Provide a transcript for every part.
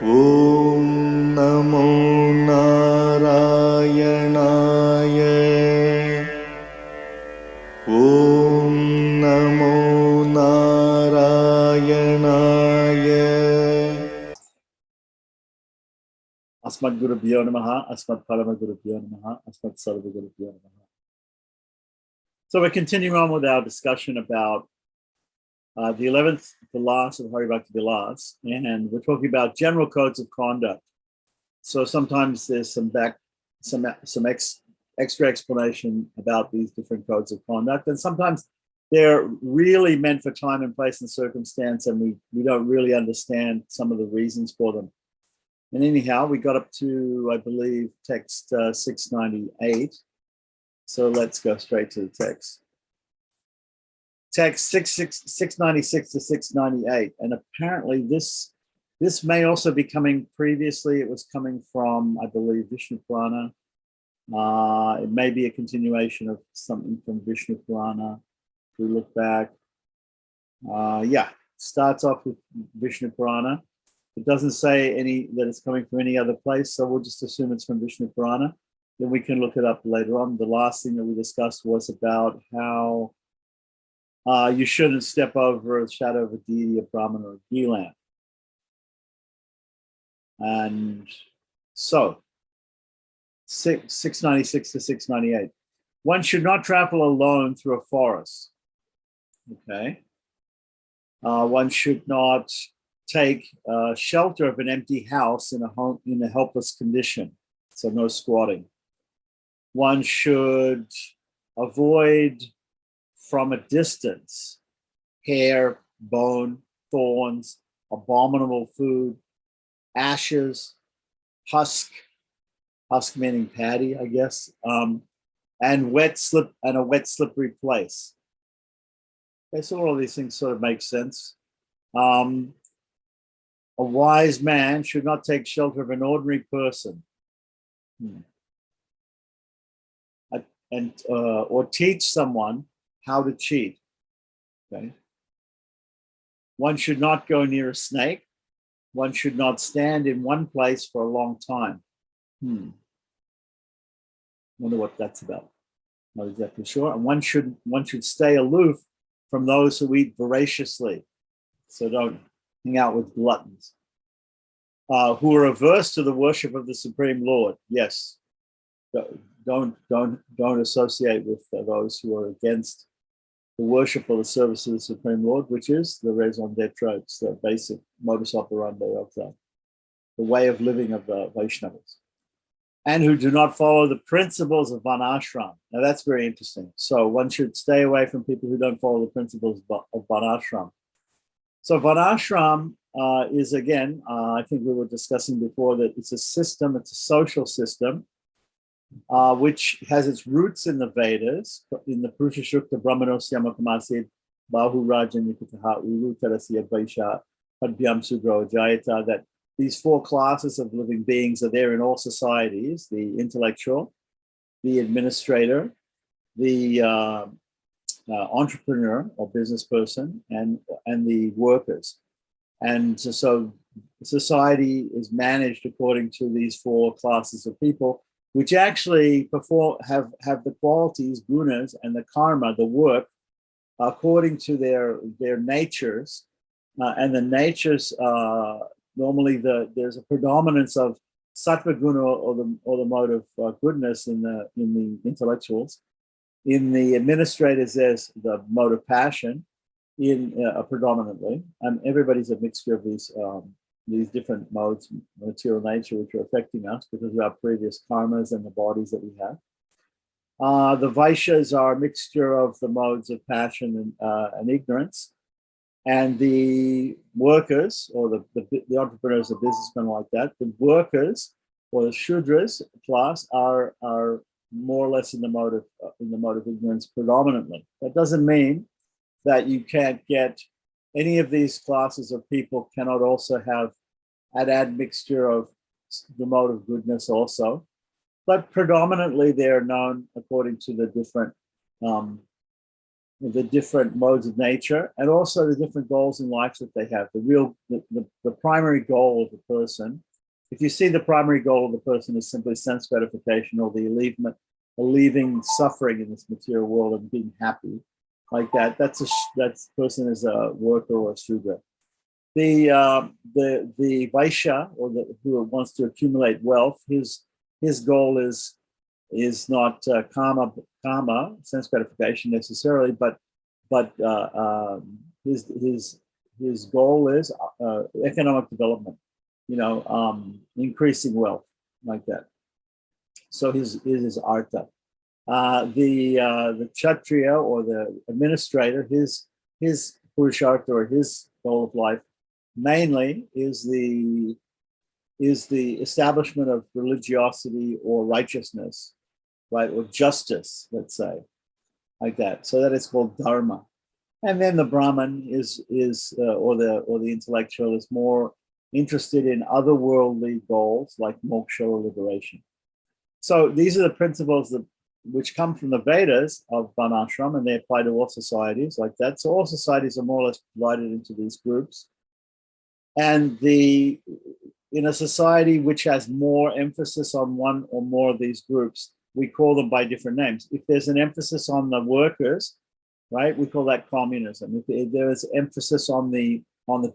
Om Namo Narayanaye. Om Namo Narayanaye. Asmad Guru Bhyo Namaha, Asmad Parama Guru Bhyo Namaha, Asmad Sarva Guru Bhyo Namaha. So we're continuing on with our discussion about the 11th Vilas of Hari Bhakti Vilas, and we're talking about general codes of conduct. So sometimes there's some extra explanation about these different codes of conduct, and sometimes they're really meant for time and place and circumstance, and we don't really understand some of the reasons for them. And anyhow, we got up to, I believe, text 698. So let's go straight to the text. Text 696 to 698. And apparently this may also be coming previously. It was coming from, I believe, Vishnu Purana. It may be a continuation of something from Vishnu Purana. If we look back. Starts off with Vishnu Purana. It doesn't say that it's coming from any other place, so we'll just assume it's from Vishnu Purana. Then we can look it up later on. The last thing that we discussed was about how you shouldn't step over the shadow of a deity, a Brahmana, or a Gilan. And so, 696 to 698. One should not travel alone through a forest. Okay. One should not take shelter of an empty house in a helpless condition, so no squatting. One should avoid from a distance hair, bone, thorns, abominable food, ashes, husk meaning paddy, I guess, and a wet slippery place. Okay, so all of these things sort of make sense. A wise man should not take shelter of an ordinary person, or teach someone how to cheat. Okay. One should not go near a snake. One should not stand in one place for a long time. Wonder what that's about. Not exactly sure. And one should stay aloof from those who eat voraciously. So don't hang out with gluttons who are averse to the worship of the Supreme Lord. Yes, don't associate with those who are against the worship or the service of the Supreme Lord, which is the raison d'etre, the basic modus operandi of the way of living of the Vaishnavas, and who do not follow the principles of Varnashram. Now that's very interesting. So one should stay away from people who don't follow the principles of Varnashram. So Varnashram is, again, I think we were discussing before that it's a system, it's a social system, which has its roots in the Vedas, in the Purusha Shukta Brahmanosya Makamasid Bahu Rajanipitaha Urutarasya Vaisha Padbyam Sudro Jayata, that these four classes of living beings are there in all societies: the intellectual, the administrator, the entrepreneur or business person, and the workers. And so society is managed according to these four classes of people, which actually have the qualities, gunas, and the karma, the work, according to their natures. And the natures, normally there's a predominance of sattva guna, or the mode of goodness in the intellectuals. In the administrators, there's the mode of passion predominantly, and everybody's a mixture of these different modes, material nature, which are affecting us because of our previous karmas and the bodies that we have. The Vaishyas are a mixture of the modes of passion and ignorance, and the workers, or the entrepreneurs, the businessmen, like that. The workers, or the Shudras class, are more or less in the mode of ignorance predominantly. That doesn't mean that you can't get any of these classes of people cannot also have an admixture of the mode of goodness also, but predominantly they're known according to the different the different modes of nature, and also the different goals in life that they have. The primary goal of the person, if you see the primary goal of the person is simply sense gratification or the alleviating suffering in this material world and being happy, like that, that person is a worker or a Shudra. The Vaishya, or who wants to accumulate wealth, his goal is not karma, sense gratification necessarily, but his goal is economic development, increasing wealth, like that. So his artha. The kshatriya, or the administrator, his purushartha, or his goal of life mainly is the establishment of religiosity or righteousness, right, or justice, let's say, like that. So that is called dharma. And then the Brahman or the intellectual is more interested in otherworldly goals like moksha or liberation. So these are the principles which come from the Vedas of Varnashram, and they apply to all societies like that. So all societies are more or less divided into these groups. And in a society which has more emphasis on one or more of these groups, we call them by different names. If there's an emphasis on the workers, right, we call that communism. If there is emphasis on the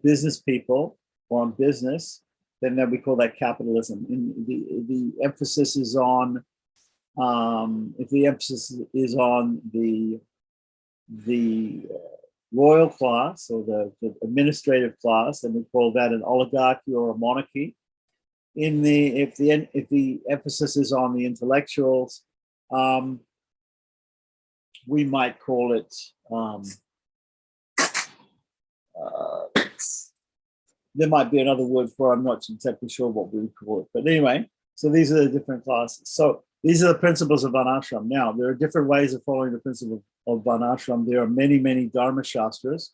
business people or on business, then we call that capitalism. The emphasis is on if the emphasis is on the royal class or the administrative class, then we call that an oligarchy or a monarchy. If the emphasis is on the intellectuals, we might call it there might be another word for it. I'm not exactly sure what we would call it, but anyway, so these are the different classes. So these are the principles of Varnashram. Now, there are different ways of following the principle of Varnashram. There are many Dharma Shastras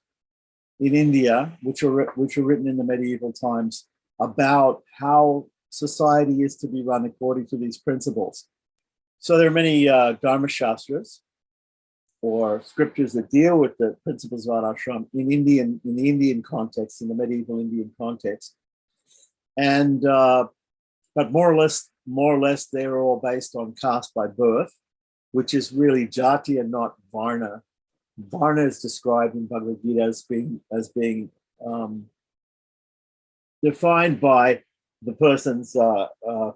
in India, which were written in the medieval times about how society is to be run according to these principles. So there are many Dharma Shastras, or scriptures, that deal with the principles of Varnashram in the Indian context, in the medieval Indian context, and but more or less, they're all based on caste by birth, which is really jati and not varna. Varna is described in Bhagavad Gita as being defined by the person's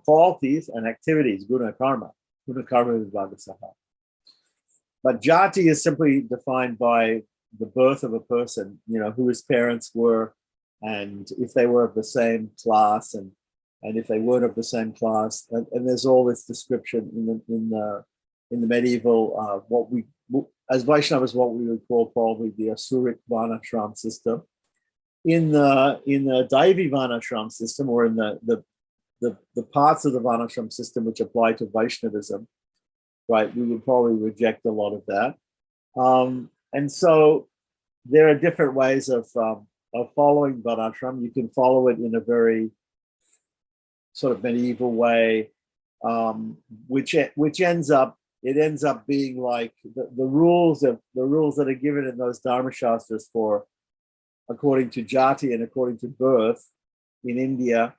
qualities and activities, guna karma vibhagasaha. But jati is simply defined by the birth of a person, who his parents were, and if they were of the same class, and if they weren't of the same class. And there's all this description in the medieval, as Vaishnavas, what we would call probably the Asuric Varnashram system. In the Daivi Varnashram system, or in the parts of the Varnashram system which apply to Vaishnavism, right, we would probably reject a lot of that. And so there are different ways of following Varnashram. You can follow it in a very sort of medieval way, which ends up being like the rules that are given in those Dharma Shastras for according to jati and according to birth in India.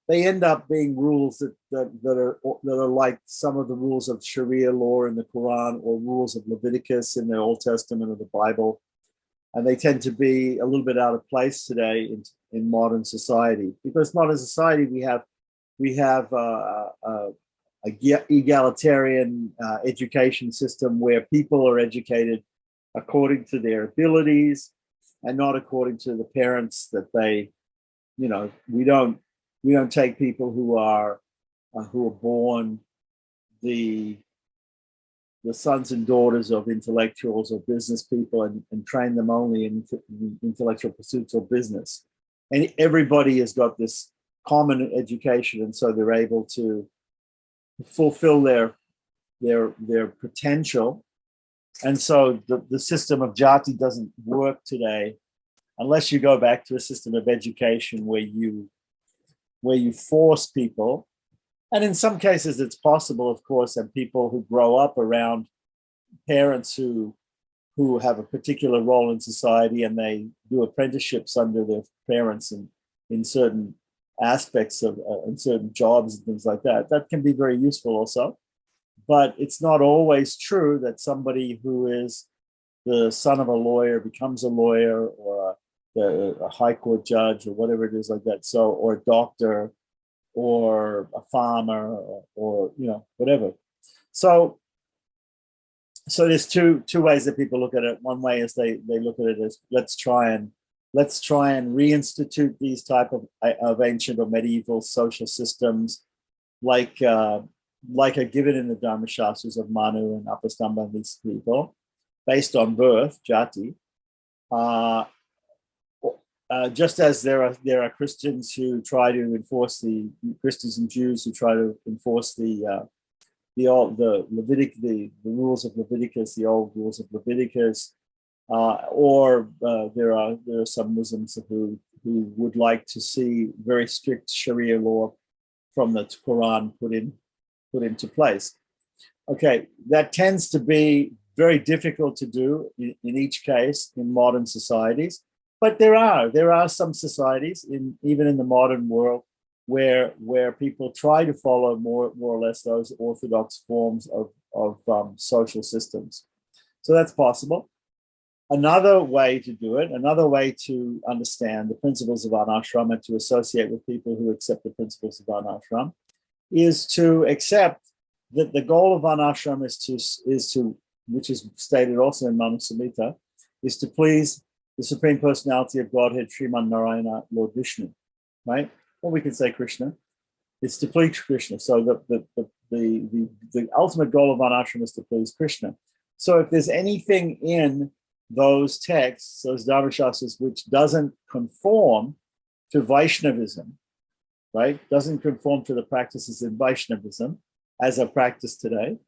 They end up being rules that are like some of the rules of Sharia law in the Quran, or rules of Leviticus in the Old Testament of the Bible, and they tend to be a little bit out of place today in modern society, because modern society we have a egalitarian education system where people are educated according to their abilities and not according to the parents that they, we don't take people who are born the sons and daughters of intellectuals or business people and train them only in intellectual pursuits or business. And everybody has got this common education, and so they're able to fulfill their potential. And so the system of jati doesn't work today unless you go back to a system of education where you force people. And in some cases it's possible, of course, and people who grow up around parents who who have a particular role in society, and they do apprenticeships under their parents and in certain aspects of in certain jobs and things like that. That can be very useful also. But it's not always true that somebody who is the son of a lawyer becomes a lawyer, or a high court judge, or whatever it is like that. So, or a doctor, or a farmer, or whatever. So there's two ways that people look at it. One way is they look at it as let's try and reinstitute these type of ancient or medieval social systems, like are given in the Dharmashastras of Manu and Apastamba and these people, based on birth, jati. Just as there are Christians who try to enforce Christians and Jews who try to enforce the rules of Leviticus, the old rules of Leviticus, or there are some Muslims who would like to see very strict Sharia law from the Quran put into place. Okay, that tends to be very difficult to do in each case in modern societies, but there are some societies even in the modern world where people try to follow more or less those orthodox forms of social systems. So that's possible. Another way to do it, another way to understand the principles of Varnashram and to associate with people who accept the principles of Varnashram, is to accept that the goal of Varnashram is to, which is stated also in Manu Samhita, is to please the Supreme Personality of Godhead, Sriman Narayana, Lord Vishnu, right? Or we can say Krishna. It's to please Krishna. So the ultimate goal of Varnashram is to please Krishna. So if there's anything in those texts, those Dharmashastras, which doesn't conform to Vaishnavism, right? Doesn't conform to the practices in Vaishnavism as are practiced today,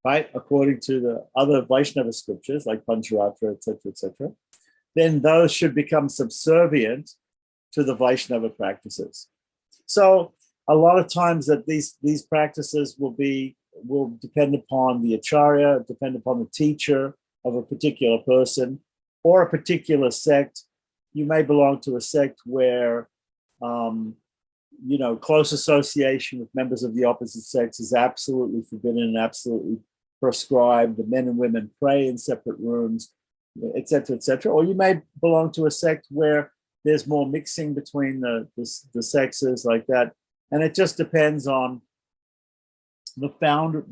right? According to the other Vaishnava scriptures like Pancharatra, etc., then those should become subservient to the Vaishnava practices. So a lot of times that these practices will depend upon the acharya, depend upon the teacher of a particular person or a particular sect. You may belong to a sect where close association with members of the opposite sex is absolutely forbidden and absolutely prescribed. The men and women pray in separate rooms, etc., etc. Or you may belong to a sect where there's more mixing between the sexes like that. And it just depends on the founder,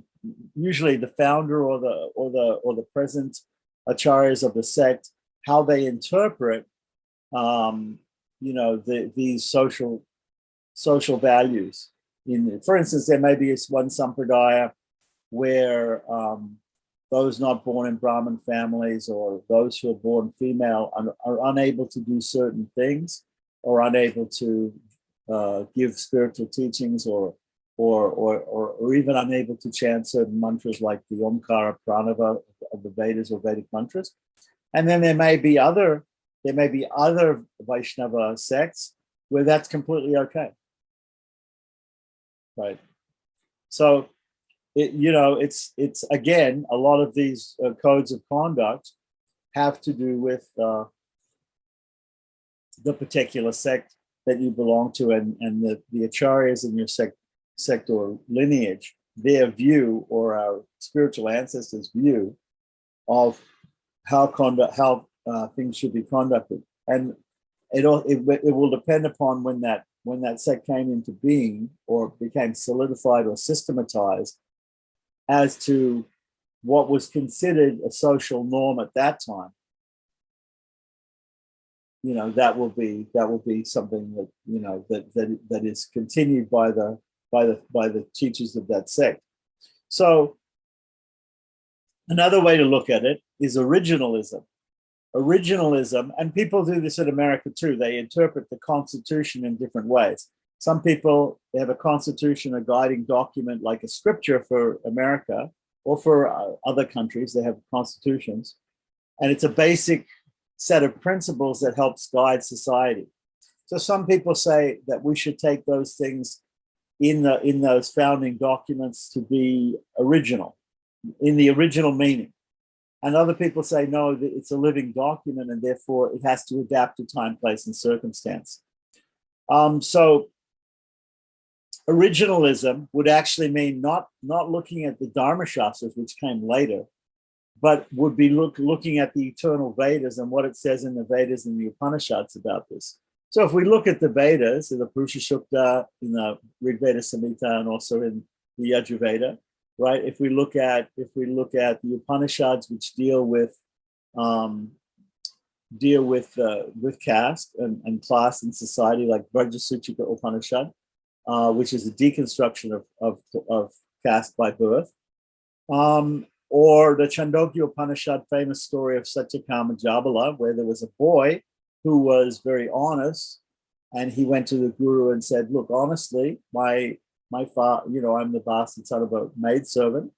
usually the founder or the present acharyas of the sect, how they interpret these social values. For instance, there may be one sampradaya where those not born in Brahmin families or those who are born female are unable to do certain things, or unable to give spiritual teachings, or even unable to chant certain mantras like the Omkara Pranava of the Vedas or Vedic mantras. And then there may be other Vaishnava sects where that's completely okay, right? So it's again, a lot of these codes of conduct have to do with the particular sect that you belong to, and the acharyas in your sect or lineage, their view or our spiritual ancestors' view of how things should be conducted, and it will depend upon when that sect came into being or became solidified or systematized as to what was considered a social norm at that time. That will be something that that is continued by the teachers of that sect. So another way to look at it is originalism. Originalism, and people do this in America too. They interpret the Constitution in different ways. Some people, they have a constitution, a guiding document like a scripture for America, or for other countries, they have constitutions. And it's a basic set of principles that helps guide society. So some people say that we should take those things in those founding documents to be original, in the original meaning. And other people say, no, it's a living document and therefore it has to adapt to time, place, and circumstance. So originalism would actually mean not looking at the Dharmashastras, which came later, but would be looking at the eternal Vedas and what it says in the Vedas and the Upanishads about this. So if we look at the Vedas, in the Purusha Sukta, in the Rig Veda Samhita, and also in the Yajurveda, right? If we look at the Upanishads, which deal with caste and class and society, like Vrajasuchika Upanishad, which is a deconstruction of caste by birth, or the Chandogya Upanishad, famous story of Satyakama Jabala, where there was a boy who was very honest, and he went to the guru and said, "Look, honestly, my father, I'm the bastard son of a maidservant,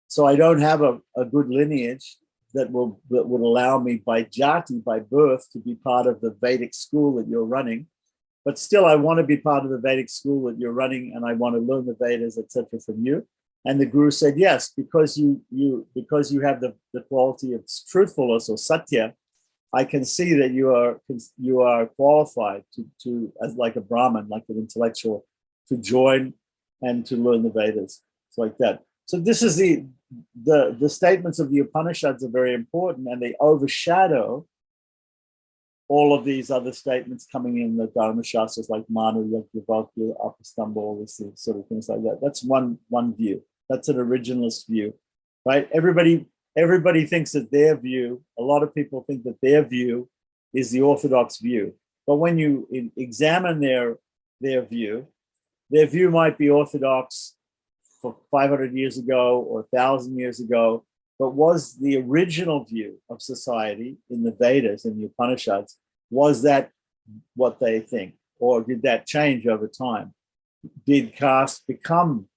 so I don't have a good lineage that would allow me by jati, by birth, to be part of the Vedic school that you're running. But still, I want to be part of the Vedic school that you're running, and I want to learn the Vedas, etc., from you." And the guru said, "Yes, because you have the quality of truthfulness or satya, I can see that you are qualified to as like a Brahmin, like an intellectual, to join and to learn the Vedas." It's like that. So this is the statements of the Upanishads are very important, and they overshadow all of these other statements coming in the Dharma Shastras, like Manu, Yajnavalkya, Apastamba, all these sort of things like that. That's one view. That's an originalist view, right? Everybody thinks that their view, a lot of people think that their view is the orthodox view. But when you examine their view might be orthodox for 500 years ago or 1,000 years ago, but was the original view of society in the Vedas and the Upanishads, was that what they think? Or did that change over time? Did caste become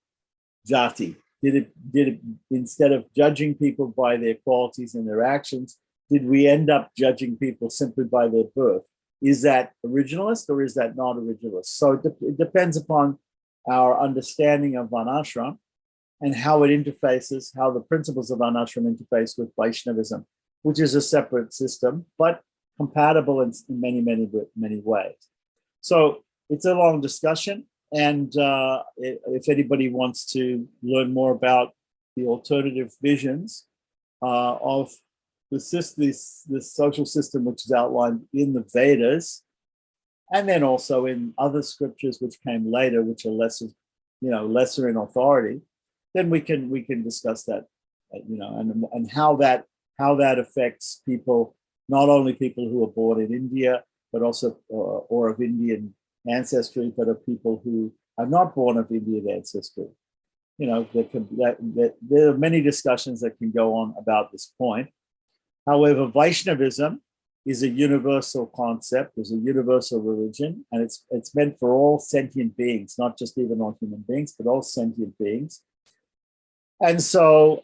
jati? Did it, instead of judging people by their qualities and their actions, did we end up judging people simply by their birth? Is that originalist or is that not originalist? So it depends upon our understanding of Varnashram and how it interfaces, how the principles of Varnashram interface with Vaishnavism, which is a separate system, but compatible in many, many, many ways. So it's a long discussion. And if anybody wants to learn more about the alternative visions of this social system, which is outlined in the Vedas, and then also in other scriptures which came later, which are lesser in authority, then we can discuss that, and how that affects people, not only people who are born in India, but also or of Indian ancestry, but of people who are not born of Indian ancestry. There are many discussions that can go on about this point. However, Vaishnavism is a universal concept, is a universal religion, and it's meant for all sentient beings, not just even all human beings, but all sentient beings. And so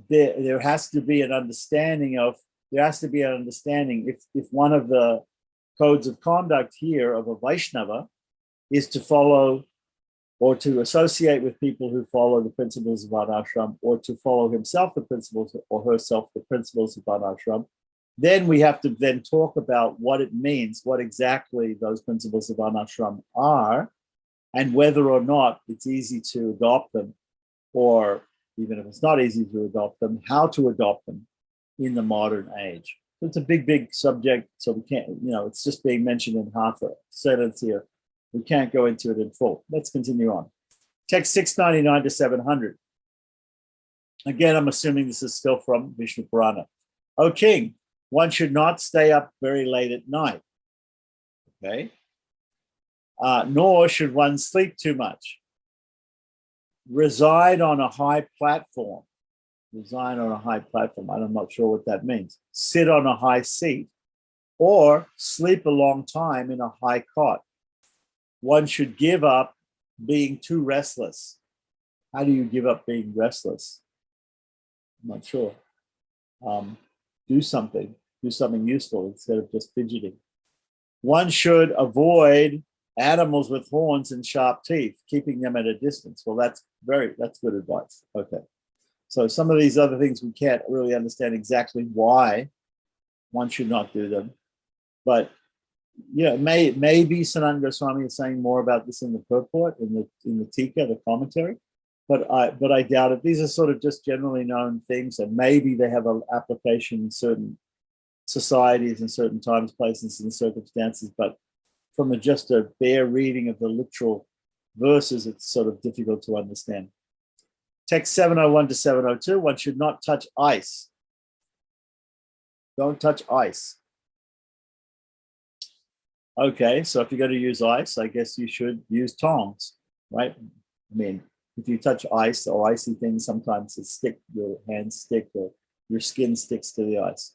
there has to be an understanding if one of the codes of conduct here of a Vaishnava is to follow or to associate with people who follow the principles of Varnashram, or to follow himself the principles or herself the principles of Varnashram, then we have to then talk about what it means, what exactly those principles of Varnashram are, and whether or not it's easy to adopt them, or even if it's not easy to adopt them, how to adopt them in the modern age. It's a big, big subject, so we can't, it's just being mentioned in half a sentence here. We can't go into it in full. Let's continue on. Text 699 to 700. Again, I'm assuming this is still from Vishnu Purana. O king, one should not stay up very late at night. Okay. Nor should one sleep too much. Reside on a high platform. Reside on a high platform. I'm not sure what that means. Sit on a high seat, or sleep a long time in a high cot. One should give up being too restless. How do you give up being restless? I'm not sure. Do something useful instead of just fidgeting. One should avoid animals with horns and sharp teeth, keeping them at a distance. Well, that's good advice. Okay. So some of these other things we can't really understand exactly why one should not do them. But maybe Sanatana Goswami is saying more about this in the purport, in the Tika, the commentary. But I doubt it. These are sort of just generally known things, and maybe they have an application in certain societies and certain times, places, and circumstances. But from just a bare reading of the literal verses, it's sort of difficult to understand. Text 701 to 702, one should not touch ice. Don't touch ice. Okay, so if you're going to use ice, I guess you should use tongs, right? I mean, if you touch ice or icy things, sometimes your hands stick or your skin sticks to the ice.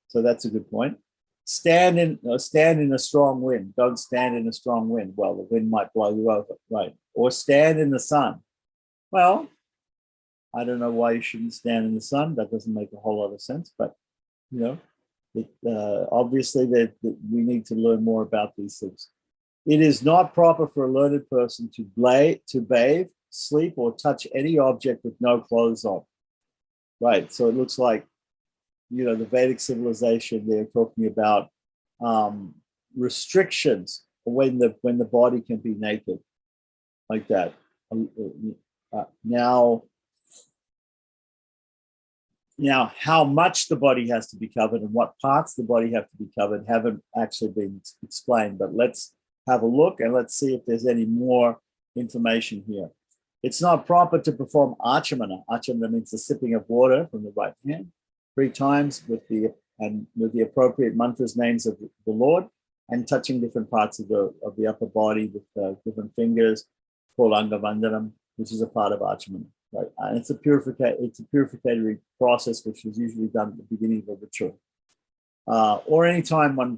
So that's a good point. Stand in a strong wind. Don't stand in a strong wind. Well, the wind might blow you over, right? Or stand in the sun. Well, I don't know why you shouldn't stand in the sun. That doesn't make a whole lot of sense, but obviously that we need to learn more about these things. It is not proper for a learned person to bathe, sleep, or touch any object with no clothes on. Right. So it looks like, the Vedic civilization, they're talking about restrictions when the body can be naked, like that. Now, how much the body has to be covered and what parts the body have to be covered haven't actually been explained. But let's have a look and let's see if there's any more information here. It's not proper to perform achamana. Achamana means the sipping of water from the right hand 3 times with the appropriate mantras, names of the Lord, and touching different parts of the upper body with different fingers, called Angavandanam, which is a part of achamana. Right, and it's a purificatory process, which is usually done at the beginning of a ritual, or anytime one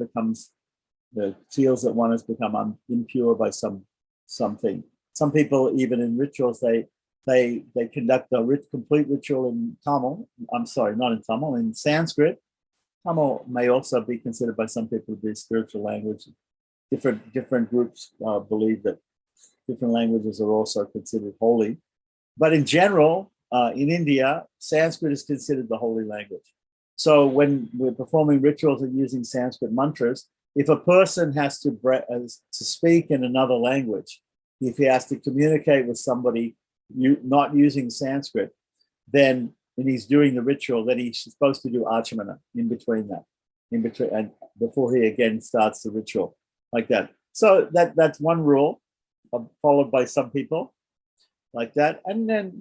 feels that one has become impure by something. Some people, even in rituals, they conduct a complete ritual in Tamil. I'm sorry, not in Tamil, in Sanskrit. Tamil may also be considered by some people to be a spiritual language. Different groups believe that different languages are also considered holy. But in general, in India, Sanskrit is considered the holy language. So when we're performing rituals and using Sanskrit mantras, if a person has to speak in another language, if he has to communicate with somebody not using Sanskrit, then when he's doing the ritual, then he's supposed to do achamana in between and before he again starts the ritual, like that. So that's one rule followed by some people, like that. And then,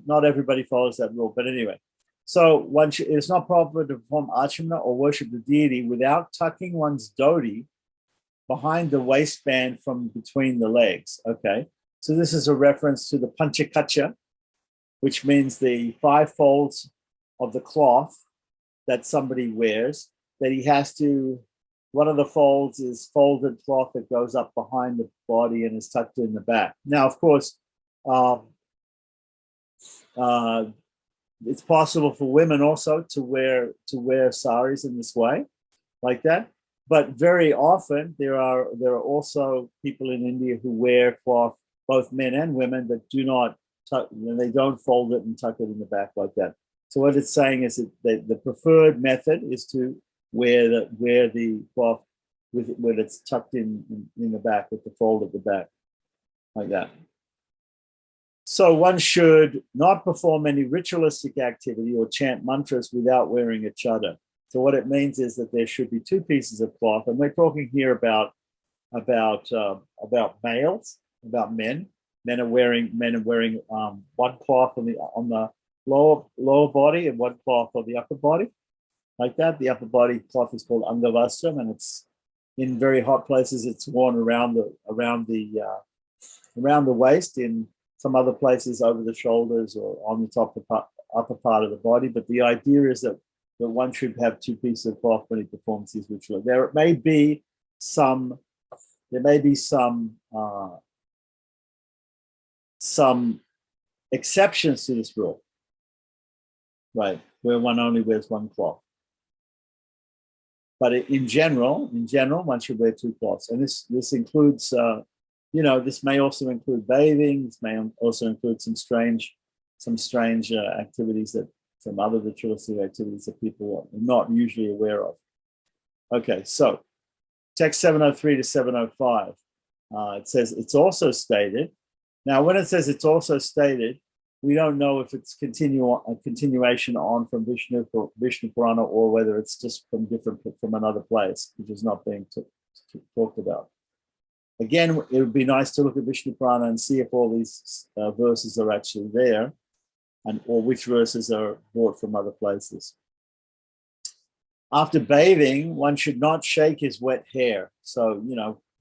not everybody follows that rule. But anyway, so it's not proper to perform achamana or worship the deity without tucking one's dhoti behind the waistband from between the legs. Okay, so this is a reference to the Panchikacha, which means the 5 folds of the cloth that somebody wears, that he has to, one of the folds is folded cloth that goes up behind the body and is tucked in the back. Now, of course, it's possible for women also to wear saris in this way, like that. But very often there are also people in India who wear cloth, both men and women, that do not tuck, and they don't fold it and tuck it in the back like that. So what it's saying is that the preferred method is to wear the cloth when it's tucked in the back, with the fold at the back, like that. So one should not perform any ritualistic activity or chant mantras without wearing a chadar. So what it means is that there should be 2 pieces of cloth, and we're talking here about males, about men. Men are wearing one cloth on the lower body and one cloth on the upper body, like that. The upper body cloth is called Angavastram, and it's in very hot places. It's worn around the waist. In some other places, over the shoulders or on the upper part of the body. But the idea is that one should have 2 pieces of cloth when he performs his ritual. There may be some exceptions to this rule, right, where one only wears one cloth. But in general, one should wear 2 cloths, and this includes, this may also include bathing. This may also include some strange some strange activities that some other ritualistic activities that people are not usually aware of. Okay, so text 703 to 705. It says it's also stated. Now, when it says it's also stated, we don't know if it's a continuation on from Vishnu Purana or whether it's just from another place, which is not being talked about. Again, it would be nice to look at Vishnu Purana and see if all these verses are actually there, or which verses are brought from other places. After bathing, one should not shake his wet hair. So,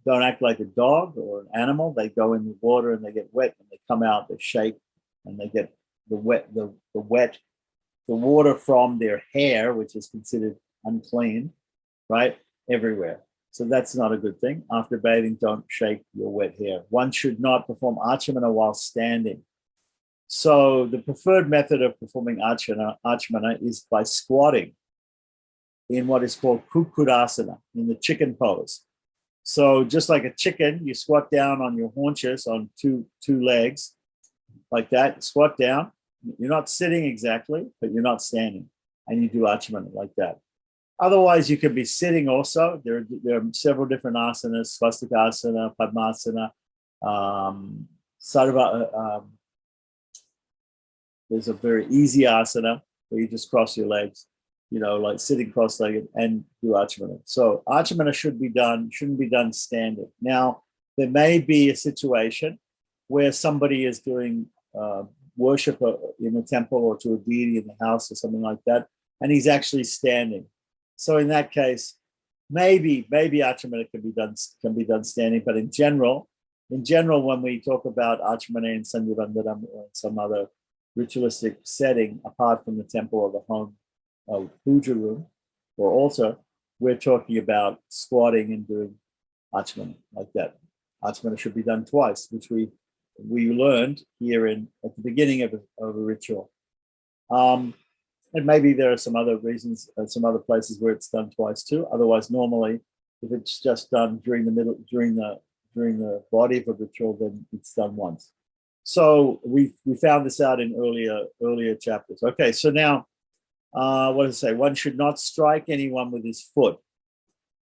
don't act like a dog or an animal. They go in the water and they get wet, and they come out, they shake, and they get the water from their hair, which is considered unclean, right, everywhere. So that's not a good thing. After bathing, don't shake your wet hair. One should not perform achamana while standing. So the preferred method of performing achamana is by squatting in what is called Kukudasana, in the chicken pose. So just like a chicken, you squat down on your haunches on two legs, like that, squat down. You're not sitting exactly, but you're not standing. And you do achamana like that. Otherwise, you could be sitting also. There are several different asanas, swastikasana, padmasana, sarva. There's a very easy asana where you just cross your legs, like sitting cross-legged and do achamana. So achamana shouldn't be done standing. Now, there may be a situation where somebody is doing worship in a temple or to a deity in the house or something like that, and he's actually standing. So in that case, maybe achamana can be done standing, but in general, when we talk about achamana in Sandhyavandanam or in some other ritualistic setting, apart from the temple or the home puja room or altar, we're talking about squatting and doing achamana like that. Achamana should be done twice, which we learned here at the beginning of a ritual. And maybe there are some other reasons, some other places where it's done twice too. Otherwise, normally, if it's just done during the body of a ritual, then it's done once. So we found this out in earlier chapters. Okay, so now, what does it say? One should not strike anyone with his foot.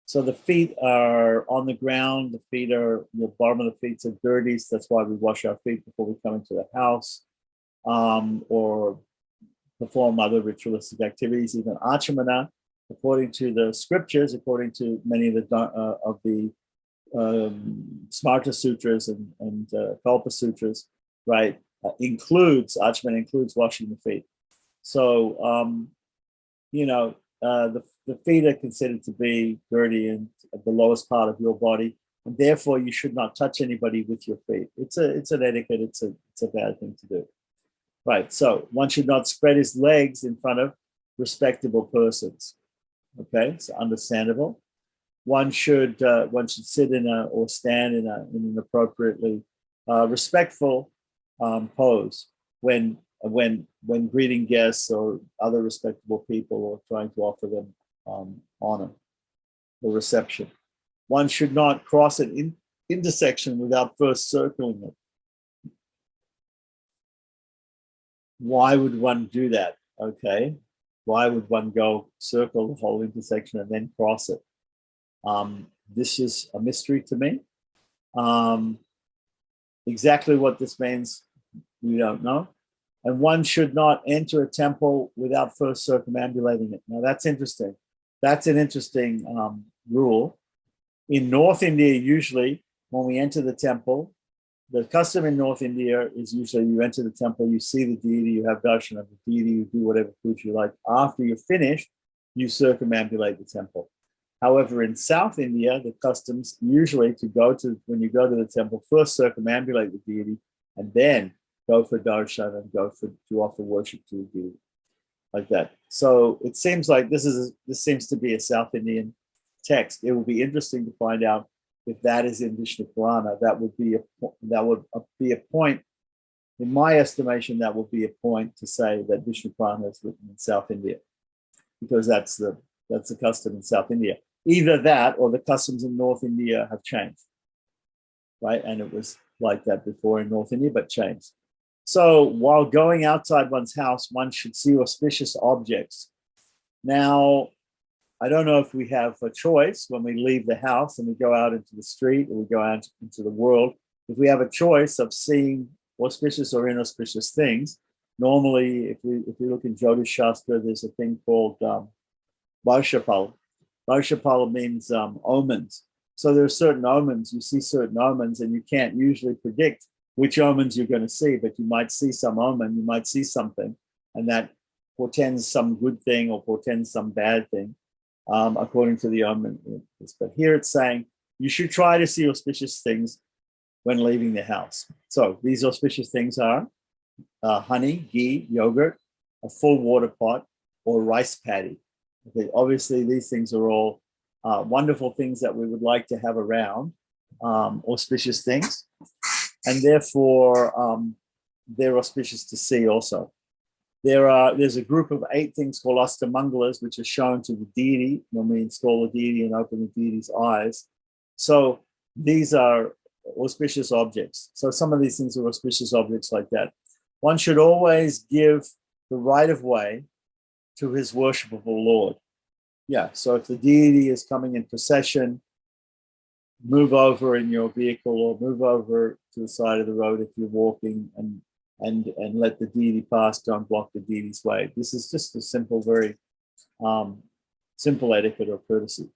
So the feet are on the ground. The feet are, the bottom of the feet are dirty. So that's why we wash our feet before we come into the house, or perform other ritualistic activities, even achamana, according to the scriptures, according to many of the Smarta Sutras and Kalpa Sutras, right? Achamana includes washing the feet. So, the feet are considered to be dirty and the lowest part of your body, and therefore you should not touch anybody with your feet. It's an etiquette. It's a bad thing to do. Right, so one should not spread his legs in front of respectable persons. Okay, so understandable. One should sit or stand in an appropriately respectful pose when greeting guests or other respectable people or trying to offer them honor or reception. One should not cross an intersection without first circling it. Why would one do that? Okay. Why would one go circle the whole intersection and then cross it? This is a mystery to me. Exactly what this means, we don't know. And one should not enter a temple without first circumambulating it. Now that's interesting. That's an interesting rule. In North India, usually when we enter the temple, the custom in North India is usually you enter the temple, you see the deity, you have darshan of the deity, you do whatever puja you like. After you're finished, you circumambulate the temple. However, in South India, the customs usually when you go to the temple, first circumambulate the deity and then go for darshan and to offer worship to the deity, like that. So it seems like this seems to be a South Indian text. It will be interesting to find out if that is in Vishnu Purana. That would be a point, in my estimation, that would be a point to say that Vishnu Purana is written in South India, because that's the custom in South India. Either that or the customs in North India have changed, right? And it was like that before in North India, but changed. So while going outside one's house, one should see auspicious objects. Now, I don't know if we have a choice when we leave the house and we go out into the street or we go out into the world. If we have a choice of seeing auspicious or inauspicious things, normally, if we look in Jyotish Shastra, there's a thing called Vaishapala. Vaishapala means omens. So there are certain omens. You see certain omens, and you can't usually predict which omens you're going to see, but you might see some omen, you might see something, and that portends some good thing or portends some bad thing, according to the omen. But here it's saying you should try to see auspicious things when leaving the house. So these auspicious things are honey, ghee, yogurt, a full water pot, or rice paddy. Okay, obviously, these things are all wonderful things that we would like to have around, auspicious things, and therefore they're auspicious to see also. There's a group of 8 things called Astamangalas, which are shown to the deity when we install the deity and open the deity's eyes. So these are auspicious objects. So some of these things are auspicious objects like that. One should always give the right of way to his worshipable Lord. Yeah, so if the deity is coming in procession, move over in your vehicle or move over to the side of the road if you're walking and let the deity pass. Don't block the deity's way. This is just a simple, very simple etiquette or courtesy.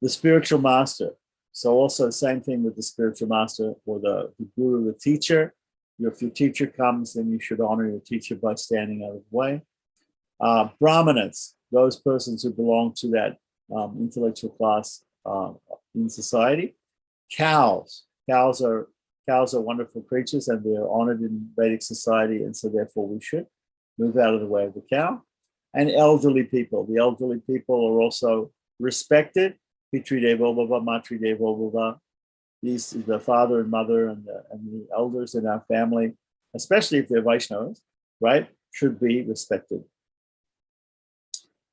The spiritual master. So also same thing with the spiritual master or the guru, the teacher. If your teacher comes, then you should honor your teacher by standing out of the way. Brahmanas, those persons who belong to that intellectual class in society. Cows are wonderful creatures and they're honored in Vedic society, and so therefore we should move out of the way of the cow. And elderly people. The elderly people are also respected. Pitri Devo Bhava, Matri Devo Bhava. These, the father and mother and the elders in our family, especially if they're Vaishnavas, right, should be respected.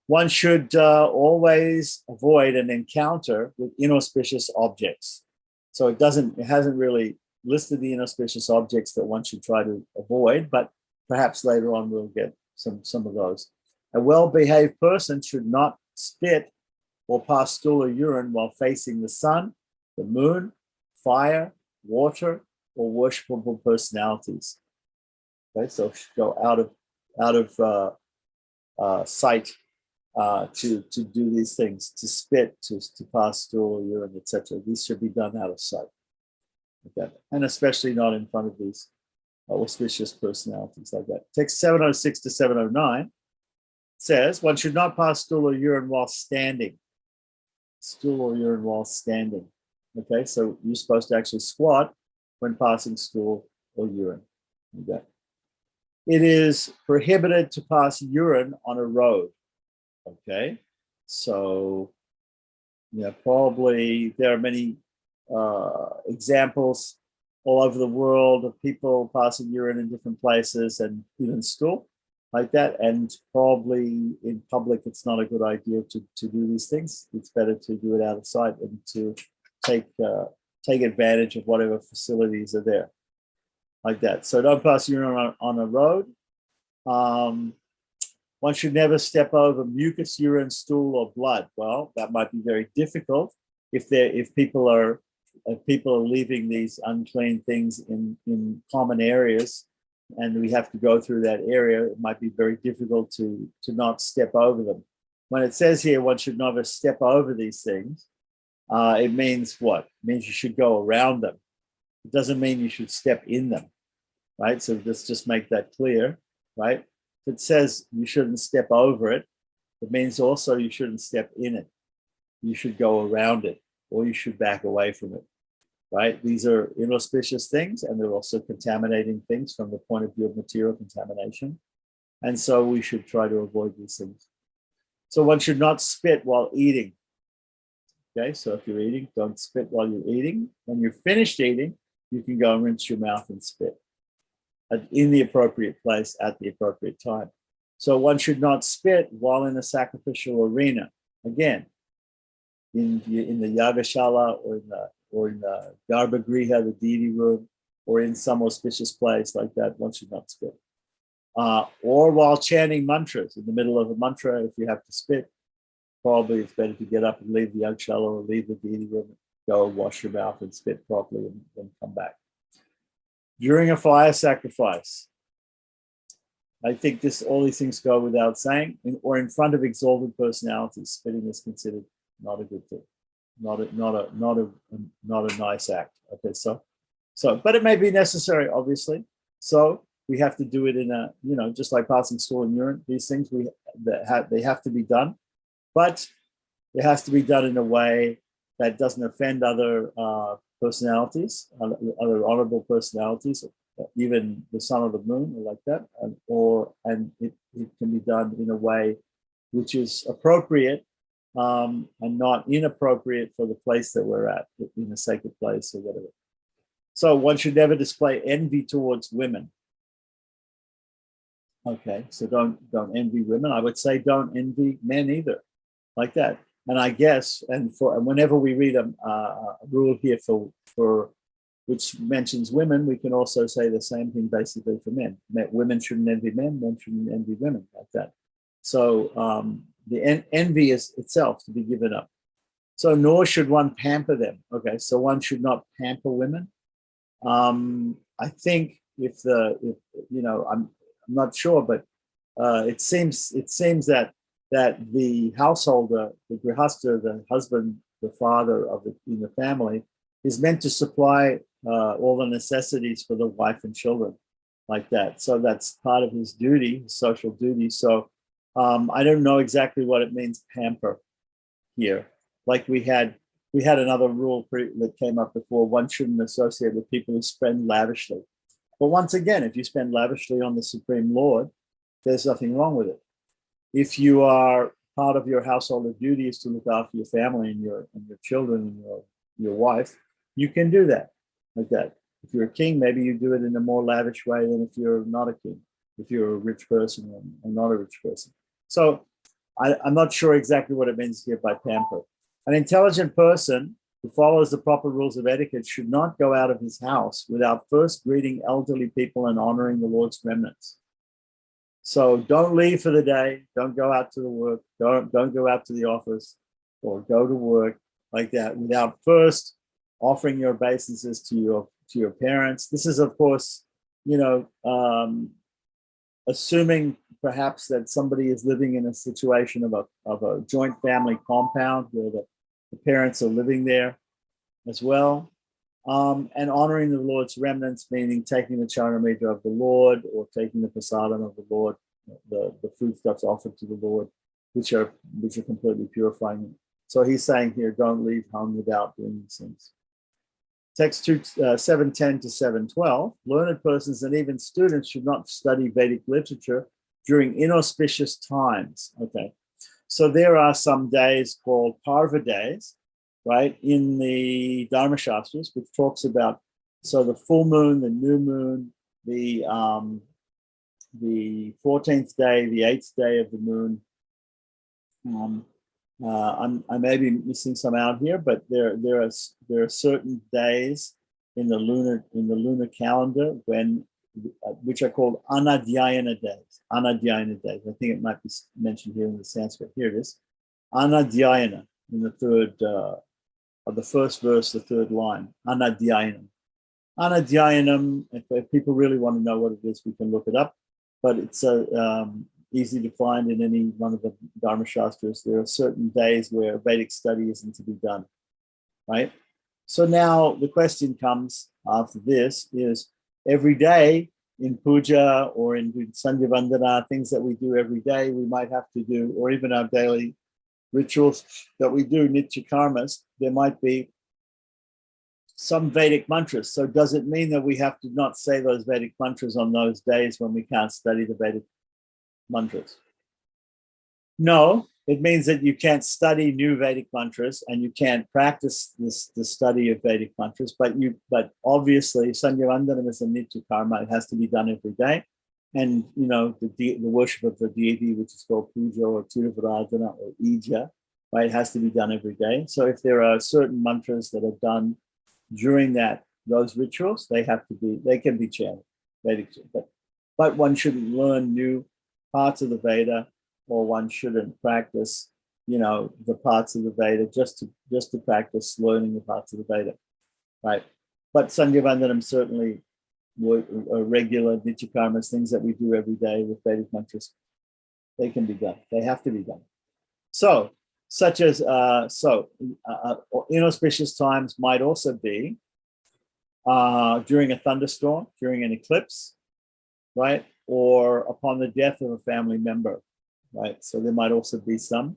One should always avoid an encounter with inauspicious objects. So it hasn't really listed the inauspicious objects that one should try to avoid, but perhaps later on we'll get some of those. A well-behaved person should not spit or pass stool or urine while facing the sun, the moon, fire, water, or worshipable personalities. Okay, so go out of sight to do these things, to spit, to pass stool or urine, etc. These should be done out of sight. Okay, and especially not in front of these auspicious personalities like that. Text 706 to 709 says one should not pass stool or urine while standing. Stool or urine while standing. Okay, so you're supposed to actually squat when passing stool or urine. Okay. It is prohibited to pass urine on a road. Okay, so probably there are many examples all over the world of people passing urine in different places and even stool like that. And probably in public, it's not a good idea to do these things. It's better to do it out of sight and to take advantage of whatever facilities are there like that. So don't pass urine on a road. One should never step over mucus, urine, stool, or blood. Well, that might be very difficult if people are leaving these unclean things in common areas, and we have to go through that area. It might be very difficult to not step over them. When it says here one should never step over these things, it means what? It means you should go around them. It doesn't mean you should step in them, right? So let's just make that clear, right? If it says you shouldn't step over it, it means also you shouldn't step in it. You should go around it, or you should back away from it, right? These are inauspicious things, and they're also contaminating things from the point of view of material contamination. And so we should try to avoid these things. So one should not spit while eating. Okay, so if you're eating, don't spit while you're eating. When you're finished eating, you can go and rinse your mouth and spit in the appropriate place at the appropriate time. So one should not spit while in a sacrificial arena. Again, in the yagashala or in the garbhagriha, the deity room, or in some auspicious place like that, one should not spit. Or while chanting mantras, in the middle of a mantra, if you have to spit, probably it's better to get up and leave the yagshara or leave the deity room, go wash your mouth and spit properly and then come back. During a fire sacrifice, I think all these things go without saying, or in front of exalted personalities, spitting is considered not a good thing, not a nice act. Okay, so, but it may be necessary, obviously. So we have to do it in a, just like passing stool and urine. These things they have to be done, but it has to be done in a way that doesn't offend other personalities, other honorable personalities, even the sun or the moon, or like that, and it can be done in a way which is appropriate and not inappropriate for the place that we're at, in a sacred place or whatever. So one should never display envy towards women. Okay, so don't envy women. I would say don't envy men either, like that. And I guess, and whenever we read a rule here for which mentions women, we can also say the same thing basically for men. Women shouldn't envy men, men shouldn't envy women, like that. So the envy is itself to be given up. So nor should one pamper them. Okay, so one should not pamper women. I think if I'm not sure, but it seems that the householder, the grihastha, the husband, the father in the family, is meant to supply all the necessities for the wife and children, like that. So that's part of his duty, his social duty. So I don't know exactly what it means, pamper, here. Like we had another rule that came up before: one shouldn't associate with people who spend lavishly. But once again, if you spend lavishly on the Supreme Lord, there's nothing wrong with it. If you are, part of your household duty is to look after your family and your children and your wife, you can do that, like that. If you're a king, maybe you do it in a more lavish way than if you're not a king, if you're a rich person and not a rich person. So I'm not sure exactly what it means here by pamper. An intelligent person who follows the proper rules of etiquette should not go out of his house without first greeting elderly people and honoring the Lord's remnants. So don't leave for the day. Don't go out to the work. Don't go out to the office or go to work like that without first offering your obeisances to your parents. This is, of course, assuming perhaps that somebody is living in a situation of a joint family compound where the parents are living there as well. And honoring the Lord's remnants, meaning taking the charanamrita of the Lord or taking the prasadam of the Lord, the foodstuffs offered to the Lord, which are completely purifying. So he's saying here, don't leave home without doing these things. Text 710 to 712, learned persons and even students should not study Vedic literature during inauspicious times. Okay, so there are some days called Parva days, right, in the Dharmashastras, which talks about, so the full moon, the new moon, the 14th day, the 8th day of the moon. I may be missing some out here, but there are certain days in the lunar calendar which are called Anadhyayana days. Anadhyayana days. I think it might be mentioned here in the Sanskrit. Here it is. Anadhyayana in the third of the first verse, the third line. Anadhyayanam. Anadhyayanam. If people really want to know what it is, we can look it up. But it's easy to find in any one of the Dharmashastras. There are certain days where Vedic study isn't to be done, right? So now the question comes after this is, every day in puja or in Sandhya Vandana, things that we do every day, we might have to do, or even our daily rituals that we do, nitya karmas, there might be some Vedic mantras. So does it mean that we have to not say those Vedic mantras on those days when we can't study the Vedic mantras? No, it means that you can't study new Vedic mantras and you can't practice the study of Vedic mantras, but obviously Sandhya Vandanam is a nitya karma. It has to be done every day. And the worship of the deity, which is called puja or tiruvardhana or ija, right, has to be done every day. So if there are certain mantras that are done during that those rituals, they can be chanted, Vedic, but one shouldn't learn new parts of the Veda, or one shouldn't practice, the parts of the Veda just to practice learning the parts of the Veda, right? But Sandhya Vandanam certainly regular Nityakarmas, things that we do every day with Vedic mantras, they can be done. They have to be done. So, such as inauspicious times might also be during a thunderstorm, during an eclipse, right? Or upon the death of a family member, right? So there might also be some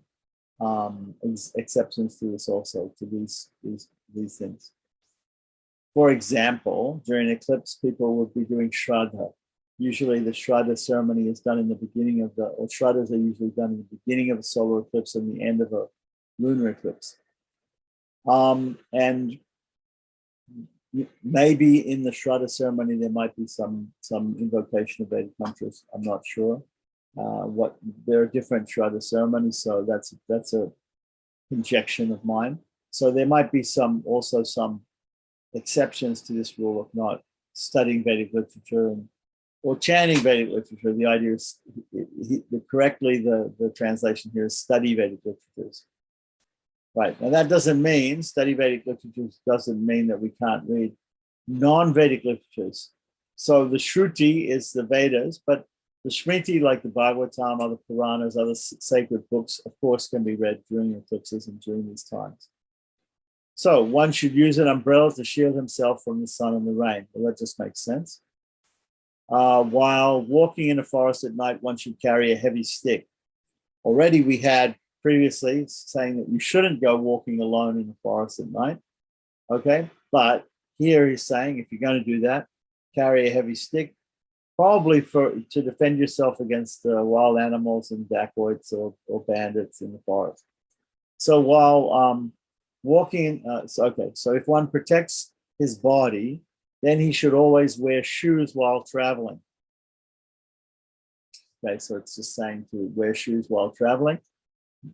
exceptions to this also, to these things. For example, during eclipse, people would be doing Shraddha. Usually the Shraddha ceremony is done in the beginning of or Shraddhas are usually done in the beginning of a solar eclipse and the end of a lunar eclipse. And maybe in the Shraddha ceremony, there might be some invocation of Vedic mantras. I'm not sure. There are different Shraddha ceremonies, so that's a conjecture of mine. So there might be some exceptions to this rule of not studying Vedic literature or chanting Vedic literature. The idea is correctly the translation here is study Vedic literatures. Right. And that doesn't mean study Vedic literatures doesn't mean that we can't read non-Vedic literatures. So the Shruti is the Vedas, but the Smriti, like the Bhagavatam, other Puranas, other sacred books, of course, can be read during eclipses and during these times. So one should use an umbrella to shield himself from the sun and the rain. Well, that just makes sense. While walking in a forest at night, one should carry a heavy stick. Already we had previously saying that you shouldn't go walking alone in the forest at night. Okay, but here he's saying if you're going to do that, carry a heavy stick, probably to defend yourself against wild animals and dacoits or bandits in the forest. So while walking, so if one protects his body, then he should always wear shoes while traveling. Okay, so it's just saying to wear shoes while traveling.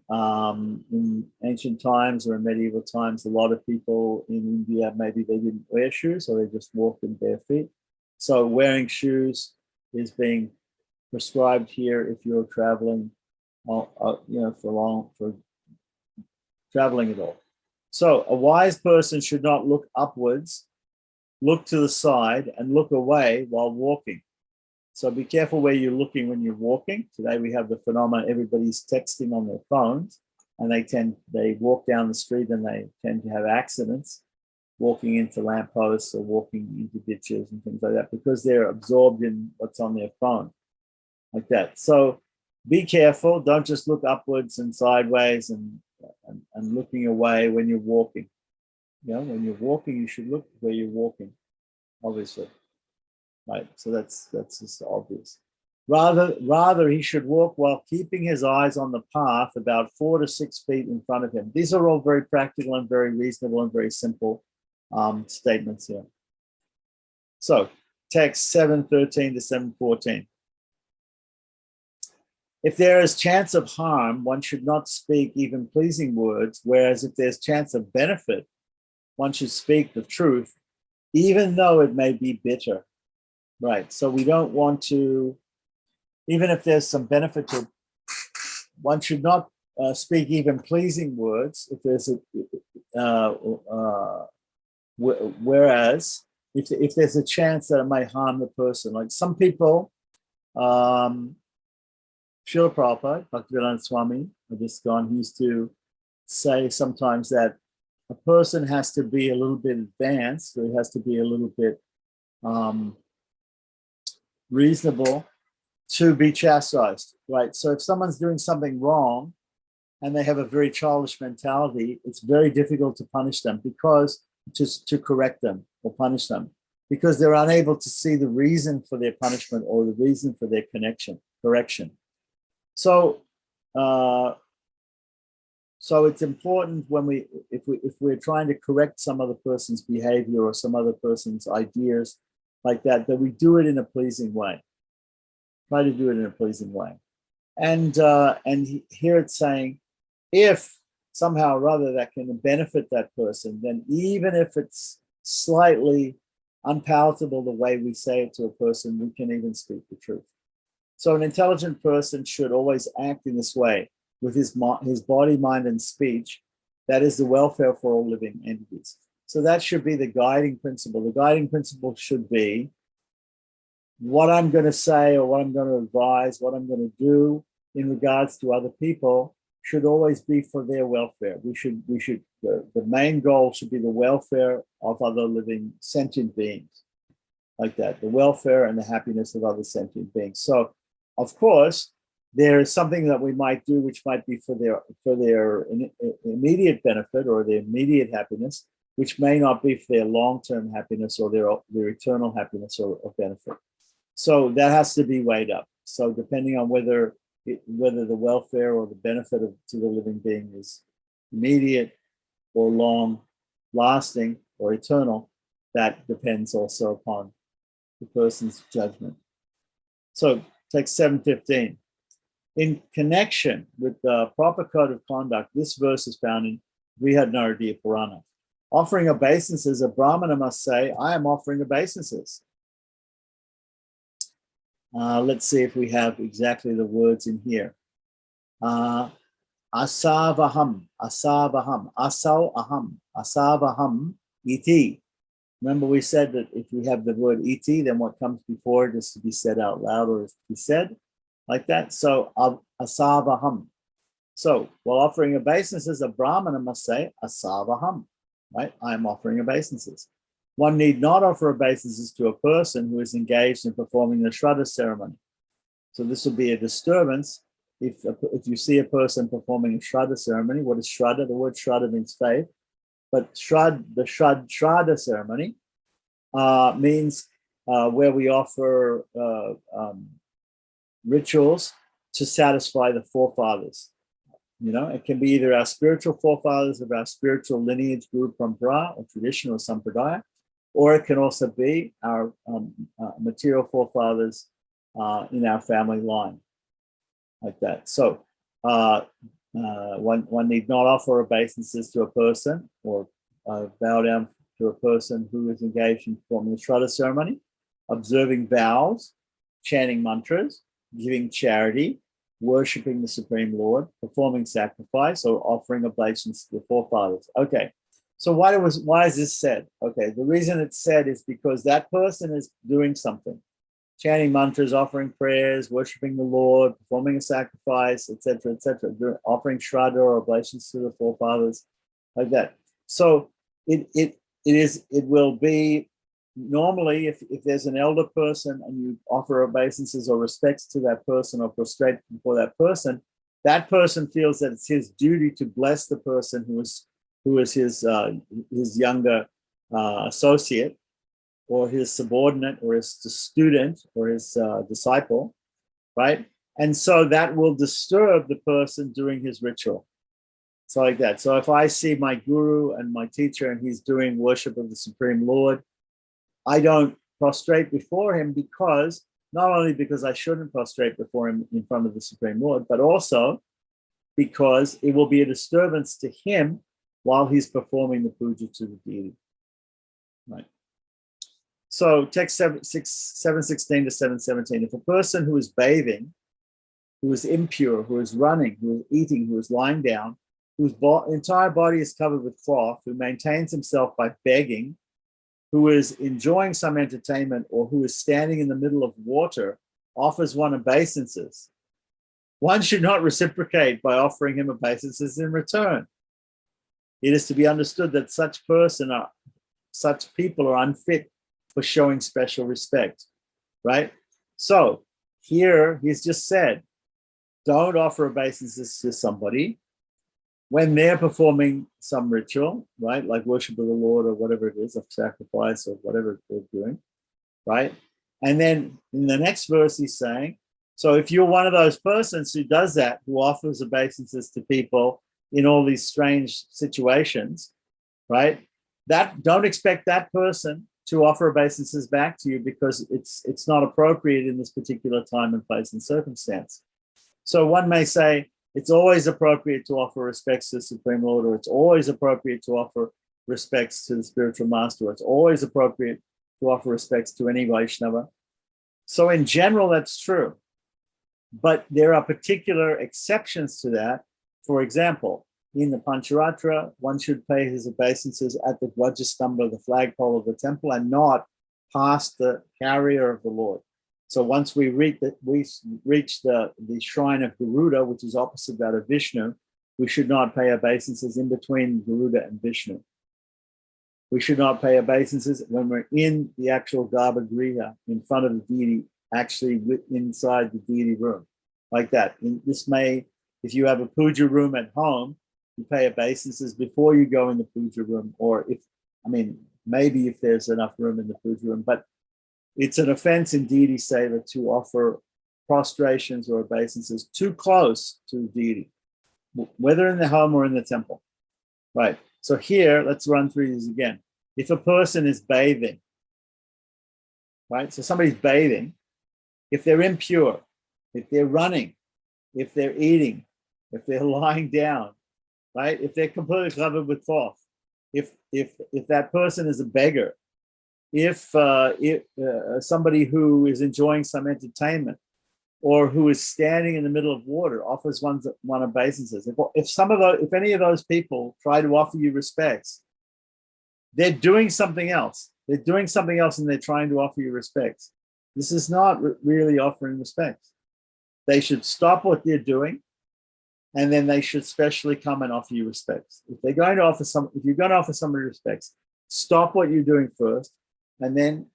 In ancient times or in medieval times, a lot of people in India, maybe they didn't wear shoes or they just walked in bare feet. So wearing shoes is being prescribed here if you're traveling, for traveling at all. So a wise person should not look upwards, look to the side, and look away while walking. So be careful where you're looking when you're walking. Today we have the phenomenon everybody's texting on their phones, and they walk down the street and they tend to have accidents, walking into lampposts or walking into ditches and things like that because they're absorbed in what's on their phone, like that. So be careful. Don't just look upwards and sideways and looking away when you're walking. When you're walking, you should look where you're walking, obviously. Right, so that's just obvious. Rather, he should walk while keeping his eyes on the path about 4 to 6 feet in front of him. These are all very practical and very reasonable and very simple statements here. So, text 7:13 to 7:14. If there is chance of harm, one should not speak even pleasing words, whereas if there's chance of benefit, one should speak the truth, even though it may be bitter. Right, so we don't want to, even if there's some benefit to it, one should not speak even pleasing words if there's whereas if there's a chance that it may harm the person. Like some people, Srila Prabhupada, Bhaktivedanta Swami, he used to say sometimes that a person has to be a little bit advanced, or he has to be a little bit reasonable to be chastised, right? So if someone's doing something wrong and they have a very childish mentality, it's very difficult to punish them because to correct them or punish them because they're unable to see the reason for their punishment or the reason for their correction. So it's important when if we're trying to correct some other person's behavior or some other person's ideas like that we do it in a pleasing way. Try to do it in a pleasing way. And here it's saying, if somehow or other that can benefit that person, then even if it's slightly unpalatable the way we say it to a person, we can even speak the truth. So an intelligent person should always act in this way with his body, mind, and speech. That is the welfare for all living entities. So that should be the guiding principle. The guiding principle should be what I'm going to say or what I'm going to advise, what I'm going to do in regards to other people should always be for their welfare. The main goal should be the welfare of other living sentient beings, like that, the welfare and the happiness of other sentient beings. So, of course, there is something that we might do which might be for their immediate benefit or their immediate happiness, which may not be for their long-term happiness or their eternal happiness or benefit. So that has to be weighed up. So depending on whether the welfare or the benefit to the living being is immediate or long lasting or eternal, that depends also upon the person's judgment. So text 715. In connection with the proper code of conduct, this verse is found in Vrihadnaradiya Purana. Offering obeisances, a Brahmana must say, I am offering obeisances. Let's see if we have exactly the words in here. Asavaham, asavaham, asau aham, asavaham iti. Remember we said that if we have the word iti, then what comes before it is to be said out loud or is to be said like that. So asavaham. So while offering obeisances, a Brahmana must say asavaham, right? I am offering obeisances. One need not offer obeisances to a person who is engaged in performing the Shraddha ceremony. So this will be a disturbance if you see a person performing a Shraddha ceremony. What is Shraddha? The word Shraddha means faith, but the Shraddha ceremony means where we offer rituals to satisfy the forefathers. You know, it can be either our spiritual forefathers of our spiritual lineage, Guru Parampara, or tradition or Sampradaya, or it can also be our material forefathers in our family line, like that. So one need not offer obeisances to a person or bow down to a person who is engaged in performing the Shraddha ceremony, observing vows, chanting mantras, giving charity, worshipping the Supreme Lord, performing sacrifice, or offering oblations to the forefathers. Okay. So why is this said? Okay, the reason it's said is because that person is doing something, chanting mantras, offering prayers, worshiping the Lord, performing a sacrifice, etc., offering shraddha or oblations to the forefathers, like that. So it will be normally if there's an elder person and you offer obeisances or respects to that person or prostrate before that person feels that it's his duty to bless the person who is his younger associate or his subordinate or his student or his disciple, right? And so that will disturb the person doing his ritual. So like that. So if I see my guru and my teacher and he's doing worship of the Supreme Lord, I don't prostrate before him not only because I shouldn't prostrate before him in front of the Supreme Lord, but also because it will be a disturbance to him while he's performing the puja to the deity, right? So text 716 to 717, if a person who is bathing, who is impure, who is running, who is eating, who is lying down, whose entire body is covered with cloth, who maintains himself by begging, who is enjoying some entertainment, or who is standing in the middle of water, offers one obeisances, one should not reciprocate by offering him obeisances in return. It is to be understood that such people are unfit for showing special respect, right? So here he's just said, don't offer obeisances to somebody when they're performing some ritual, right? Like worship of the Lord or whatever it is, of sacrifice or whatever they're doing, right? And then in the next verse, he's saying, so if you're one of those persons who does that, who offers obeisances to people in all these strange situations, right? Don't expect that person to offer obeisances back to you because it's not appropriate in this particular time and place and circumstance. So one may say, it's always appropriate to offer respects to the Supreme Lord, or it's always appropriate to offer respects to the spiritual master, or it's always appropriate to offer respects to any Vaishnava. So in general, that's true. But there are particular exceptions to that. For example, in the Pancharatra, one should pay his obeisances at the Dvajastambha, the flagpole of the temple, and not past the carrier of the Lord. So once we reach the shrine of Garuda, which is opposite that of Vishnu, we should not pay obeisances in between Garuda and Vishnu. We should not pay obeisances when we're in the actual Garbhagriha, in front of the deity, actually inside the deity room, like that. If you have a puja room at home, you pay obeisances before you go in the puja room, or maybe if there's enough room in the puja room, but it's an offense in deity seva to offer prostrations or obeisances too close to the deity, whether in the home or in the temple. Right. So here, let's run through these again. If a person is bathing, right? So somebody's bathing, if they're impure, if they're running, if they're eating, if they're lying down, right? If they're completely covered with cloth, if that person is a beggar, if somebody who is enjoying some entertainment, or who is standing in the middle of water offers one obeisances. If any of those people try to offer you respects, they're doing something else. They're doing something else, and they're trying to offer you respects. This is not really offering respects. They should stop what they're doing, and then they should specially come and offer you respects. If you're going to offer somebody respects, stop what you're doing first, and then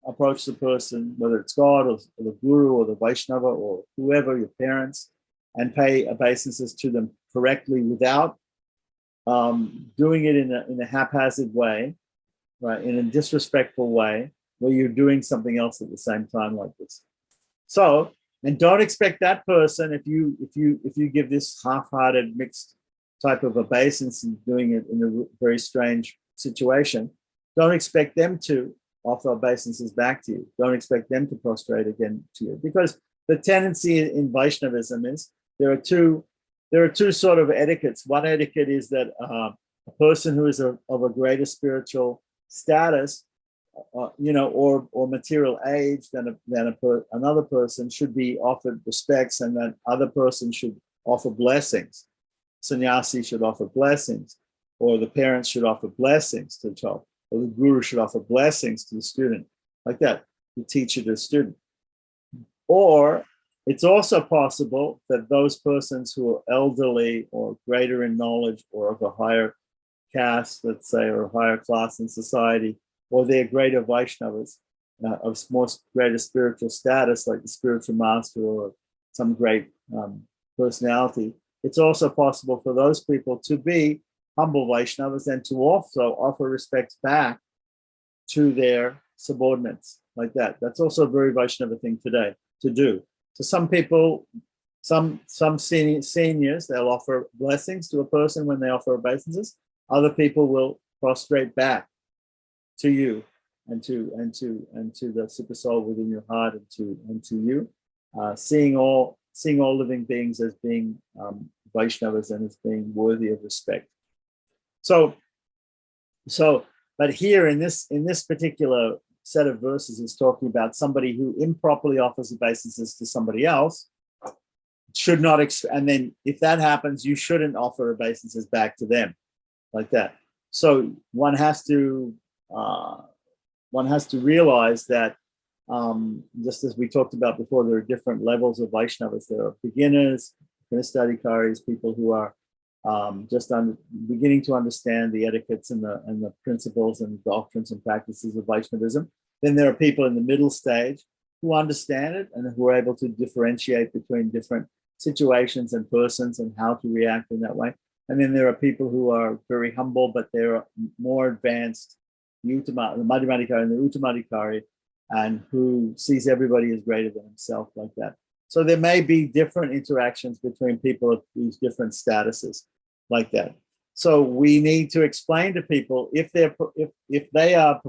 approach the person, whether it's God or the Guru or the Vaishnava or whoever, your parents, and pay obeisances to them correctly without doing it in a haphazard way, right? In a disrespectful way, where you're doing something else at the same time like this. So, and don't expect that person, if you give this half-hearted, mixed type of obeisance and doing it in a very strange situation, don't expect them to offer obeisances back to you. Don't expect them to prostrate again to you, because the tendency in Vaishnavism is there are two sort of etiquettes. One etiquette is that a person who is of a greater spiritual status, or material age than another person should be offered respects, and that other person should offer blessings. Sannyasi should offer blessings, or the parents should offer blessings to the child, or the guru should offer blessings to the student, like that, the teacher to the student. Or it's also possible that those persons who are elderly or greater in knowledge or of a higher caste, let's say, or a higher class in society, or they're greater Vaishnavas of greater spiritual status, like the spiritual master or some great personality, it's also possible for those people to be humble Vaishnavas and to also offer respects back to their subordinates, like that. That's also a very Vaishnava thing today to do. So some people, some seniors, they'll offer blessings to a person when they offer obeisances. Other people will prostrate back to you and to the super soul within your heart and to you, seeing all living beings as being Vaishnavas and as being worthy of respect. So, but here in this particular set of verses is talking about somebody who improperly offers obeisances to somebody else, should not, and then if that happens, you shouldn't offer obeisances back to them, like that. So one has to realize that, just as we talked about before, there are different levels of Vaishnavas. There are beginners, Adhikaris, people who are beginning to understand the etiquettes and the principles and doctrines and practices of Vaishnavism. Then there are people in the middle stage who understand it and who are able to differentiate between different situations and persons and how to react in that way. And then there are people who are very humble, but they're more advanced, the Madhyamadikari and the Uttamadikari, and who sees everybody as greater than himself, like that. So there may be different interactions between people of these different statuses, like that. So we need to explain to people if they are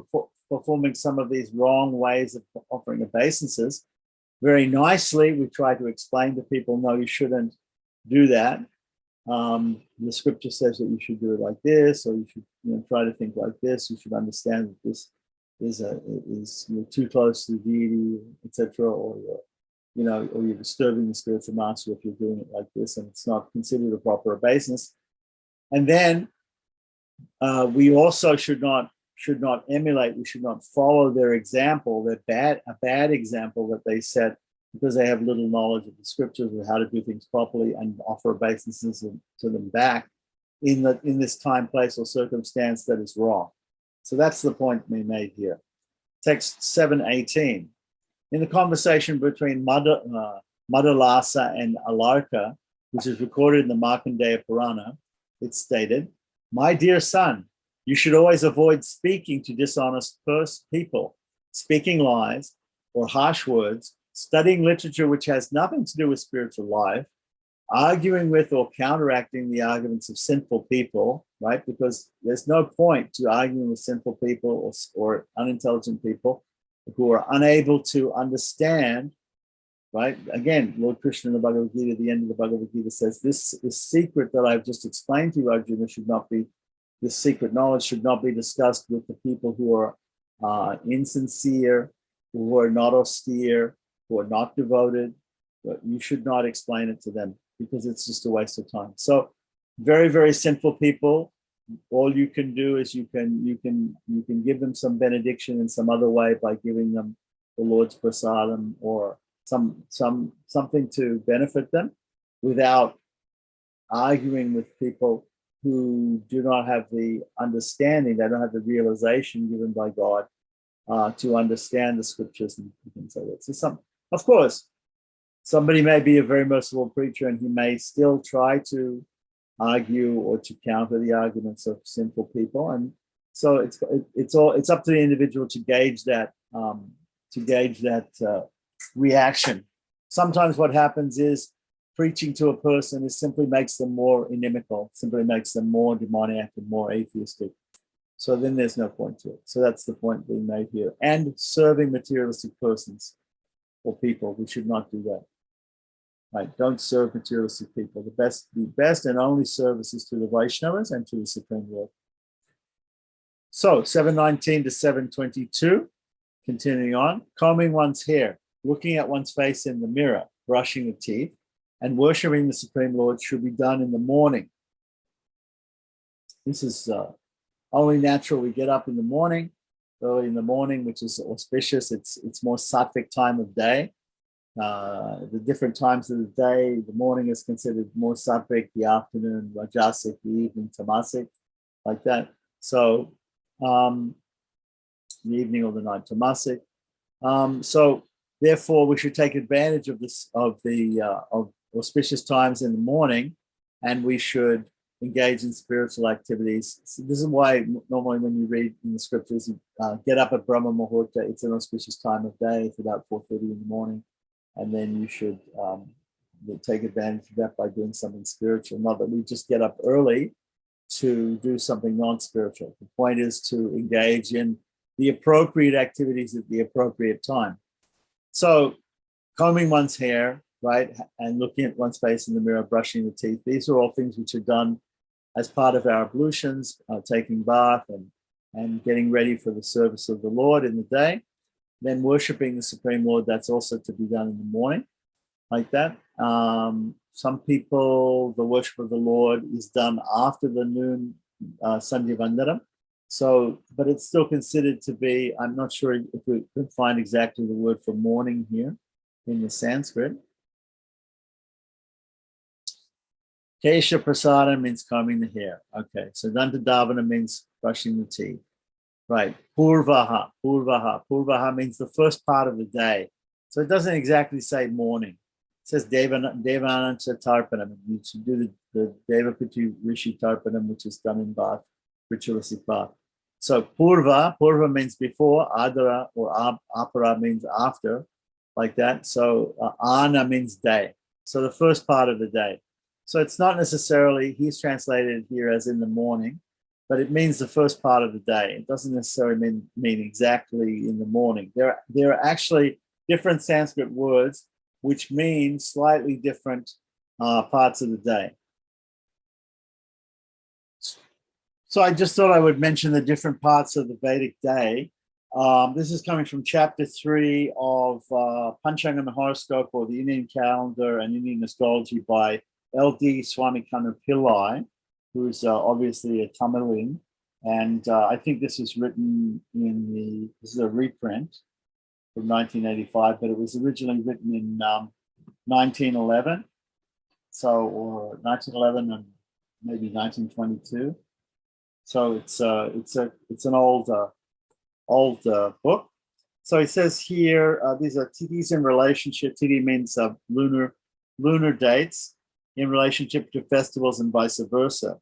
performing some of these wrong ways of offering obeisances, very nicely we try to explain to people, no, you shouldn't do that. The scripture says that you should do it like this, or you should try to think like this. You should understand that you're too close to the deity, etc., or you're disturbing the spiritual master if you're doing it like this, and it's not considered a proper obeisance. And then we also should not emulate. We should not follow their example, a bad example that they set because they have little knowledge of the scriptures of how to do things properly, and offer obeisances to them back in this time, place, or circumstance that is wrong. So that's the point we made here. Text 7:18. In the conversation between Madalasa and Alarka, which is recorded in the Markandeya Purana, it's stated, "My dear son, you should always avoid speaking to dishonest people, speaking lies or harsh words, studying literature which has nothing to do with spiritual life, arguing with or counteracting the arguments of sinful people," right? Because there's no point to arguing with sinful people or unintelligent people who are unable to understand, right? Again, Lord Krishna in the Bhagavad Gita, at the end of the Bhagavad Gita says, this secret that I've just explained to you, Arjuna, this secret knowledge should not be discussed with the people who are insincere, who are not austere, who are not devoted. But you should not explain it to them because it's just a waste of time. So very, very sinful people, all you can do is you can give them some benediction in some other way by giving them the Lord's prasadam or something to benefit them without arguing with people who do not have the understanding, they don't have the realization given by God to understand the scriptures and things like that. So of course, somebody may be a very merciful preacher and he may still try to argue or to counter the arguments of sinful people, and so it's up to the individual to gauge that reaction. Sometimes what happens is preaching to a person simply makes them more inimical, simply makes them more demoniac and more atheistic. So then there's no point to it. So that's the point being made here. And serving materialistic persons or people, we should not do that. Right? Don't serve materialistic people. The best and only service is to the Vaishnavas and to the Supreme Lord. So 7:19 to 7:22, continuing on, combing one's hair, looking at one's face in the mirror, brushing the teeth, and worshipping the Supreme Lord should be done in the morning. This is only natural. We get up in the morning, early in the morning, which is auspicious. It's more sattvic time of day. The different times of the day, the morning is considered more sattvic, the afternoon rajasic, the evening tamasic, like that. So the evening or the night tamasic. So therefore, we should take advantage of auspicious times in the morning, and we should engage in spiritual activities. So this is why normally when you read in the scriptures, you get up at Brahma Muhurta. It's an auspicious time of day. It's about 4:30 in the morning. And then you should take advantage of that by doing something spiritual. Not that we just get up early to do something non-spiritual. The point is to engage in the appropriate activities at the appropriate time. So combing one's hair, right, and looking at one's face in the mirror, brushing the teeth, these are all things which are done as part of our ablutions, taking bath and getting ready for the service of the Lord in the day. Then worshipping the Supreme Lord, that's also to be done in the morning, like that. Some people, the worship of the Lord is done after the noon Sandhya Vandanam. So, but it's still considered to be, I'm not sure if we can find exactly the word for morning here in the Sanskrit. Kesha Prasada means combing the hair. Okay, so Danta Davana means brushing the teeth. Right, Purvaha means the first part of the day. So it doesn't exactly say morning. It says Devananta Tarpanam. You should do the Devapati Rishi Tarpanam, which is done in bath, ritualistic bath. So Purva means before, Adara or Apara means after, like that. So Ana means day. So the first part of the day. So it's not necessarily, he's translated here as in the morning, but it means the first part of the day. It doesn't necessarily mean exactly in the morning. There are actually different Sanskrit words which mean slightly different parts of the day. So I just thought I would mention the different parts of the Vedic day This is coming from chapter 3 of Panchanga and Horoscope, or the Indian Calendar and Indian Astrology, by L.D. Swamikanna Pillai, who's obviously a Tamilian. And I think this was written this is a reprint from 1985, but it was originally written in 1911. So, or 1911 and maybe 1922. So it's an old book. So it says here, these are tithis in relationship. Tithi means lunar dates in relationship to festivals and vice versa.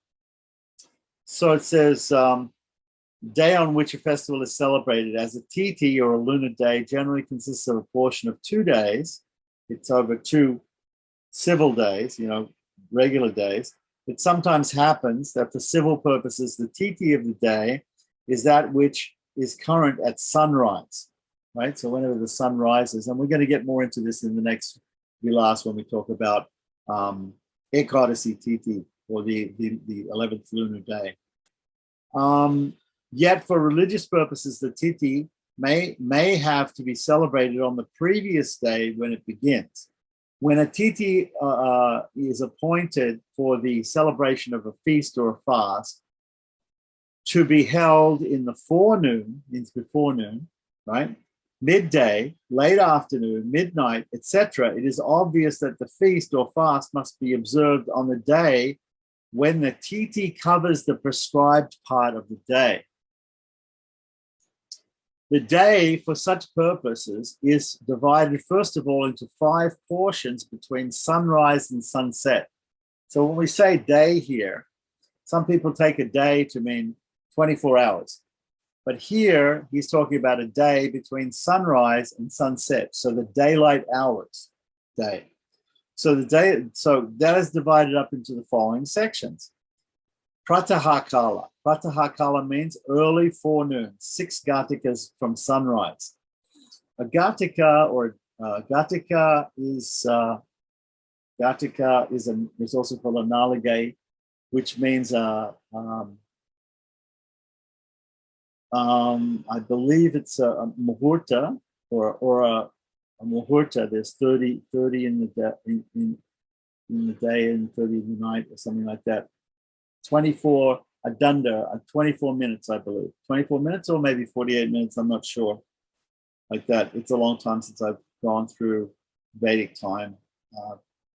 So it says, day on which a festival is celebrated as a tithi, or a lunar day, generally consists of a portion of 2 days. It's over 2 civil days, regular days. It sometimes happens that for civil purposes, the tithi of the day is that which is current at sunrise, right? So whenever the sun rises, and we're going to get more into this in the next Vilasa when we talk about Ekadasi Tithi, or the 11th lunar day. Yet for religious purposes, the Tithi may have to be celebrated on the previous day when it begins. When a Tithi is appointed for the celebration of a feast or a fast, to be held in the forenoon, means before noon, right? Midday, late afternoon, midnight, etc., it is obvious that the feast or fast must be observed on the day when the tithi covers the prescribed part of the day. The day for such purposes is divided, first of all, into 5 portions between sunrise and sunset. So when we say day here, some people take a day to mean 24 hours. But here he's talking about a day between sunrise and sunset. So the daylight hours day. So that is divided up into the following sections. Pratahakala. Pratahakala means early forenoon, 6 gatikas from sunrise. A gatika, or gatika is also called a naligay, which means I believe it's a muhurta, or a muhurta. There's 30 in the day and 30 in the night, or something like that. 24 a dunda, 24 minutes, I believe. 24 minutes or maybe 48 minutes, I'm not sure. Like that. It's a long time since I've gone through Vedic time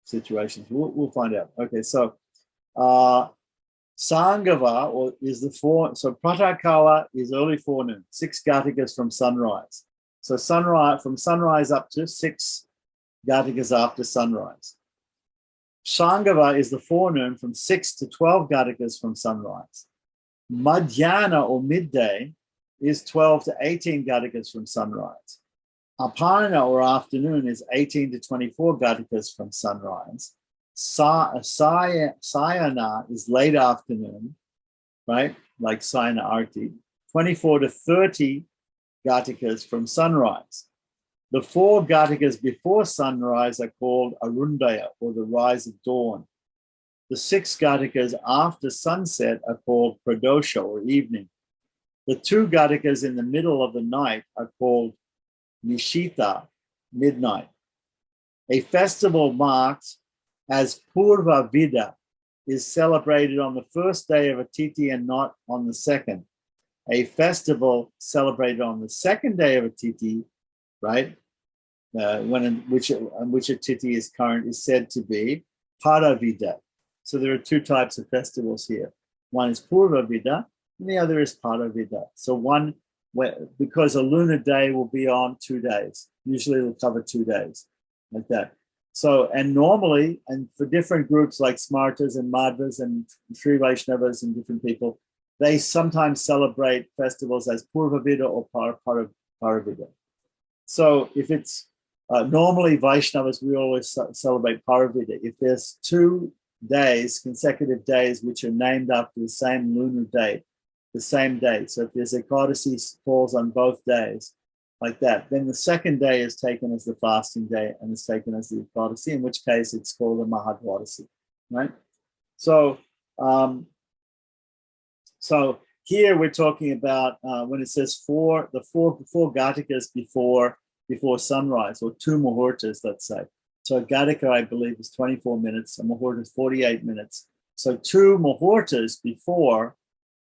situations. We'll find out. Okay, so Sangava, or is the so Pratakala is early forenoon, 6 gatikas from sunrise. So from sunrise up to 6 gatikas after sunrise. Sangava is the forenoon from 6 to 12 gatikas from sunrise. Madhyana, or midday, is 12 to 18 gatikas from sunrise. Aparna, or afternoon, is 18 to 24 gatikas from sunrise. Sayana is late afternoon, right? Like Sayana Arti, 24 to 30 gatikas from sunrise. The 4 gatikas before sunrise are called Arundaya, or the rise of dawn. The 6 gatikas after sunset are called Pradosha, or evening. The 2 gatikas in the middle of the night are called Nishita, midnight. A festival marked as Purva Vida is celebrated on the first day of a tithi and not on the second. A festival celebrated on the second day of a tithi, right, which a tithi is current, is said to be Paravida. So there are 2 types of festivals here. One is Purva Vida, and the other is Paravida. So one, because a lunar day will be on 2 days. Usually it'll cover 2 days, like that. So, and normally, and for different groups like Smartas and Madhvas and Sri Vaishnavas and different people, they sometimes celebrate festivals as Purvavida or Paravida. So if it's normally Vaishnavas, we always celebrate Paravida. If there's 2 days, consecutive days, which are named after the same lunar date, the same day. So if there's Ekadasi falls on both days, like that, then the second day is taken as the fasting day and is taken as the Ekadasi, in which case it's called a Mahadwadasi, right? So here we're talking about when it says four Gatikas before sunrise, or 2 Muhurtas, let's say. So a Gatika, I believe, is 24 minutes. A Muhurta is 48 minutes. So 2 Muhurtas before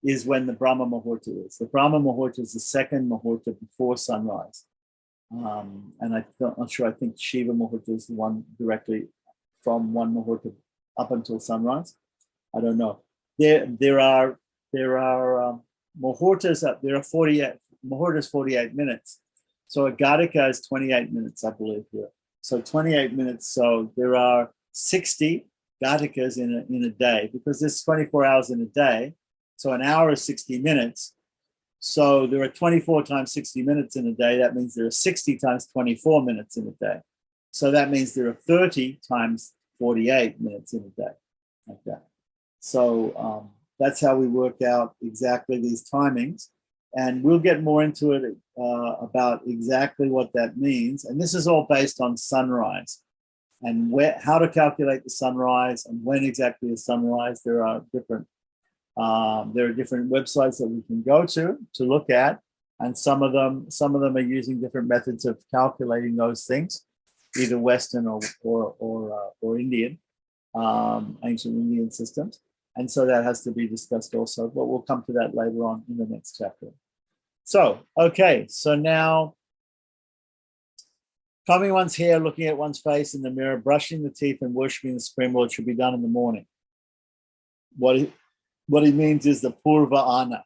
is when the Brahma Muhurta is. The Brahma Muhurta is the second Muhurta before sunrise. And I'm not sure, I think Shiva Muhurta is the one directly from 1 Muhurta up until sunrise. I don't know. There are Muhurtas, there are 48 Muhurtas, 48 minutes. So a Gatika is 28 minutes, I believe, here. So 28 minutes. So there are 60 Gatikas in a day, because there's 24 hours in a day. So an hour is 60 minutes. So there are 24 times 60 minutes in a day. That means there are 60 times 24 minutes in a day. So that means there are 30 times 48 minutes in a day, like that. So that's how we work out exactly these timings. And we'll get more into it about exactly what that means. And this is all based on sunrise and how to calculate the sunrise and when exactly is sunrise. There are different websites that we can go to look at, and some of them are using different methods of calculating those things, either Western or Indian, ancient Indian systems. And so that has to be discussed also, but we'll come to that later on in the next chapter. So, okay, so now combing one's hair, looking at one's face in the mirror, brushing the teeth, and worshiping the Supreme Lord should be done in the morning. What he means is the Purva Ana.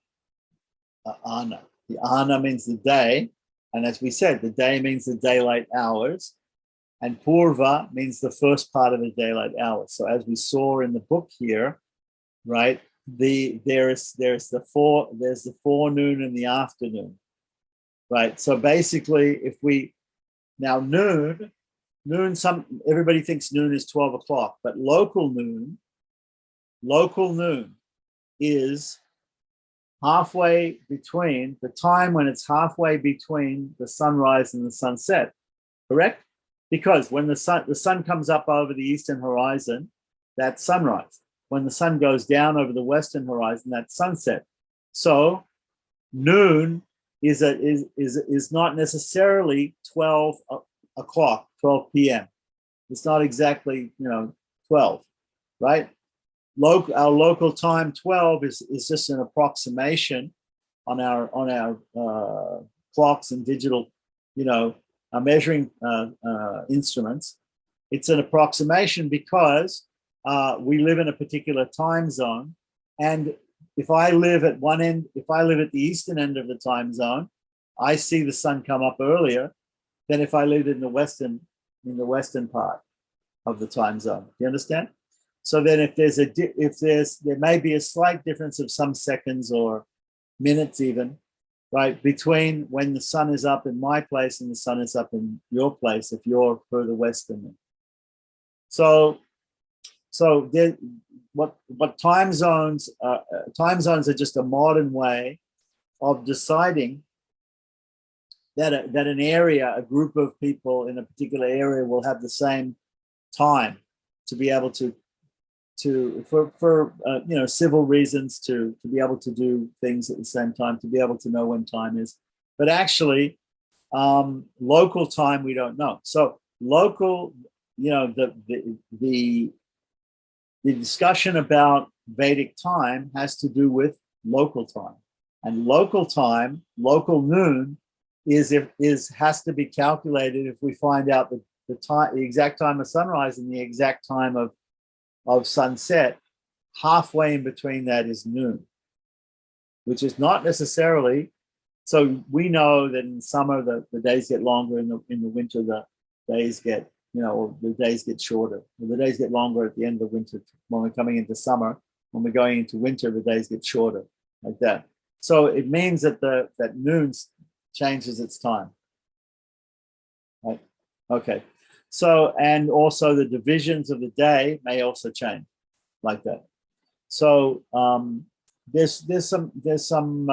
Ana. The Ana means the day, and as we said, the day means the daylight hours, and Purva means the first part of the daylight hours. So as we saw in the book here, right? There's the forenoon and the afternoon, right? So basically, if we now noon, everybody thinks noon is 12 o'clock, but local noon is halfway between the time when it's halfway between the sunrise and the sunset, correct? Because when the sun comes up over the eastern horizon, that's sunrise. When the sun goes down over the western horizon, that's sunset. So noon is not necessarily 12 o'clock, 12 p.m. It's not exactly 12, right? Our local time 12 is just an approximation on our clocks and digital, measuring instruments. It's an approximation because we live in a particular time zone, and if I live at the eastern end of the time zone, I see the sun come up earlier than if I lived in the western part of the time zone. Do you understand? So then, there may be a slight difference of some seconds or minutes, even, right, between when the sun is up in my place and the sun is up in your place if you're further west than me. So what time zones are just a modern way of deciding that an area, a group of people in a particular area will have the same time to be able to for civil reasons, to be able to do things at the same time, to be able to know when time is. But actually, local time we don't know. So local, the discussion about Vedic time has to do with local time, and local time, local noon, has to be calculated if we find out the exact time of sunrise and the exact time of sunset. Halfway in between that is noon, which is not necessarily. So we know that in summer the days get longer, in the winter the days get the days get shorter. The days get longer at the end of the winter when we're coming into summer. When we're going into winter, the days get shorter, like that. So it means that that noon changes its time. Right? Okay. So, and also the divisions of the day may also change, like that. So there's some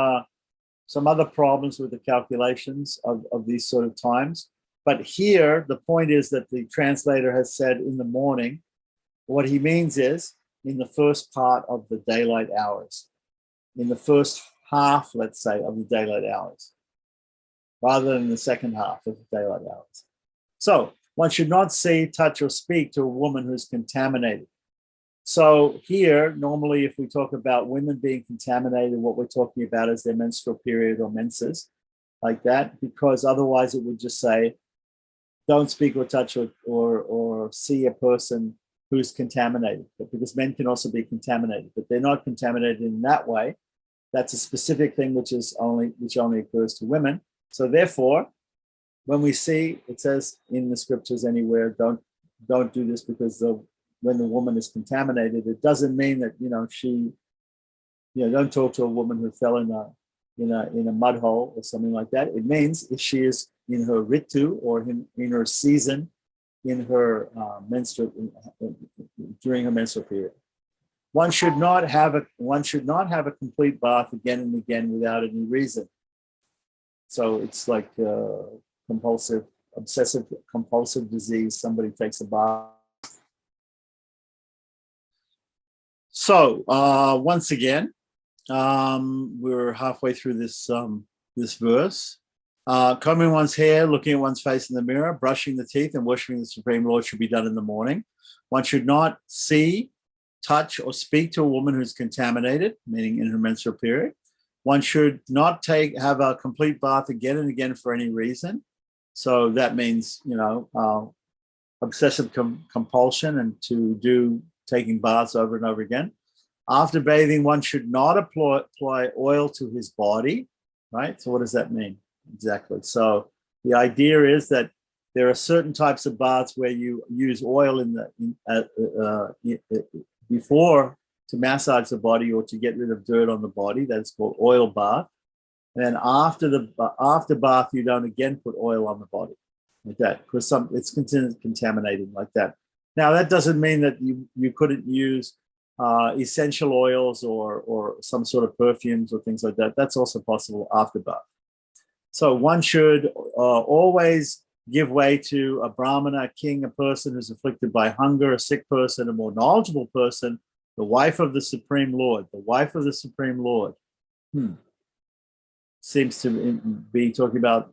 other problems with the calculations of these sort of times. But here, the point is that the translator has said in the morning. What he means is in the first part of the daylight hours, in the first half, let's say, of the daylight hours, rather than the second half of the daylight hours. So one should not see, touch, or speak to a woman who's contaminated. So here, normally, if we talk about women being contaminated, what we're talking about is their menstrual period or menses, like that, because otherwise it would just say, don't speak or touch or see a person who's contaminated. But because men can also be contaminated, but they're not contaminated in that way. That's a specific thing which only occurs to women. So therefore, when we see, it says in the scriptures anywhere, don't do this because when the woman is contaminated, it doesn't mean that don't talk to a woman who fell in a mud hole or something like that. It means if she is in her ritu or in her season, in her during her menstrual period. One should not have a complete bath again and again without any reason. So it's like obsessive compulsive disease. Somebody takes a bath. So once again, we're halfway through this verse. Combing one's hair, looking at one's face in the mirror, brushing the teeth, and worshiping the Supreme Lord should be done in the morning. One should not see, touch, or speak to a woman who's contaminated, meaning in her menstrual period. One should not have a complete bath again and again for any reason. So that means, obsessive compulsion and to do taking baths over and over again. After bathing, one should not apply oil to his body, right? So what does that mean? Exactly. So the idea is that there are certain types of baths where you use oil before to massage the body or to get rid of dirt on the body. That's called oil bath. And then after bath, you don't again put oil on the body like that because it's considered contaminated like that. Now that doesn't mean that you couldn't use essential oils or some sort of perfumes or things like that. That's also possible after bath. So one should always give way to a Brahmana, a king, a person who's afflicted by hunger, a sick person, a more knowledgeable person, the wife of the Supreme Lord. The wife of the Supreme Lord. Seems to be talking about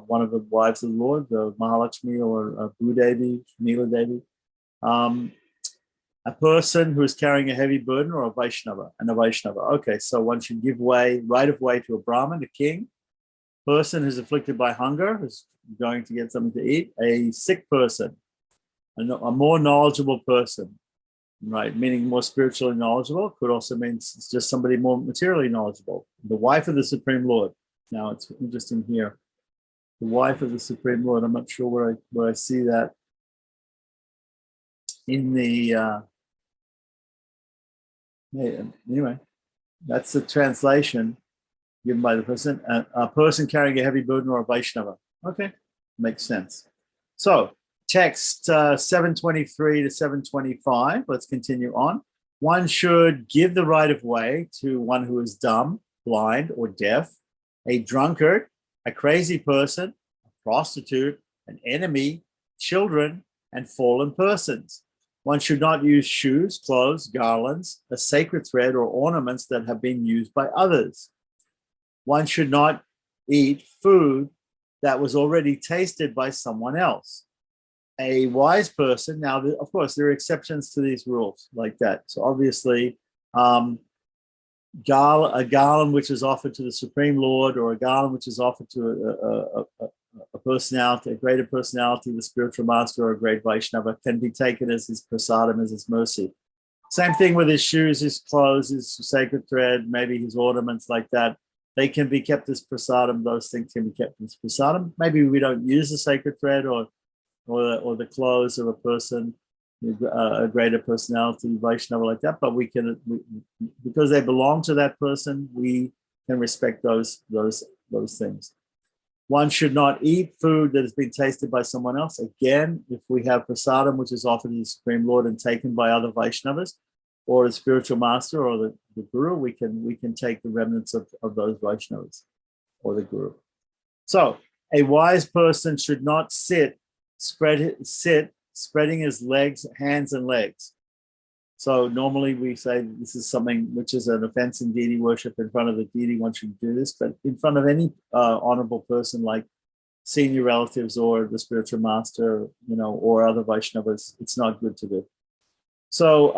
one of the wives of the Lord, the Mahalakshmi or Bhudevi, Neela Devi. A person who is carrying a heavy burden or a Vaishnava. Okay, so one should give right of way to a Brahmin, a king, person who's afflicted by hunger, who's going to get something to eat, a sick person, a more knowledgeable person, right? Meaning more spiritually knowledgeable. Could also mean it's just somebody more materially knowledgeable. The wife of the Supreme Lord. Now it's interesting here. The wife of the Supreme Lord. I'm not sure where I see that in the. Anyway, that's the translation given by the person. A person carrying a heavy burden or a Vaishnava. Okay, makes sense. So text 723 to 725. Let's continue on. One should give the right of way to one who is dumb, blind, or deaf, a drunkard, a crazy person, a prostitute, an enemy, children, and fallen persons. One should not use shoes, clothes, garlands, a sacred thread, or ornaments that have been used by others. One should not eat food that was already tasted by someone else. A wise person, now, of course, there are exceptions to these rules like that. So obviously, a garland which is offered to the Supreme Lord or a garland which is offered to a personality, a greater personality, the spiritual master or a great Vaishnava can be taken as his prasadam, as his mercy. Same thing with his shoes, his clothes, his sacred thread, maybe his ornaments like that. They can be kept as prasadam. Those things can be kept as prasadam. Maybe we don't use the sacred thread or the clothes of a person, a greater personality, Vaishnava like that, but we can, because they belong to that person, we can respect those things. One should not eat food that has been tasted by someone else. Again, if we have prasadam, which is offered to the Supreme Lord and taken by other Vaishnavas, or the spiritual master or the guru, we can take the remnants of those Vaishnavas or the guru. So a wise person should not sit spreading his legs, hands and legs. So normally we say this is something which is an offense in deity worship. In front of the deity, one should do this, but in front of any honorable person like senior relatives or the spiritual master, or other Vaishnavas, it's not good to do. So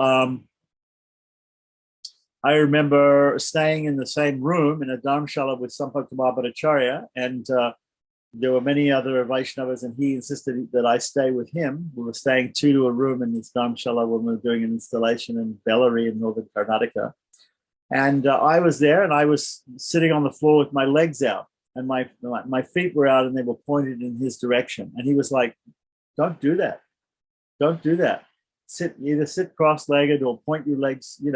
I remember staying in the same room in a dharmshala with Sampakta Mahapatacharya, and there were many other Vaishnavas, and he insisted that I stay with him. We were staying two to a room in this dharmshala when we were doing an installation in Bellary in northern Karnataka. And I was there, and I was sitting on the floor with my legs out, and my feet were out, and they were pointed in his direction. And he was like, "Don't do that. Don't do that. Either sit cross-legged or point your legs, in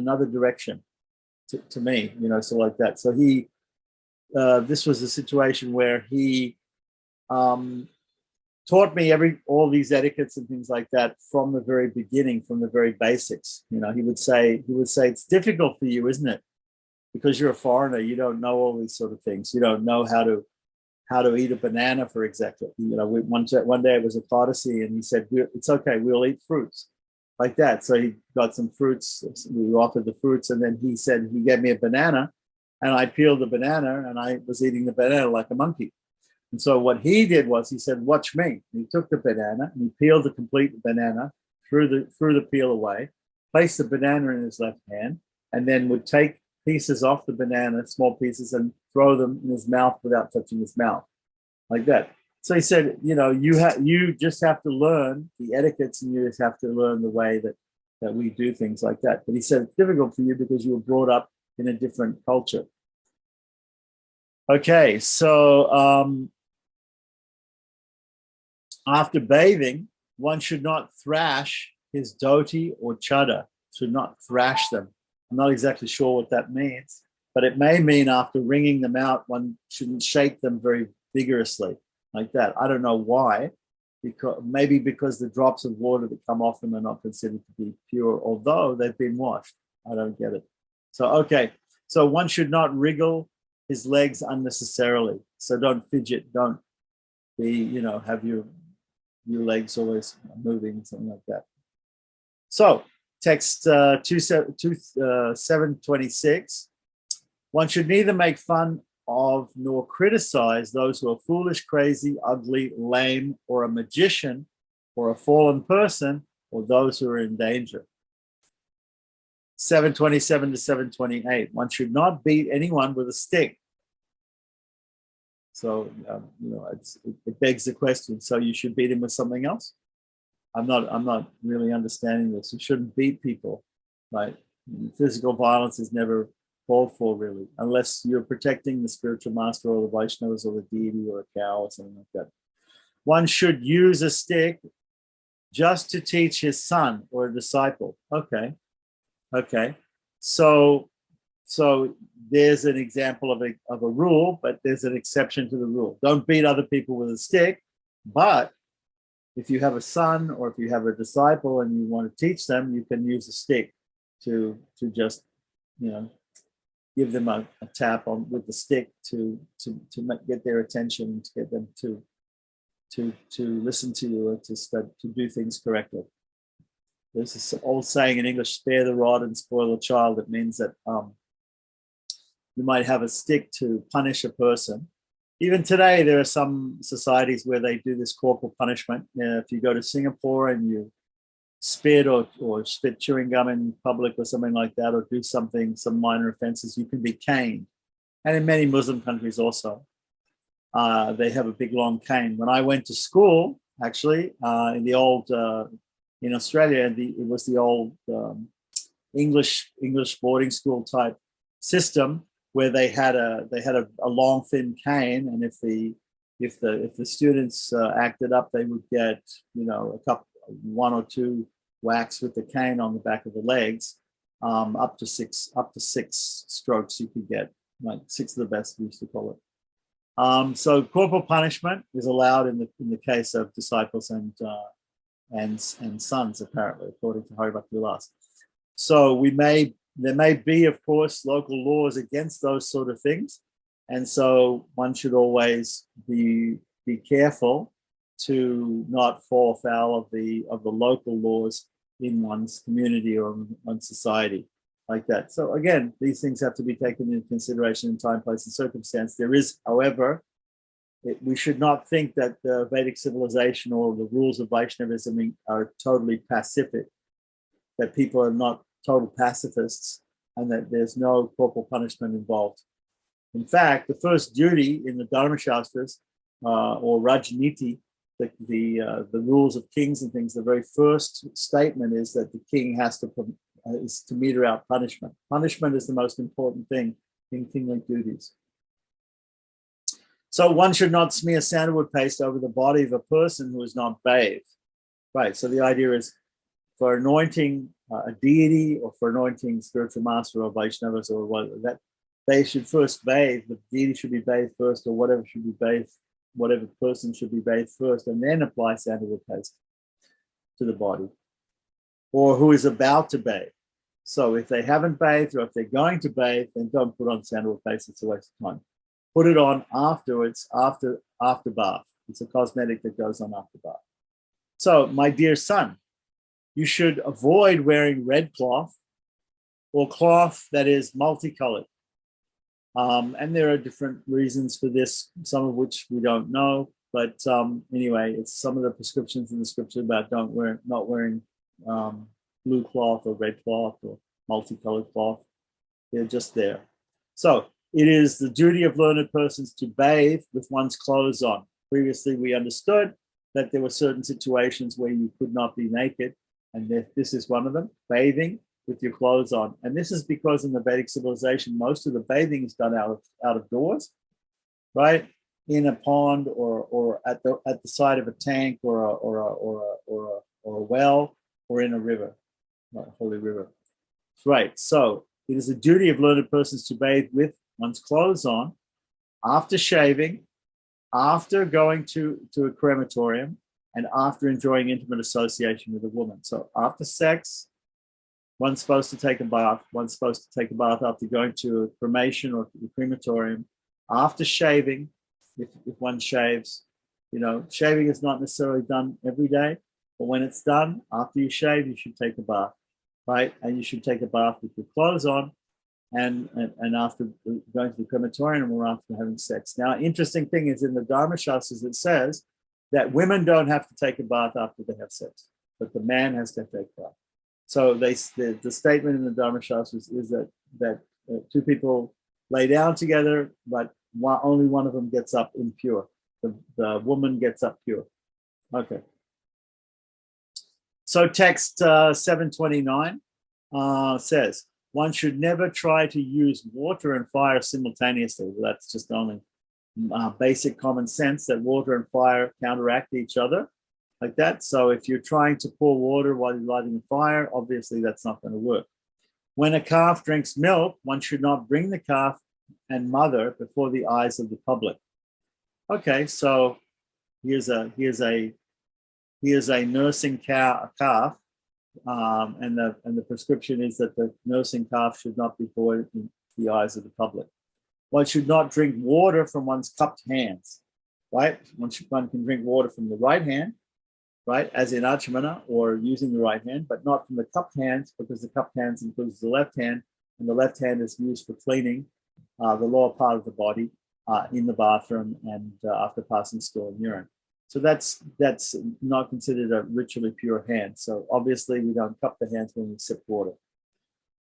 another direction to me, so like that." So he. This was a situation where he taught me all these etiquettes and things like that from the very beginning, from the very basics. He would say, "It's difficult for you, isn't it? Because you're a foreigner, you don't know all these sort of things. You don't know how to eat a banana, for example. One day it was a Ekadasi, and he said, "It's okay, we'll eat fruits," like that. So he got some fruits. We offered the fruits, and then he said he gave me a banana. And I peeled the banana, and I was eating the banana like a monkey. And so what he did was he said, "Watch me." And he took the banana and he peeled the complete banana, threw the peel away, placed the banana in his left hand, and then would take pieces off the banana, small pieces, and throw them in his mouth without touching his mouth, like that. So he said, you just have to learn the etiquettes, and you just have to learn the way that we do things like that. But he said it's difficult for you because you were brought up in a different culture. Okay, so after bathing, one should not thrash his dhoti or chadar, should not thrash them. I'm not exactly sure what that means, but it may mean after wringing them out, one shouldn't shake them very vigorously like that. I don't know why, maybe because the drops of water that come off them are not considered to be pure, although they've been washed. I don't get it. So, okay. So one should not wriggle his legs unnecessarily. So don't fidget. Don't be, have your legs always moving, something like that. So text 726. One should neither make fun of nor criticize those who are foolish, crazy, ugly, lame, or a magician, or a fallen person, or those who are in danger. 727 to 728. One should not beat anyone with a stick. So, it begs the question. So you should beat him with something else? I'm not really understanding this. You shouldn't beat people, right? Physical violence is never called for, really, unless you're protecting the spiritual master or the Vaishnavas or the deity or a cow or something like that. One should use a stick just to teach his son or a disciple. Okay, so there's an example of a rule, but there's an exception to the rule. Don't beat other people with a stick, but if you have a son or if you have a disciple and you want to teach them, you can use a stick to just give them a tap on with the stick to get their attention, to get them to listen to you or to do things correctly. There's this old saying in English, "Spare the rod and spoil the child." It means that you might have a stick to punish a person. Even today, there are some societies where they do this corporal punishment. If you go to Singapore and you spit or spit chewing gum in public or something like that, or do some minor offenses, you can be caned. And in many Muslim countries also, they have a big long cane. When I went to school, actually, in the old in Australia, it was the old English boarding school type system where they had a long thin cane, and if the students acted up, they would get one or two whacks with the cane on the back of the legs, up to six strokes you could get, like six of the best, we used to call it. So corporal punishment is allowed in the case of disciples and sons, apparently, according to Hari Bhakti Vilasa. So there may be, of course, local laws against those sort of things, and so one should always be careful to not fall foul of the local laws in one's community or one's society, like that. So again, these things have to be taken into consideration in time, place, and circumstance. There is, however, we should not think that the Vedic civilization or the rules of Vaishnavism are totally pacific, that people are not total pacifists, and that there's no corporal punishment involved. In fact, the first duty in the Dharmashastras or Rajniti, the rules of kings and things, the very first statement is that the king has to meter out punishment. Punishment is the most important thing in kingly duties. So one should not smear sandalwood paste over the body of a person who is not bathed. Right, so the idea is for anointing a deity or for anointing spiritual master or Vaishnavas or whatever, that they should first bathe, the deity should be bathed first, or whatever should be bathed, whatever person should be bathed first, and then apply sandalwood paste to the body. Or who is about to bathe. So if they haven't bathed or if they're going to bathe, then don't put on sandalwood paste, it's a waste of time. Put it on afterwards, after bath. It's a cosmetic that goes on after bath. So, my dear son, you should avoid wearing red cloth or cloth that is multicolored. And there are different reasons for this, some of which we don't know. But anyway, it's some of the prescriptions in the scripture about not wearing blue cloth or red cloth or multicolored cloth. They're just there. So it is the duty of learned persons to bathe with one's clothes on. Previously, we understood that there were certain situations where you could not be naked, and this is one of them, bathing with your clothes on. And this is because in the Vedic civilization, most of the bathing is done out of doors, right? In a pond or at the side of a tank or a well or in a river, a holy river. Right. So it is a duty of learned persons to bathe with one's clothes on, after shaving, after going to a crematorium, and after enjoying intimate association with a woman. So after sex, one's supposed to take a bath. One's supposed to take a bath after going to a cremation or the crematorium. After shaving, if one shaves, shaving is not necessarily done every day, but when it's done, after you shave, you should take a bath, right? And you should take a bath with your clothes on, and after going to the crematorium or after having sex. Now, interesting thing is in the Dharmashastras, it says that women don't have to take a bath after they have sex, but the man has to take a bath. So the statement in the Dharmashastras is that two people lay down together, but only one of them gets up impure. The woman gets up pure. Okay. So text 729 says, one should never try to use water and fire simultaneously. Well, that's just only basic common sense that water and fire counteract each other like that. So if you're trying to pour water while you're lighting a fire, obviously that's not going to work. When a calf drinks milk, one should not bring the calf and mother before the eyes of the public. Okay, so here's a nursing calf. And the prescription is that the nursing calf should not be brought in the eyes of the public. One should not drink water from one's cupped hands, right? One can drink water from the right hand, right, as in Achmana, or using the right hand, but not from the cupped hands, because the cupped hands includes the left hand, and the left hand is used for cleaning the lower part of the body in the bathroom and after passing stool and urine. So that's not considered a ritually pure hand. So obviously we don't cup the hands when we sip water.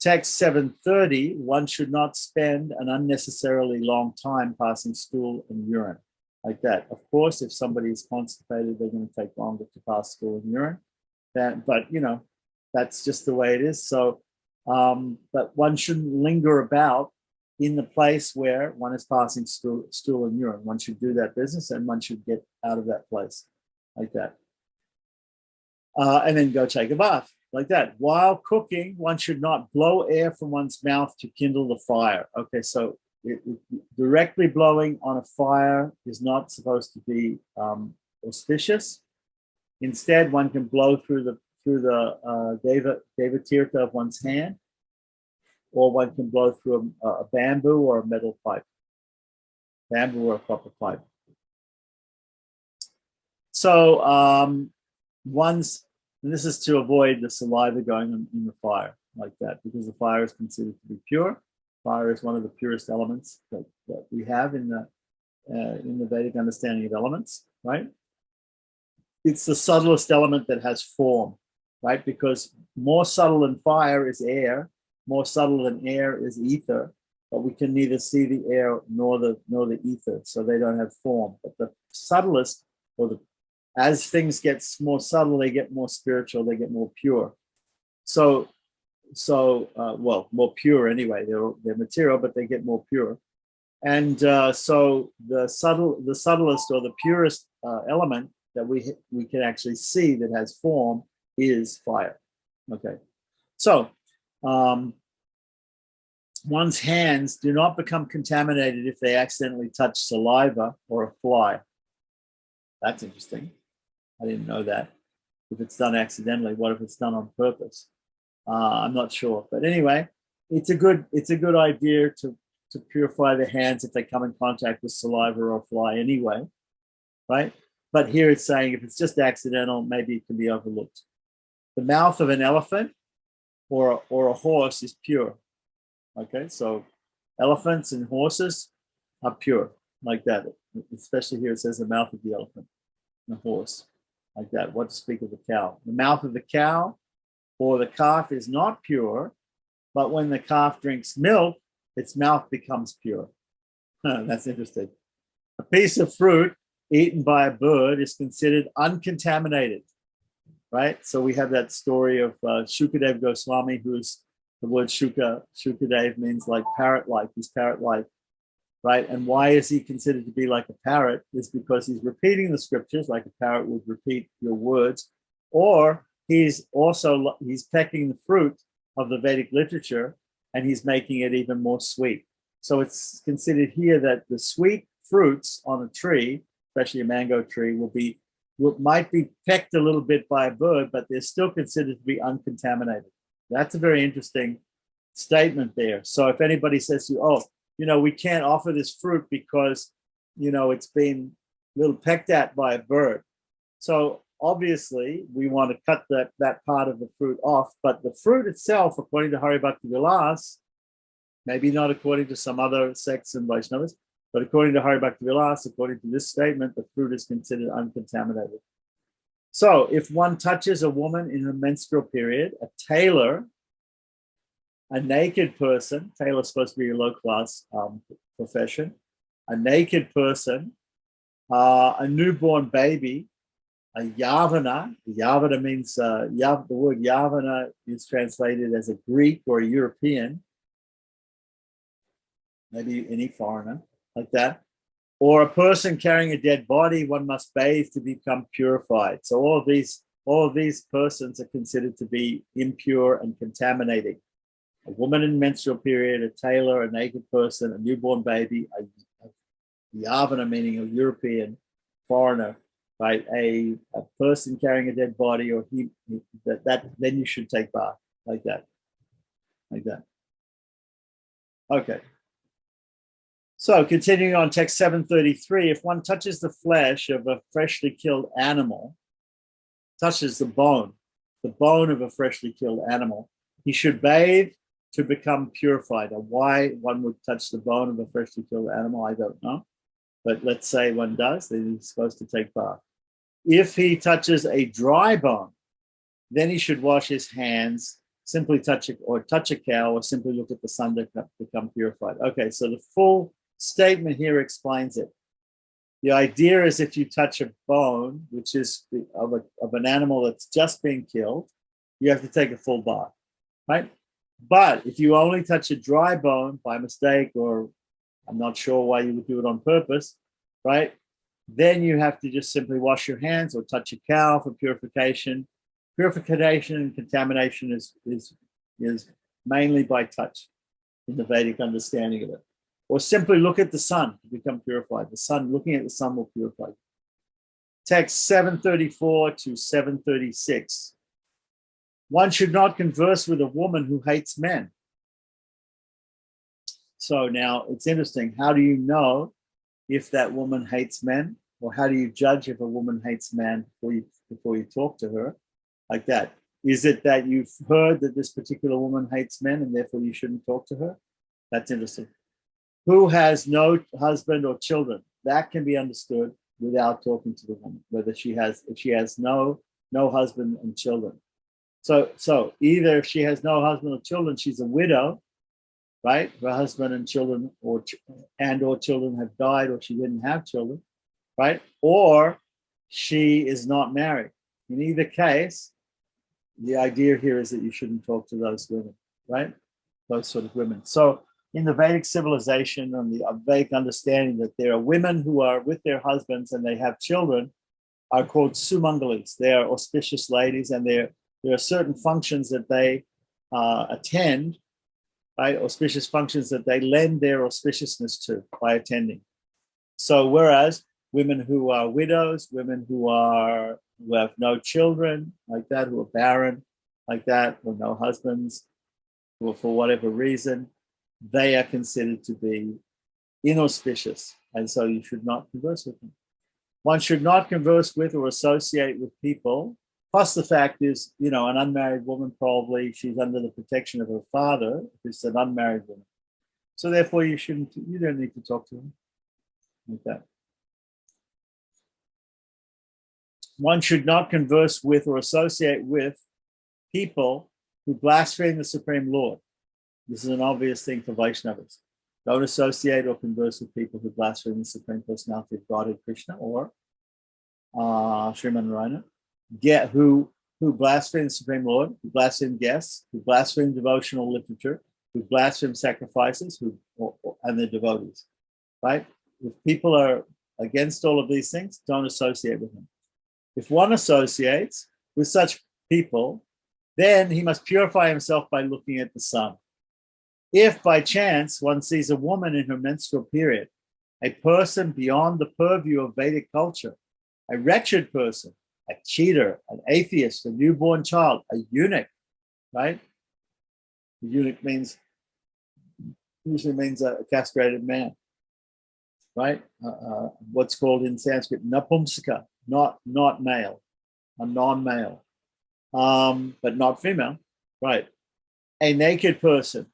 Text 730, one should not spend an unnecessarily long time passing stool and urine like that. Of course, if somebody is constipated, they're going to take longer to pass stool and urine. But that's just the way it is. So, but one shouldn't linger about in the place where one is passing stool and urine. One should do that business and one should get out of that place like that. And then go take a bath like that. While cooking, one should not blow air from one's mouth to kindle the fire. Okay, so directly blowing on a fire is not supposed to be auspicious. Instead, one can blow through the Deva Tirtha of one's hand, or one can blow through a bamboo or a metal pipe, bamboo or a copper pipe. So one's And this is to avoid the saliva going in the fire like that, because the fire is considered to be pure. Fire is one of the purest elements that we have in the Vedic understanding of elements, right? It's the subtlest element that has form, right? Because more subtle than fire is air, more subtle than air is ether, but we can neither see the air nor the ether, so they don't have form. But the subtlest, as things get more subtle, they get more spiritual, they get more pure. So well, more pure anyway. They're material, but they get more pure. And so the subtlest or the purest element that we can actually see that has form is fire. Okay, so one's hands do not become contaminated if they accidentally touch saliva or a fly. That's interesting. I didn't know that. If it's done accidentally, what if it's done on purpose? I'm not sure, but anyway, it's a good idea to purify the hands if they come in contact with saliva or a fly anyway, right? But here it's saying if it's just accidental, maybe it can be overlooked. The mouth of an elephant or a horse is pure. Okay, so elephants and horses are pure like that. Especially here it says the mouth of the elephant and the horse like that. What to speak of the cow? The mouth of the cow or the calf is not pure, but when the calf drinks milk, its mouth becomes pure. That's interesting. A piece of fruit eaten by a bird is considered uncontaminated, right? So we have that story of Shukadev Goswami, who's the word Shukadev means like parrot-like. He's parrot-like, right? And why is he considered to be like a parrot? Is because he's repeating the scriptures like a parrot would repeat your words, or he's pecking the fruit of the Vedic literature and he's making it even more sweet. So it's considered here that the sweet fruits on a tree, especially a mango tree, might be pecked a little bit by a bird, but they're still considered to be uncontaminated. That's a very interesting statement there. So if anybody says to you, we can't offer this fruit because, it's been a little pecked at by a bird. So obviously, we want to cut that part of the fruit off, but the fruit itself, according to Hari Bhakti Vilas, maybe not according to some other sects and Vaishnavas, but according to Hari Bhakti Vilas, according to this statement, the fruit is considered uncontaminated. So if one touches a woman in her menstrual period, a tailor, a naked person, tailor is supposed to be a low-class profession, a naked person, a newborn baby, a yavana. Yavana means, the word yavana is translated as a Greek or a European, maybe any foreigner like that, or a person carrying a dead body, one must bathe to become purified. So all of these persons are considered to be impure and contaminating. A woman in menstrual period, a tailor, a naked person, a newborn baby, a yavana meaning a European foreigner, right? A person carrying a dead body, or then you should take bath like that. Okay. So continuing on text 733, if one touches the flesh of a freshly killed animal, touches the bone of a freshly killed animal, he should bathe to become purified. And why one would touch the bone of a freshly killed animal, I don't know. But let's say one does, then he's supposed to take bath. If he touches a dry bone, then he should wash his hands, simply touch a cow, or simply look at the sun to become purified. Okay, so the full statement here explains it. The idea is if you touch a bone, which is of an animal that's just been killed, you have to take a full bath, right? But if you only touch a dry bone by mistake, or I'm not sure why you would do it on purpose, right? Then you have to just simply wash your hands or touch a cow for purification. Purification and contamination is mainly by touch in the Vedic understanding of it. Or simply look at the sun to become purified. Looking at the sun will purify you. Text 734 to 736. One should not converse with a woman who hates men. So now it's interesting. How do you know if that woman hates men? Or how do you judge if a woman hates men before you talk to her? like that. Is it that you've heard that this particular woman hates men and therefore you shouldn't talk to her? That's interesting. Who has no husband or children? That can be understood without talking to the woman, if she has no husband and children. So either if she has no husband or children, she's a widow, right? Her husband and children or children have died, or she didn't have children, right? Or she is not married. In either case, the idea here is that you shouldn't talk to those women, right? Those sort of women. So in the Vedic civilization and the Vedic understanding that there are women who are with their husbands and they have children are called sumangalis. They are auspicious ladies, and there are certain functions that they attend, right? Auspicious functions that they lend their auspiciousness to by attending. So whereas women who are widows, women who have no children, like that, who are barren, like that, or no husbands, or for whatever reason, they are considered to be inauspicious, and so you should not converse with them. One should not converse with or associate with people. Plus, the fact is, an unmarried woman, probably she's under the protection of her father, who's an unmarried woman. So therefore, you don't need to talk to them like that. One should not converse with or associate with people who blaspheme the Supreme Lord. This is an obvious thing for Vaishnavas. Don't associate or converse with people who blaspheme the Supreme Personality of Godhead, Krishna, or Sriman Narayana. Who blaspheme the Supreme Lord, who blaspheme guests, who blaspheme devotional literature, who blaspheme sacrifices, and their devotees. Right? If people are against all of these things, don't associate with them. If one associates with such people, then he must purify himself by looking at the sun. If by chance one sees a woman in her menstrual period, a person beyond the purview of Vedic culture, a wretched person, a cheater, an atheist, a newborn child, a eunuch, right? A eunuch usually means a castrated man, right? What's called in Sanskrit napumsaka, not male, a non-male, but not female, right? A naked person,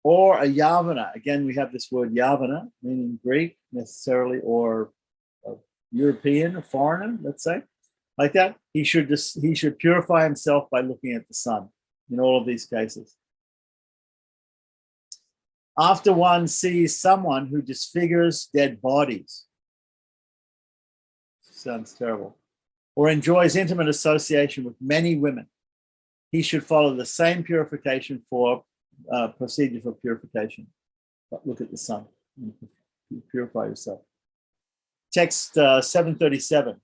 or a yavana. Again, we have this word yavana, meaning Greek necessarily, or European, a foreigner, let's say, like that. He should purify himself by looking at the sun in all of these cases. After one sees someone who disfigures dead bodies, sounds terrible, or enjoys intimate association with many women, he should follow the same purification procedure for purification. But look at the sun, you purify yourself. Text 737.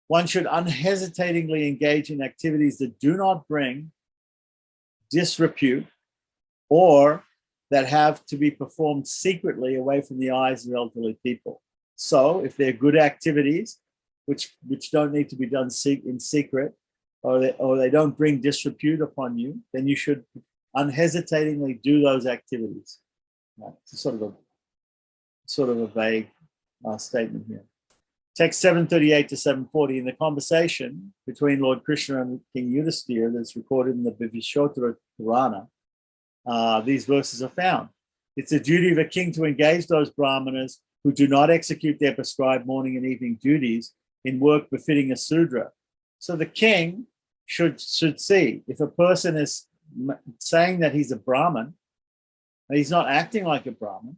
One should unhesitatingly engage in activities that do not bring disrepute or that have to be performed secretly away from the eyes of elderly people. So if they're good activities, which don't need to be done in secret, or they don't bring disrepute upon you, then you should unhesitatingly do those activities. Right? It's sort of a vague statement here. Text 738 to 740, in the conversation between Lord Krishna and King Yudhisthira that's recorded in the Vivishotara Purana, these verses are found. It's the duty of a king to engage those Brahmanas who do not execute their prescribed morning and evening duties in work befitting a Sudra. So the king should see if a person is saying that he's a Brahmin, and he's not acting like a Brahmin,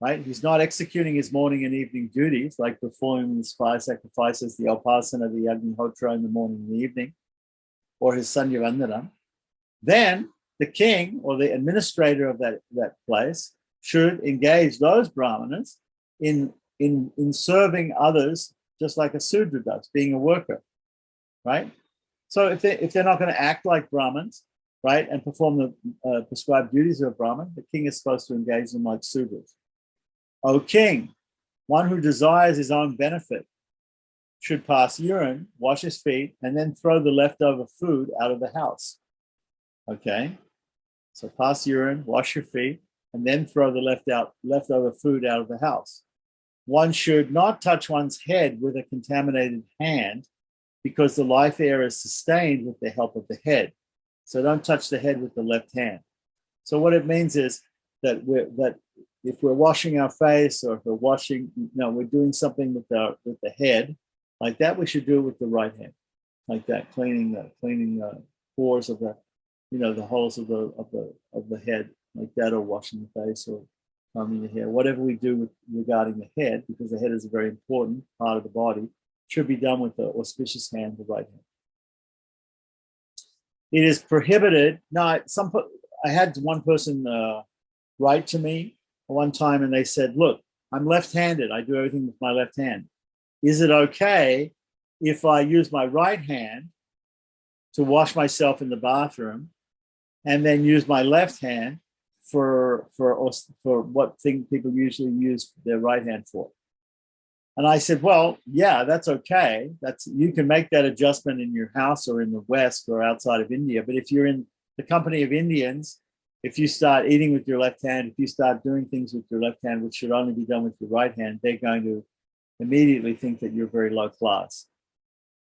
right? He's not executing his morning and evening duties, like performing the fire sacrifices, the Upasana, the Agnihotra in the morning and the evening, or his Sanyavandana. Then the king or the administrator of that place should engage those Brahmanas in serving others, just like a Sudra does, being a worker, right? So if they're not going to act like Brahmins, right, and perform the prescribed duties of a Brahmin, the king is supposed to engage them like Sudras. O king, one who desires his own benefit should pass urine, wash his feet, and then throw the leftover food out of the house. Okay, so pass urine, wash your feet, and then throw the leftover food out of the house. One should not touch one's head with a contaminated hand, because the life air is sustained with the help of the head. So don't touch the head with the left hand. So what it means is that if we're washing our face, or if we're washing, we're doing something with the head like that, we should do it with the right hand, like that, cleaning the pores of the, the holes of the head, like that, or washing the face, or combing the hair. Whatever we do regarding the head, because the head is a very important part of the body, should be done with the auspicious hand, the right hand. It is prohibited. Now, I had one person write to me one time, and they said, "Look, I'm left-handed. I do everything with my left hand. Is it okay if I use my right hand to wash myself in the bathroom, and then use my left hand for what thing people usually use their right hand for?" And I said, well, yeah, that's okay. You can make that adjustment in your house or in the West or outside of India. But if you're in the company of Indians, if you start eating with your left hand, if you start doing things with your left hand, which should only be done with your right hand, they're going to immediately think that you're very low class,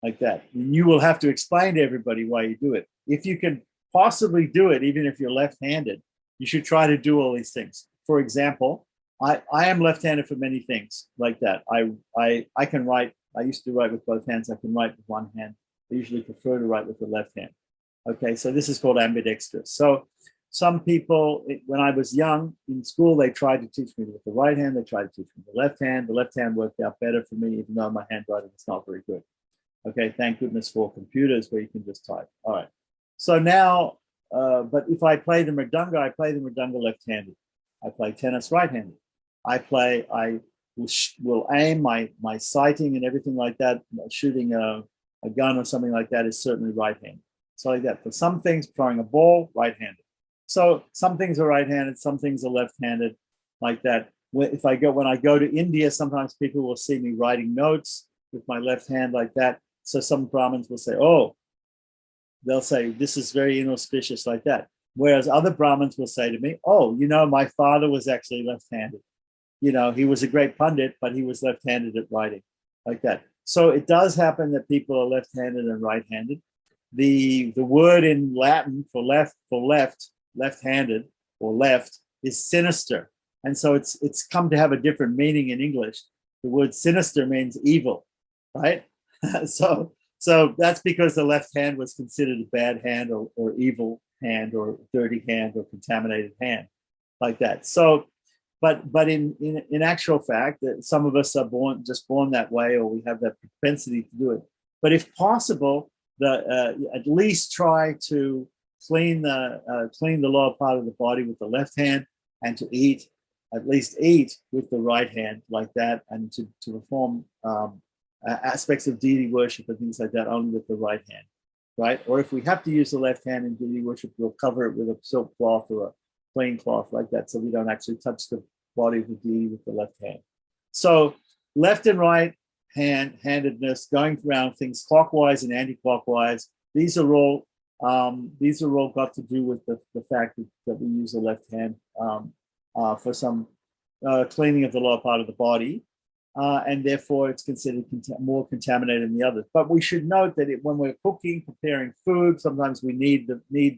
like that. And you will have to explain to everybody why you do it. If you can possibly do it, even if you're left-handed, you should try to do all these things. For example, I am left-handed for many things like that. I can write. I used to write with both hands. I can write with one hand. I usually prefer to write with the left hand. Okay, so this is called ambidextrous. So some people, when I was young in school, they tried to teach me with the right hand. They tried to teach me the left hand. The left hand worked out better for me, even though my handwriting is not very good. Okay, thank goodness for computers where you can just type. All right. So now, but if I play the mridanga, I play the mridanga left-handed. I play tennis right-handed. I will aim my sighting and everything like that. Shooting a gun or something like that is certainly right-handed. So like that. For some things, throwing a ball, right-handed. So some things are right-handed, some things are left-handed, like that. When I go to India, sometimes people will see me writing notes with my left hand like that. So some Brahmins will say, oh, they'll say, this is very inauspicious, like that. Whereas other Brahmins will say to me, oh, my father was actually left-handed. He was a great pundit, but he was left-handed at writing, like that. So it does happen that people are left-handed and right-handed. The word in Latin for left-handed or left is sinister. And so it's come to have a different meaning in English. The word sinister means evil, right? So that's because the left hand was considered a bad hand or evil hand or dirty hand or contaminated hand, like that. So, but in actual fact, some of us are born that way, or we have that propensity to do it. But if possible, at least try to clean the lower part of the body with the left hand, and to at least eat with the right hand, like that, and to perform aspects of deity worship and things like that only with the right hand, right? Or if we have to use the left hand in deity worship, we'll cover it with a silk cloth or a plain cloth, like that, so we don't actually touch the body of the deity with the left hand. So left and right handedness, going around things clockwise and anti-clockwise, these are all got to do with the fact that we use the left hand for some cleaning of the lower part of the body. And therefore it's considered more contaminated than the others. But we should note that when we're cooking, preparing food, sometimes we need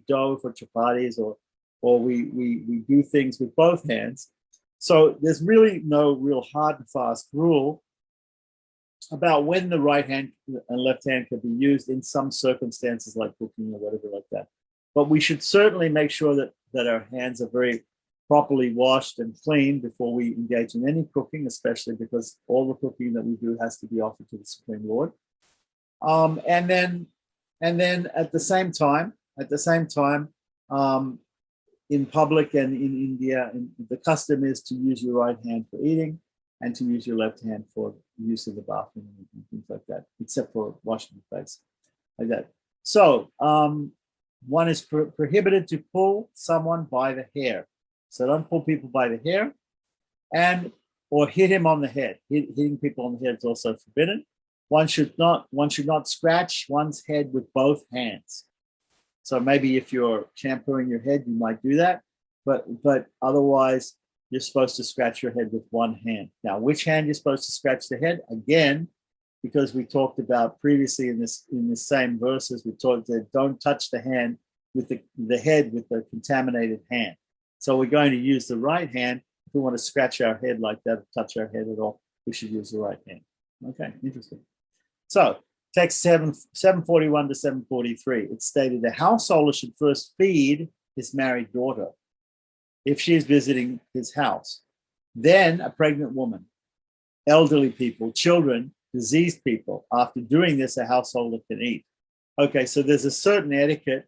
dough for chapatis, or we do things with both hands. So there's really no real hard and fast rule about when the right hand and left hand can be used in some circumstances, like cooking or whatever like that. But we should certainly make sure that our hands are very properly washed and cleaned before we engage in any cooking, especially because all the cooking that we do has to be offered to the Supreme Lord. And then at the same time, in public and in India, the custom is to use your right hand for eating and to use your left hand for use of the bathroom and things like that, except for washing the face, like that. So one is prohibited to pull someone by the hair. So don't pull people by the hair, or hit him on the head. Hitting people on the head is also forbidden. One should not scratch one's head with both hands. So maybe if you're shampooing your head, you might do that, but otherwise you're supposed to scratch your head with one hand. Now, which hand you're supposed to scratch the head? Again, because we talked about previously in the same verses, we talked that don't touch the hand with the head with the contaminated hand. So we're going to use the right hand. If we want to scratch our head like that, touch our head at all, we should use the right hand. Okay, interesting. So text 741 to 743, it stated the householder should first feed his married daughter if she is visiting his house, then a pregnant woman, elderly people, children, diseased people. After doing this, a householder can eat. Okay, so there's a certain etiquette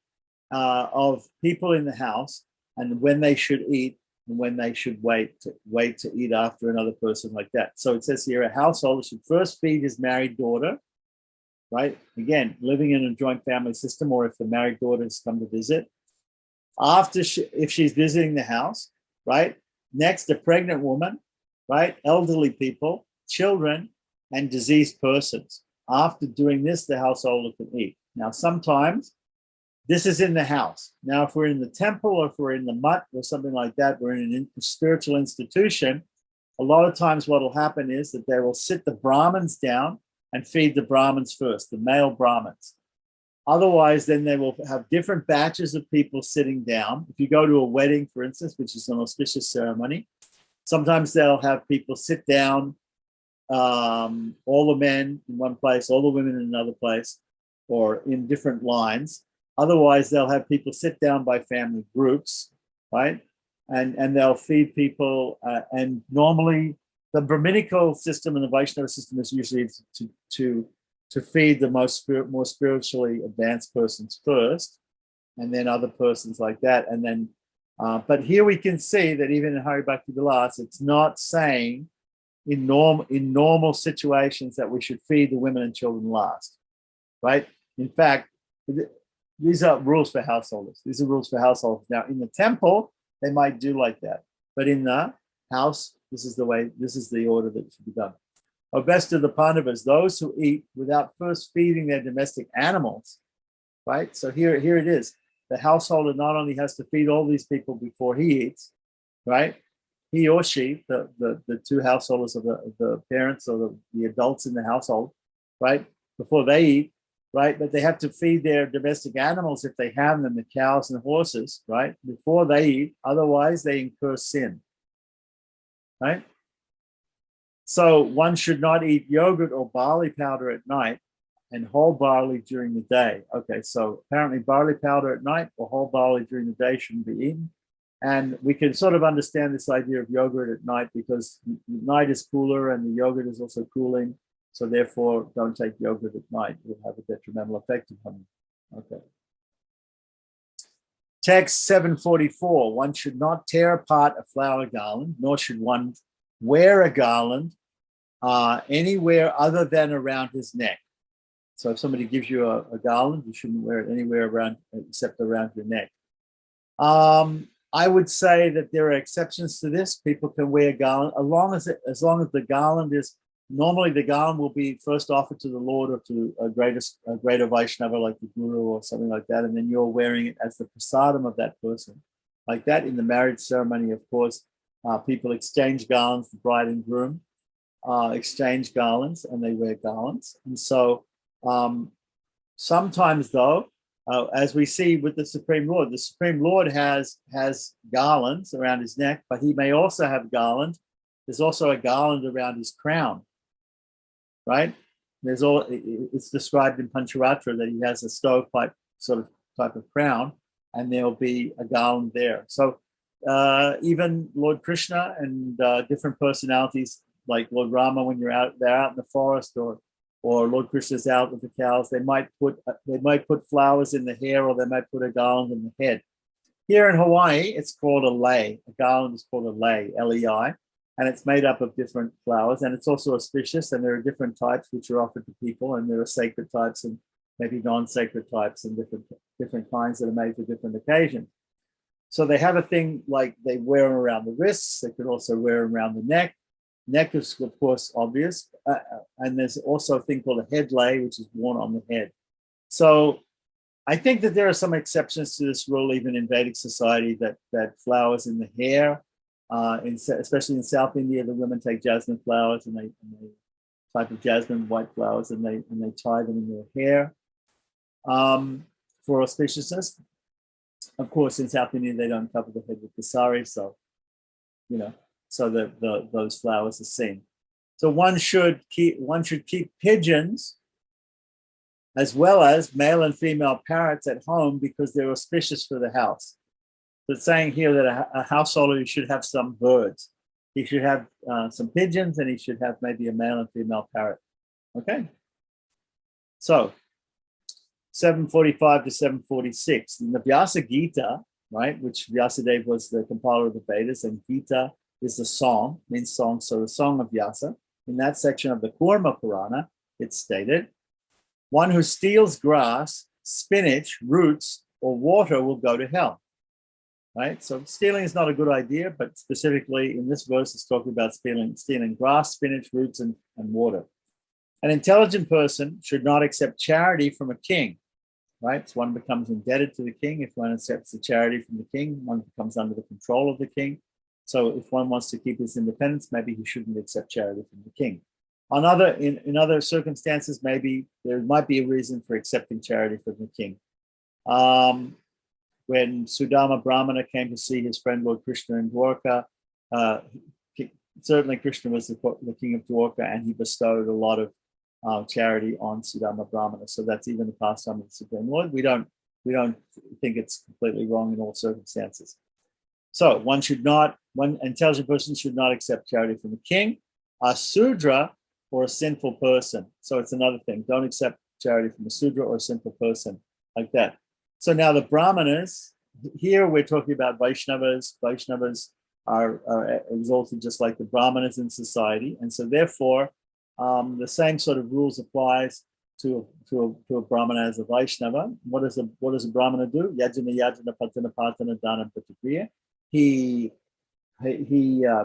of people in the house and when they should eat and when they should wait to eat after another person like that. So it says here, a householder should first feed his married daughter, right? Again, living in a joint family system, or if the married daughter has come to visit. If she's visiting the house, right? Next, a pregnant woman, right? Elderly people, children, and diseased persons. After doing this, the householder can eat. Now, sometimes this is in the house. Now, if we're in the temple or if we're in the mutt or something like that, we're in a spiritual institution, a lot of times what will happen is that they will sit the Brahmins down and feed the Brahmins first, the male Brahmins. Otherwise, then they will have different batches of people sitting down. If you go to a wedding, for instance, which is an auspicious ceremony, sometimes they'll have people sit down, all the men in one place, all the women in another place, or in different lines. Otherwise, they'll have people sit down by family groups, right? And they'll feed people. And normally, the Brahminical system and the Vaishnava system is usually to feed the more spiritually advanced persons first, and then other persons like that. And then, but here we can see that even in Hari Bhakti Vilasa, it's not saying in normal situations that we should feed the women and children last, right? In fact, these are rules for householders. These are rules for householders. Now, in the temple, they might do like that, but in the house, this is the order that should be done. O best of the Pandavas, those who eat without first feeding their domestic animals, right? So here it is. The householder not only has to feed all these people before he eats, right? He or she, the two householders of the parents or the adults in the household, right? Before they eat, right? But they have to feed their domestic animals if they have them, the cows and horses, right? Before they eat, otherwise they incur sin, right? So one should not eat yogurt or barley powder at night and whole barley during the day. Okay, so apparently barley powder at night or whole barley during the day shouldn't be eaten. And we can sort of understand this idea of yogurt at night because night is cooler and the yogurt is also cooling. So therefore, don't take yogurt at night. It will have a detrimental effect upon you. Okay. Text 744, one should not tear apart a flower garland, nor should one wear a garland anywhere other than around his neck. So if somebody gives you a garland, you shouldn't wear it anywhere around except around your neck. I would say that there are exceptions to this. People can wear garland as long as the garland is normally the garland will be first offered to the Lord or to a greater Vaishnava like the Guru or something like that, and then you're wearing it as the prasadam of that person. Like that in the marriage ceremony, of course, people exchange garlands, the bride and groom exchange garlands and they wear garlands. And so sometimes though, as we see with the Supreme Lord has garlands around his neck, but he may also have garland. There's also a garland around his crown, right? It's described in Pancharatra that he has a stovepipe sort of type of crown, and there'll be a garland there. So even Lord Krishna and different personalities like Lord Rama, when they're out in the forest, or Lord Krishna's out with the cows, they might put flowers in the hair, or they might put a garland in the head. Here in Hawaii, it's called a lei. A garland is called a lei, L-E-I, and it's made up of different flowers, and it's also auspicious, and there are different types which are offered to people, and there are sacred types and maybe non-sacred types and different kinds that are made for different occasions. So they have a thing like they wear them around the wrists. They could also wear them around the neck. Neck is, of course, obvious. And there's also a thing called a head lei, which is worn on the head. So I think that there are some exceptions to this rule, even in Vedic society, that flowers in the hair, especially in South India, the women take jasmine flowers and they type of jasmine, white flowers, and they tie them in their hair for auspiciousness. Of course, in South India, they don't cover the head with the sari, so so that those flowers are seen. So one should keep pigeons as well as male and female parrots at home because they're auspicious for the house. So it's saying here that a householder should have some birds. He should have some pigeons, and he should have maybe a male and female parrot. Okay. So 745 to 746 in the Vyasa Gita, right, which Vyasadeva was the compiler of the Vedas, and Gita is the song, means song. So the song of Vyasa. In that section of the Kurma Purana, it's stated, one who steals grass, spinach, roots, or water will go to hell. Right? So stealing is not a good idea, but specifically in this verse, it's talking about stealing grass, spinach, roots, and water. An intelligent person should not accept charity from a king. Right? So one becomes indebted to the king. If one accepts the charity from the king, one becomes under the control of the king. So if one wants to keep his independence, maybe he shouldn't accept charity from the king. In other circumstances, maybe there might be a reason for accepting charity from the king. When Sudama Brahmana came to see his friend Lord Krishna in Dwarka, certainly Krishna was the king of Dwarka, and he bestowed a lot of charity on Sudama Brahmana. So that's even the pastime of the Supreme Lord. We don't think it's completely wrong in all circumstances. So one intelligent person should not accept charity from the king, a Sudra, or a sinful person. So it's another thing. Don't accept charity from a Sudra or a sinful person, like that. So now the Brahmanas, here we're talking about Vaishnavas. Vaishnavas are exalted just like the Brahmanas in society. And so therefore, the same sort of rules applies to a Brahmana as a Vaishnava. What does a Brahmana do? Yajna, patana, dana, pratikriya. He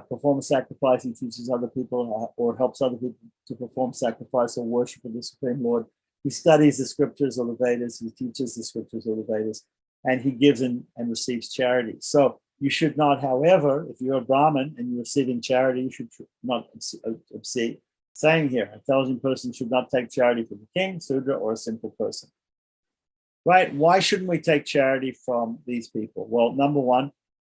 performs sacrifice. He teaches other people or helps other people to perform sacrifice or worship of the Supreme Lord. He studies the scriptures or the Vedas. He teaches the scriptures or the Vedas, and he gives and receives charity. So you should not, however, if you're a Brahmin and you're receiving charity, you should not obsede. Saying here, an intelligent person should not take charity from the king, Sudra, or a simple person. Right? Why shouldn't we take charity from these people? Well, number one,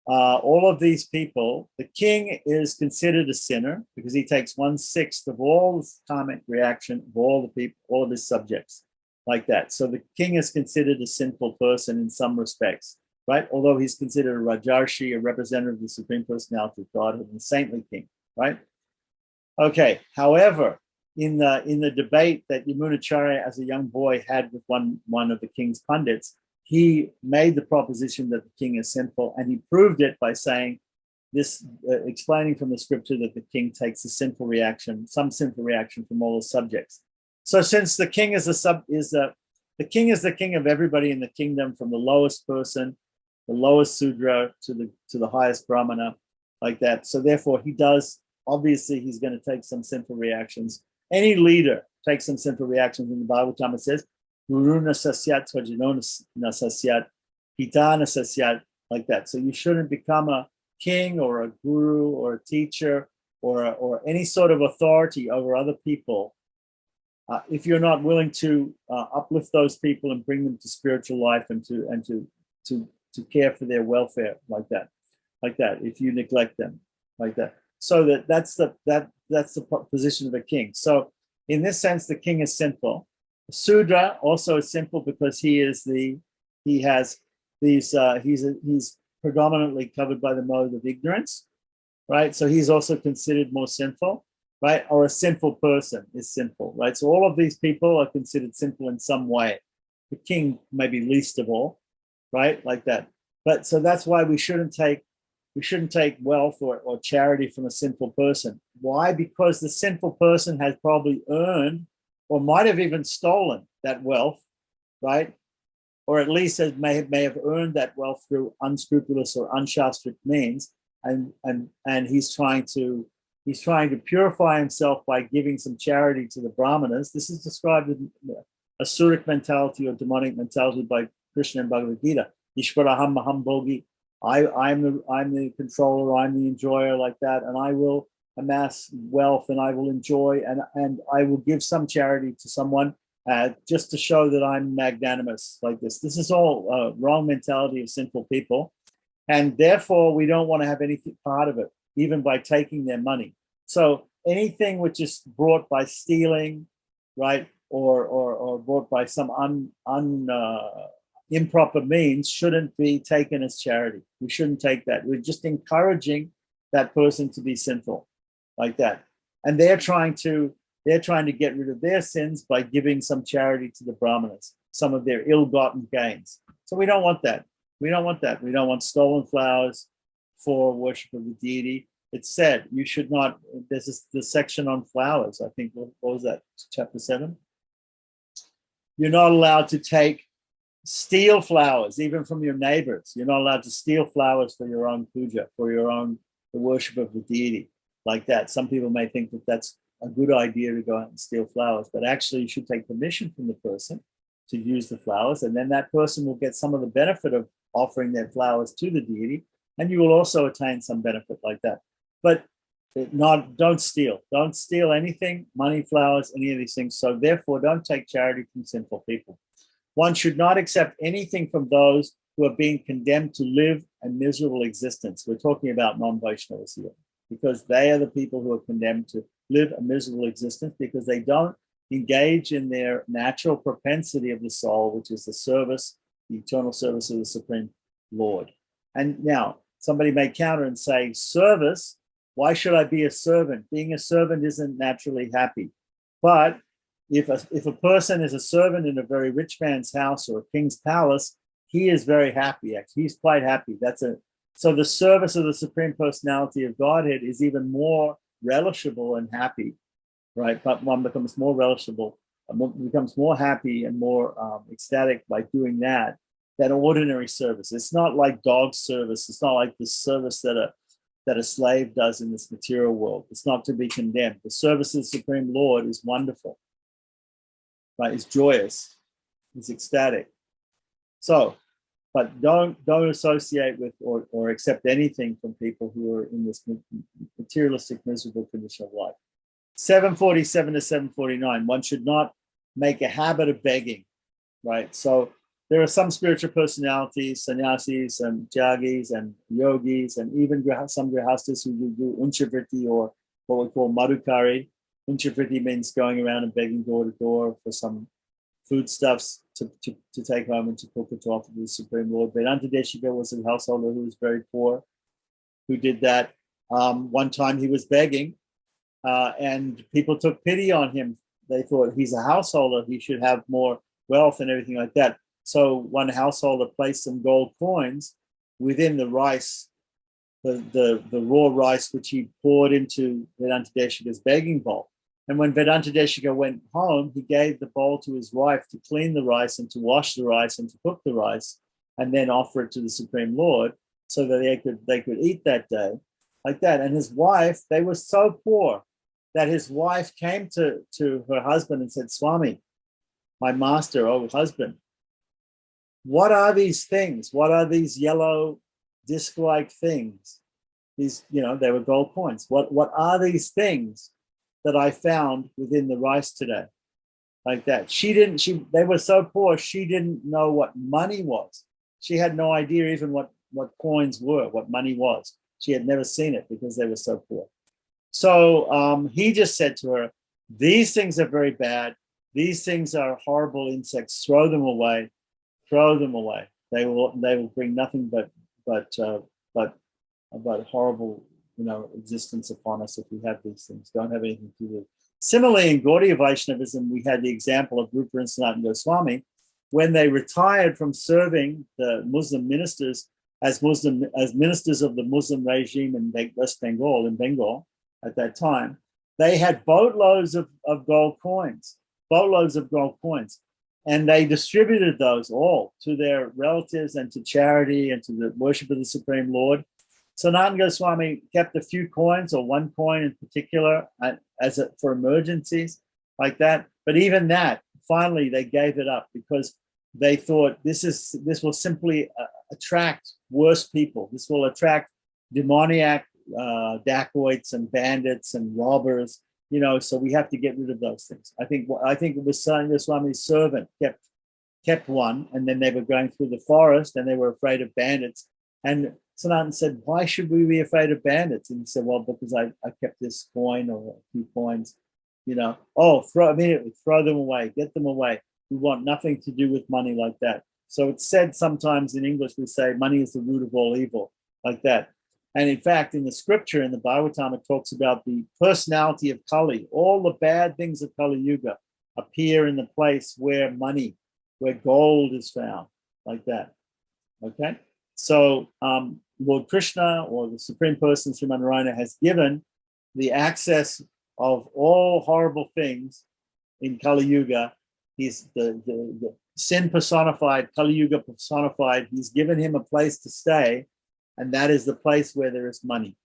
all of these people, the king is considered a sinner because he takes 1/6 of all the karmic reaction of all the people, all of his subjects, like that. So the king is considered a sinful person in some respects, right? Although he's considered a Rajarshi, a representative of the Supreme Personality of Godhead, and a saintly king, right? Okay. However, in the debate that Yamunacharya as a young boy had with one of the king's pundits, he made the proposition that the king is sinful, and he proved it by saying this, explaining from the scripture that the king takes some sinful reaction from all the subjects. So since the king is the king is the king of everybody in the kingdom, from the lowest person, the lowest Sudra, to the highest Brahmana, like that. So therefore obviously he's going to take some sinful reactions. Any leader takes some sinful reactions. In the Bible time it says, Guru na sasyat, Svajano na sasyat, Pita na sasyat, like that. So you shouldn't become a king or a guru or a teacher or any sort of authority over other people if you're not willing to uplift those people and bring them to spiritual life and to care for their welfare, like that. If you neglect them, like that. So that's the position of a king. So in this sense, the king is sinful. Sudra also is sinful because he's predominantly covered by the mode of ignorance, right? So he's also considered more sinful, right? Or a sinful person is sinful, right? So all of these people are considered sinful in some way. The king maybe least of all, right? Like that. But so that's why we shouldn't take wealth or charity from a sinful person. Why? Because the sinful person has probably earned or might have even stolen that wealth, right? Or at least may have earned that wealth through unscrupulous or unshastric means, and he's trying to purify himself by giving some charity to the Brahmanas. This is described in Asuric mentality or demonic mentality by Krishna in Bhagavad Gita. Ishvaraham maham bhogi. I'm the controller, I'm the enjoyer, like that, and I will amass wealth, and I will enjoy, and I will give some charity to someone just to show that I'm magnanimous like this. This is all wrong mentality of sinful people. And therefore, we don't want to have any part of it, even by taking their money. So anything which is brought by stealing, right, or brought by some improper means shouldn't be taken as charity. We shouldn't take that. We're just encouraging that person to be sinful like that. And they're trying to get rid of their sins by giving some charity to the Brahmanas, some of their ill-gotten gains. So we don't want that. We don't want that. We don't want stolen flowers for worship of the deity. It's said you should not. This is the section on flowers. I think, what was that? Chapter 7. You're not allowed to steal flowers, even from your neighbors. You're not allowed to steal flowers for your own puja, for the worship of the deity, like that. Some people may think that that's a good idea to go out and steal flowers, but actually you should take permission from the person to use the flowers, and then that person will get some of the benefit of offering their flowers to the deity, and you will also attain some benefit like that. But don't steal anything, money, flowers, any of these things. So therefore, don't take charity from sinful people. One should not accept anything from those who are being condemned to live a miserable existence. We're talking about non-Vaishnavas here, because they are the people who are condemned to live a miserable existence because they don't engage in their natural propensity of the soul, which is the service, the eternal service of the Supreme Lord. And now somebody may counter and say, service, why should I be a servant? Being a servant isn't naturally happy. But if a person is a servant in a very rich man's house or a king's palace, he is very happy. Actually, he's quite happy. So the service of the Supreme Personality of Godhead is even more relishable and happy, right? But one becomes more relishable, becomes more happy and more ecstatic by doing that than ordinary service. It's not like dog service. It's not like the service that a slave does in this material world. It's not to be condemned. The service of the Supreme Lord is wonderful, right? It's joyous. It's ecstatic. So, but don't associate with or accept anything from people who are in this materialistic, miserable condition of life. 747 to 749, one should not make a habit of begging, right? So there are some spiritual personalities, sannyasis and tyagis and yogis, and even some grihastas who do unchavritti, or what we call madhukari. Unchavritti means going around and begging door to door for some foodstuffs to take home and to cook it to offer to the Supreme Lord. Vedanta Deshika was a householder who was very poor, who did that. One time he was begging, and people took pity on him. They thought he's a householder, he should have more wealth and everything like that. So one householder placed some gold coins within the rice, the raw rice, which he poured into Vedanta Deshika's begging bowl. And when Vedanta Deshika went home, he gave the bowl to his wife to clean the rice and to wash the rice and to cook the rice, and then offer it to the Supreme Lord so that they could eat that day, like that. And his wife, they were so poor that his wife came to her husband and said, "Swami, my master, oh husband, what are these things? What are these yellow disc-like things? These, they were gold coins. What are these things that I found within the rice today?" Like that. They were so poor, she didn't know what money was. She had no idea even what coins were, what money was. She had never seen it because they were so poor. So he just said to her, "These things are very bad. These things are horrible insects. Throw them away. Throw them away. They will bring nothing but horrible, existence upon us if we have these things. Don't have anything to do." Similarly, in Gaudiya Vaishnavism, we had the example of Rupa and Sanatana Goswami when they retired from serving the Muslim ministers as ministers of the Muslim regime in West Bengal, at that time. They had boatloads of gold coins, and they distributed those all to their relatives and to charity and to the worship of the Supreme Lord. Sanatana Goswami kept a few coins, or one coin in particular, for emergencies like that. But even that, finally, they gave it up because they thought this will simply attract worse people. This will attract demoniac dacoits and bandits and robbers, so we have to get rid of those things. I think it was Swami's servant kept one, and then they were going through the forest and they were afraid of bandits. And Sanatan said, why should we be afraid of bandits? And he said, well, because I kept this coin or a few coins, immediately throw them away, get them away. We want nothing to do with money like that. So it's said sometimes in English, we say money is the root of all evil, like that. And in fact, in the scripture, in the Bhagavatam, it talks about the personality of Kali. All the bad things of Kali Yuga appear in the place where gold is found, like that. Okay? So Lord Krishna, or the Supreme Person, Sriman Narayana, has given the access of all horrible things in Kali Yuga. He's the sin personified, Kali Yuga personified. He's given him a place to stay, and that is the place where there is money,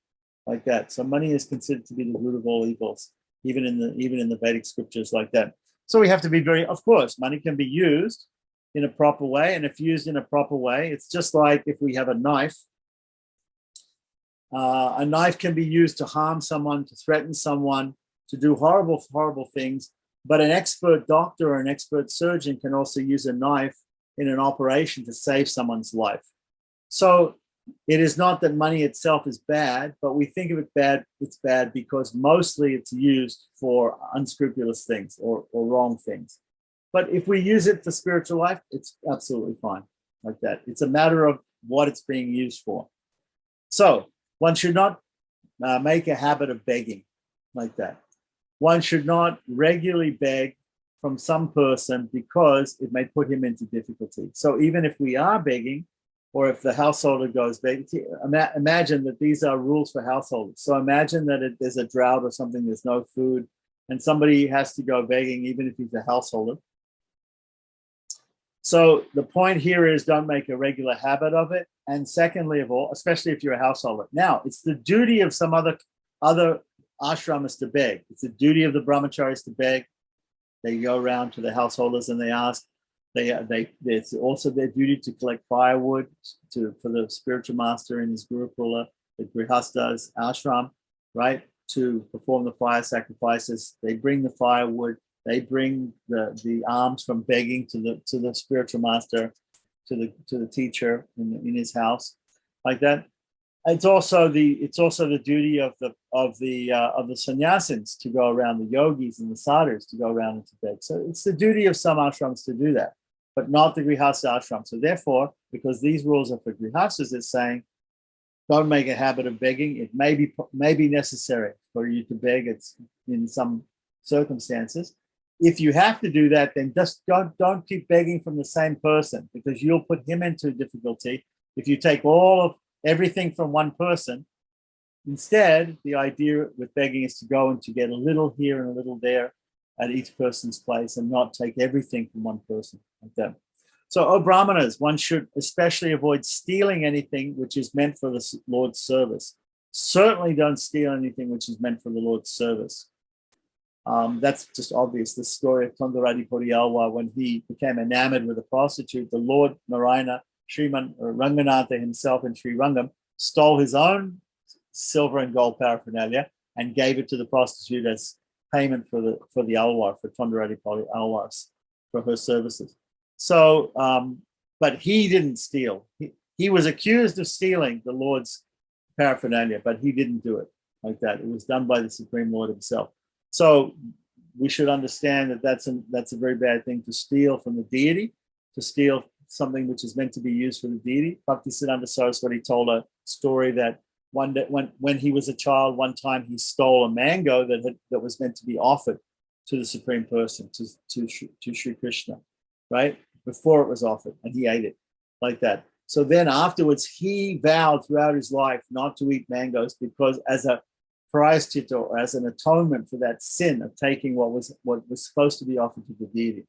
like that. So money is considered to be the root of all evils, even in the Vedic scriptures, like that. So we have to be of course, money can be used in a proper way, and if used in a proper way, it's just like if we have a knife. A knife can be used to harm someone, to threaten someone, to do horrible, horrible things. But an expert doctor or an expert surgeon can also use a knife in an operation to save someone's life. So it is not that money itself is bad, but we think of it bad. It's bad because mostly it's used for unscrupulous things or wrong things. But if we use it for spiritual life, it's absolutely fine, like that. It's a matter of what it's being used for. So one should not make a habit of begging, like that. One should not regularly beg from some person because it may put him into difficulty. So even if we are begging, or if the householder goes begging, imagine that these are rules for householders. So imagine that there's a drought or something, there's no food, and somebody has to go begging, even if he's a householder. So the point here is, don't make a regular habit of it. And secondly of all, especially if you're a householder. Now, it's the duty of some other ashramas to beg. It's the duty of the Brahmacharis to beg. They go around to the householders and they ask. It's also their duty to collect firewood for the spiritual master in his Gurukula, the Grihastas ashram, right? To perform the fire sacrifices. They bring the firewood. They bring the alms from begging to the spiritual master, to the teacher in his house, like that. It's also the duty of the sannyasins to go around, the yogis and the sadhus to go around and to beg. So it's the duty of some ashrams to do that, but not the grihasta ashram. So therefore, because these rules are for grihastas, it's saying, don't make a habit of begging. It may be necessary for you to beg. It's in some circumstances. If you have to do that, then just don't keep begging from the same person, because you'll put him into difficulty if you take all of everything from one person. Instead, the idea with begging is to go and to get a little here and a little there at each person's place, and not take everything from one person like that. So, O Brahmanas, one should especially avoid stealing anything which is meant for the Lord's service. Certainly don't steal anything which is meant for the Lord's service. That's just obvious. The story of Tondaradi Podiyalwa, when he became enamored with a prostitute, the Lord Narayana, Sriman Ranganatha himself in Sri Rangam, stole his own silver and gold paraphernalia and gave it to the prostitute as payment for the alwar, for Tondaradi Alwars, for her services. So, but he didn't steal. He was accused of stealing the Lord's paraphernalia, but he didn't do it like that. It was done by the Supreme Lord himself. So we should understand that that's a very bad thing, to steal from the deity, to steal something which is meant to be used for the deity. Bhaktisiddhanta Saraswati told a story that one day, when he was a child, one time he stole a mango that was meant to be offered to the Supreme Person, to Sri Krishna, right? Before it was offered, and he ate it like that. So then afterwards, he vowed throughout his life not to eat mangoes, because as a prayaschitta, or as an atonement for that sin of taking what was supposed to be offered to the deity.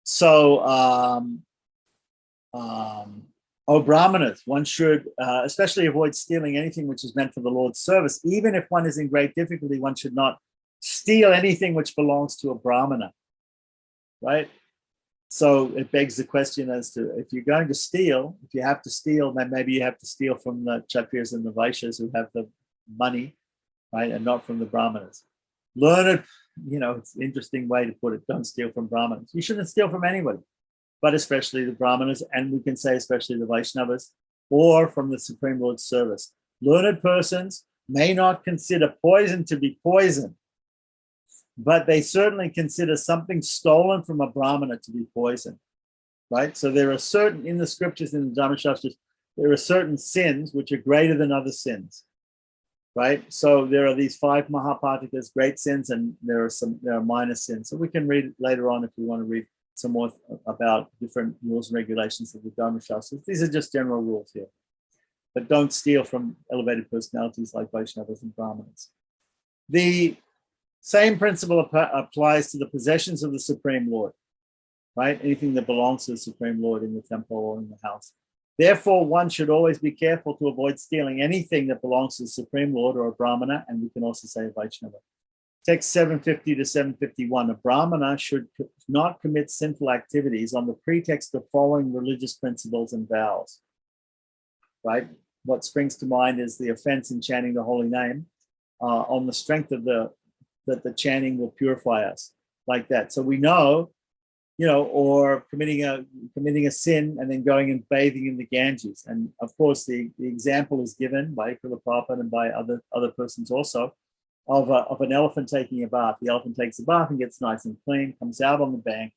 So, O Brahmanas, one should especially avoid stealing anything which is meant for the Lord's service. Even if one is in great difficulty, one should not steal anything which belongs to a Brahmana, right? So it begs the question as to if you're going to steal, if you have to steal, then maybe you have to steal from the Kshatriyas and the Vaishyas who have the money, right, and not from the Brahmanas. Learn it, it's an interesting way to put it. Don't steal from Brahmanas. You shouldn't steal from anybody, but especially the Brahmanas, and we can say especially the Vaishnavas, or from the Supreme Lord's service. Learned persons may not consider poison to be poison, but they certainly consider something stolen from a Brahmana to be poison, right? So there are certain, in the scriptures, in the Dharmashastras, there are certain sins which are greater than other sins, right? So there are these 5 Mahapatikas, great sins, and there are minor sins. So we can read it later on if we want to read some more about different rules and regulations of the Dharmashastras. These are just general rules here. But don't steal from elevated personalities like Vaishnavas and Brahmanas. The same principle applies to the possessions of the Supreme Lord, right? Anything that belongs to the Supreme Lord in the temple or in the house. Therefore, one should always be careful to avoid stealing anything that belongs to the Supreme Lord or a Brahmana, and we can also say a Vaishnava. Text 750 to 751, a Brahmana should not commit sinful activities on the pretext of following religious principles and vows, right? What springs to mind is the offense in chanting the holy name on the strength of that the chanting will purify us, like that. So we know, or committing a sin and then going and bathing in the Ganges. And of course, the example is given by Srila Prabhupada and by other persons also of an elephant taking a bath. The elephant takes a bath and gets nice and clean, comes out on the bank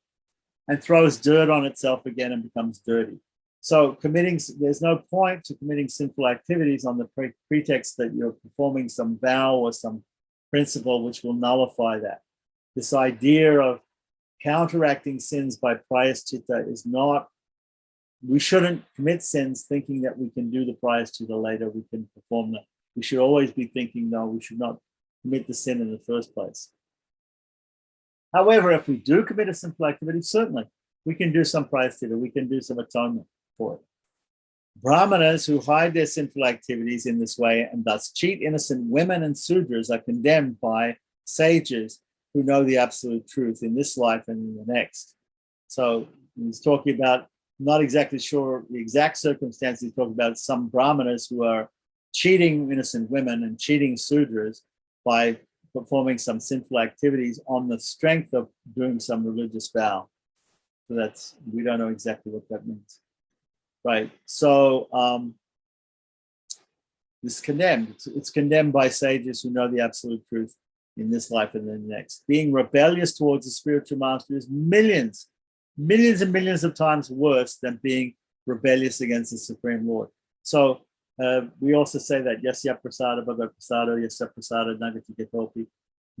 and throws dirt on itself again and becomes dirty. So there's no point to committing sinful activities on the pretext that you're performing some vow or some principle which will nullify that. This idea of counteracting sins by prayaschitta is not, we shouldn't commit sins thinking that we can do the prayaschitta later, we can perform that. We should always be thinking, no, we should not commit the sin in the first place. However, if we do commit a sinful activity, certainly we can do some prayaschitta, we can do some atonement for it. Brahmanas who hide their sinful activities in this way and thus cheat innocent women and Sudras are condemned by sages who know the absolute truth in this life and in the next. So he's talking about, not exactly sure the exact circumstances, he's talking about some Brahmanas who are cheating innocent women and cheating Sudras by performing some sinful activities on the strength of doing some religious vow. So we don't know exactly what that means. Right, so it's condemned. It's condemned by sages who know the absolute truth in this life and the next. Being rebellious towards the spiritual master is millions and millions of times worse than being rebellious against the Supreme Lord. So we also say that yasya prasada bhagavad prasada yasya prasada nagati gatopi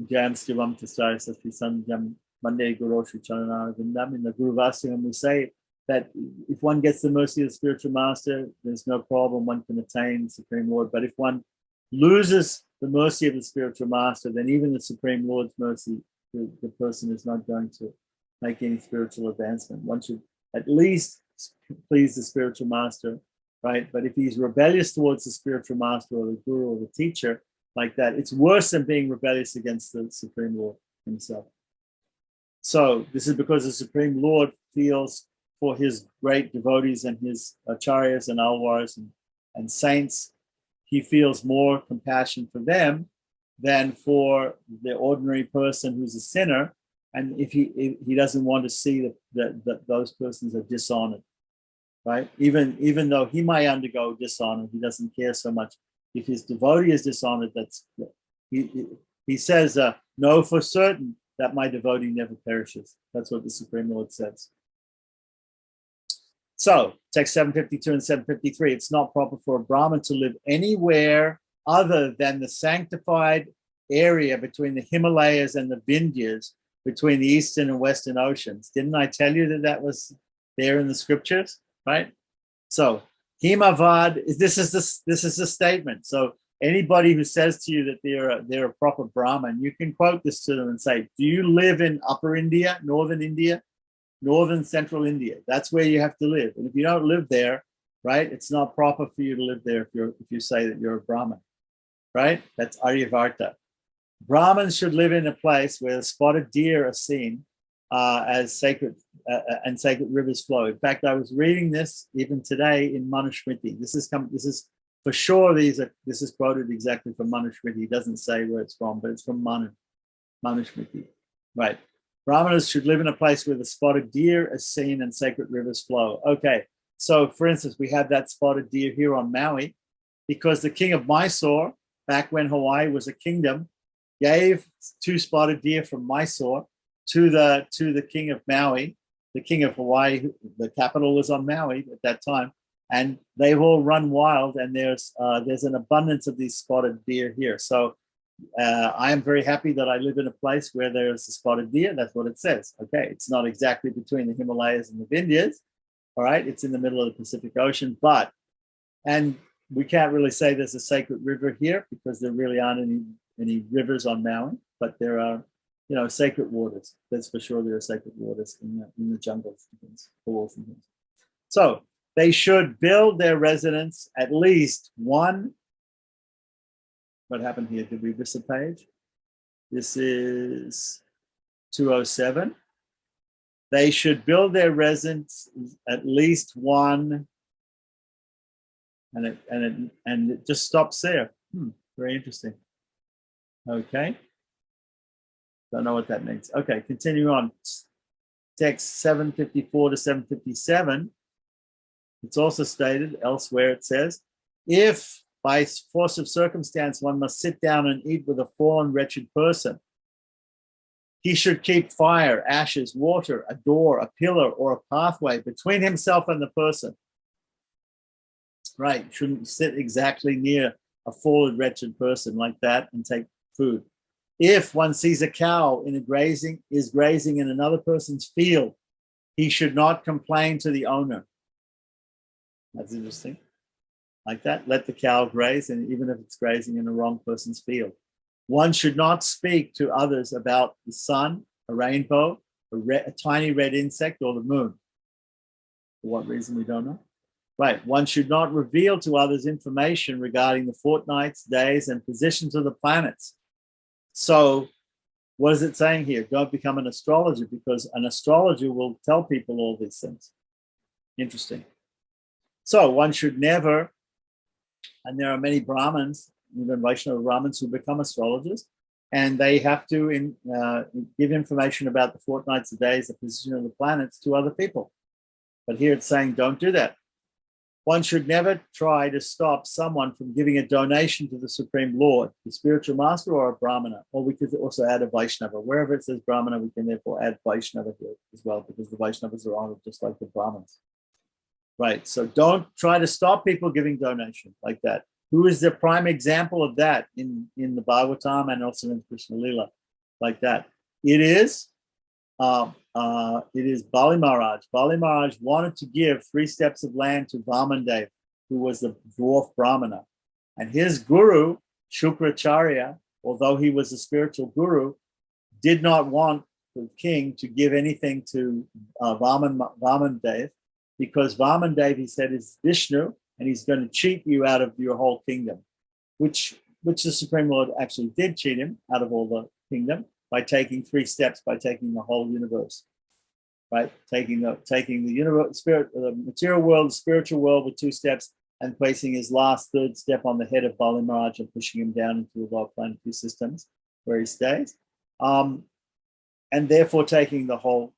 jayam stivam tasaya sasti sanjam mande guroshu chanana vindam. In the Guru Vasiyam we say that if one gets the mercy of the spiritual master, there's no problem, one can attain the Supreme Lord. But if one loses the mercy of the spiritual master, then even the Supreme Lord's mercy, the person is not going to make any spiritual advancement. One should at least please the spiritual master, right? But if he's rebellious towards the spiritual master or the guru or the teacher, like that, it's worse than being rebellious against the Supreme Lord himself. So this is because the Supreme Lord feels for his great devotees and his acharyas and alvars and saints, he feels more compassion for them than for the ordinary person who's a sinner. And if he doesn't want to see that those persons are dishonored, right? Even though he might undergo dishonor, he doesn't care so much. If his devotee is dishonored, he says, know for certain that my devotee never perishes. That's what the Supreme Lord says. So, text 752 and 753, it's not proper for a Brahmin to live anywhere other than the sanctified area between the Himalayas and the Vindhyas, between the Eastern and Western Oceans. Didn't I tell you that was there in the scriptures, right? So, Himavad, this is the statement. So, anybody who says to you that they're a proper Brahmin, you can quote this to them and say, do you live in Upper India, Northern Central India? That's where you have to live. And if you don't live there, right, it's not proper for you to live there if you say that you're a Brahmin, right? That's Aryavarta. Brahmins should live in a place where the spotted deer are seen as sacred and sacred rivers flow. In fact, I was reading this even today in Manusmriti. This is for sure. This is quoted exactly from Manusmriti. It doesn't say where it's from, but it's from Manusmriti. Right. Brahmanas should live in a place where the spotted deer is seen and sacred rivers flow. Okay. So, for instance, we have that spotted deer here on Maui because the king of Mysore, back when Hawaii was a kingdom, gave 2 spotted deer from Mysore to the king of Maui. The king of Hawaii, the capital was on Maui at that time, and they've all run wild, and there's an abundance of these spotted deer here. So I am very happy that I live in a place where there's a spotted deer. That's what it says. Okay, it's not exactly between the Himalayas and the Vindhyas. All right, it's in the middle of the Pacific Ocean, and we can't really say there's a sacred river here because there really aren't any rivers on Maui, but there are, sacred waters. That's for sure. There are sacred waters in the jungles and things, pools and things. So they should build their residence at least one. What happened here? Did we miss a page? This is 207. They should build their residence at least one, and it just stops there. Very interesting. Okay. Don't know what that means. Okay, continue on. Text 754 to 757. It's also stated elsewhere. It says, if by force of circumstance one must sit down and eat with a fallen, wretched person, he should keep fire, ashes, water, a door, a pillar, or a pathway between himself and the person. Right, shouldn't sit exactly near a fallen, wretched person like that and take food. If one sees a cow is grazing in another person's field, he should not complain to the owner. That's interesting. Like that, let the cow graze, and even if it's grazing in the wrong person's field. One should not speak to others about the sun, a rainbow, a tiny red insect, or the moon. For what reason, we don't know. Right, one should not reveal to others information regarding the fortnights, days, and positions of the planets. So what is it saying here? Don't become an astrologer, because an astrologer will tell people all these things. Interesting. So one should never, and there are many Brahmins, even Vaishnava Brahmins, who become astrologers, and they have to give information about the fortnights, the days, the position of the planets to other people. But here it's saying don't do that. One should never try to stop someone from giving a donation to the Supreme Lord, the spiritual master, or a Brahmana. Or we could also add a Vaishnava. Wherever it says Brahmana, we can therefore add Vaishnava here as well, because the Vaishnavas are honored just like the Brahmins. Right, so don't try to stop people giving donation like that. Who is the prime example of that in the Bhagavatam and also in Krishna Lila, like that? It is Bali Maharaj. Bali Maharaj wanted to give 3 steps of land to Vamandev, who was the dwarf Brahmana. And his guru, Shukracharya, although he was a spiritual guru, did not want the king to give anything to Vamandev, because Vamandev, he said, is Vishnu, and he's going to cheat you out of your whole kingdom, which the Supreme Lord actually did cheat him out of all the kingdom by taking 3 steps, by taking the whole universe, right? Taking the universe, the material world, the spiritual world with 2 steps, and placing his last 3rd step on the head of Bali Maharaj and pushing him down into the lower planetary systems where he stays, and therefore taking the whole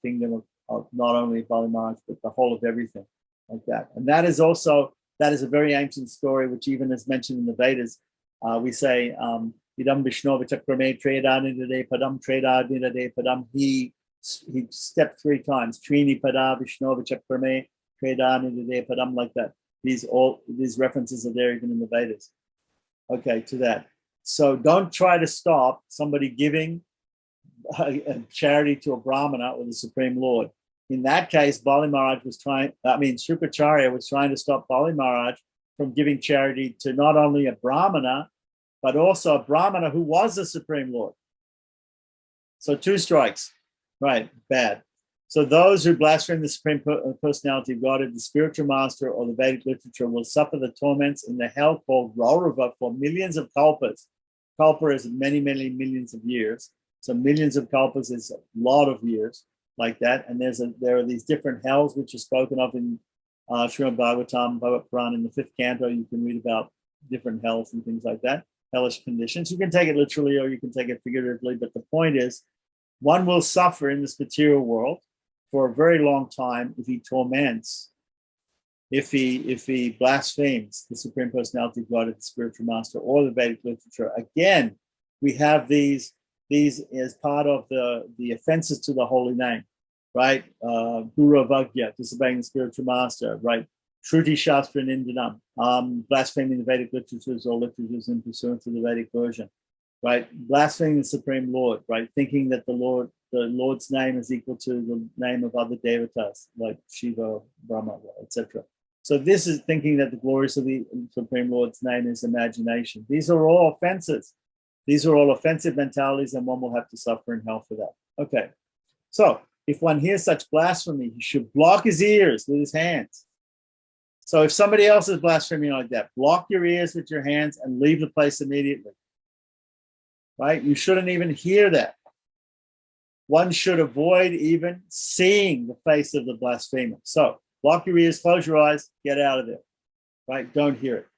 kingdom of not only Bali Maharaj but the whole of everything, like that. And that is a very ancient story, which even is mentioned in the Vedas. We say, Idam Vishnovichakrame Tredanidade Padam Tredanidade Padam. He stepped 3 times. Trini Pada Vishnovichakrame Tredanidade Padam, like that. These references are there even in the Vedas. Okay, to that. So don't try to stop somebody giving a charity to a Brahmana or the Supreme Lord. In that case, Shukracharya was trying to stop Bali Maharaj from giving charity to not only a Brahmana, but also a Brahmana who was the Supreme Lord. So 2 strikes, right, bad. So those who blaspheme the Supreme Personality of Godhead, the spiritual master, or the Vedic literature will suffer the torments in the hell called Raurava for millions of kalpas. Kalpa is many, many millions of years. So millions of kalpas is a lot of years like that. And there are these different hells which are spoken of in Srimad Bhagavatam, Bhagavad Puran in the 5th canto. You can read about different hells and things like that, hellish conditions. You can take it literally or you can take it figuratively, but the point is one will suffer in this material world for a very long time if he torments, if he blasphemes the Supreme Personality of God, the spiritual master, or the Vedic literature. Again, we have these as part of the offenses to the holy name, right? Guru Avagya, disobeying the spiritual master, right? Shruti Shastra Nindanam, blaspheming the Vedic literatures or literatures in pursuance of the Vedic version, right? Blaspheming the Supreme Lord, right? Thinking that the Lord's name is equal to the name of other devatas like Shiva, Brahma, etc. So this is thinking that the glories of the Supreme Lord's name is imagination. These are all offenses. These are all offensive mentalities, and one will have to suffer in hell for that. Okay, so if one hears such blasphemy, he should block his ears with his hands. So if somebody else is blaspheming like that, block your ears with your hands and leave the place immediately. Right? You shouldn't even hear that. One should avoid even seeing the face of the blasphemer. So block your ears, close your eyes, get out of there. Right? Don't hear it.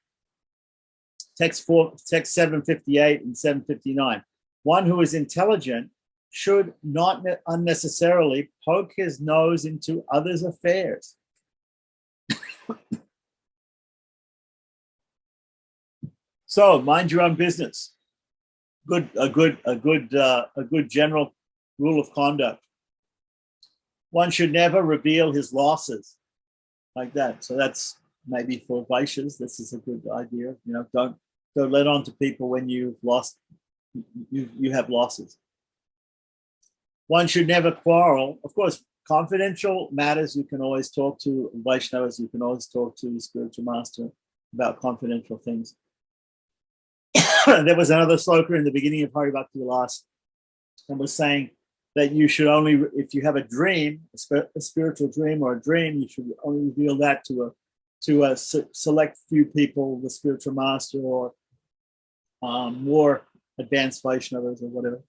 Text 758 and 759. One who is intelligent should not unnecessarily poke his nose into others' affairs. So mind your own business. A good general rule of conduct. One should never reveal his losses like that. So that's maybe for Vaishnavas. This is a good idea. You know, don't let on to people when you've lost. You have losses. One should never quarrel. Of course, confidential matters you can always talk to Vaishnavas. You can always talk to the spiritual master about confidential things. There was another sloka in the beginning of Hari Bhakti Vilasa and was saying that you should only, if you have a dream, a spiritual dream or a dream, you should only reveal that to a select few people, the spiritual master or more advanced Vaishnavas or whatever.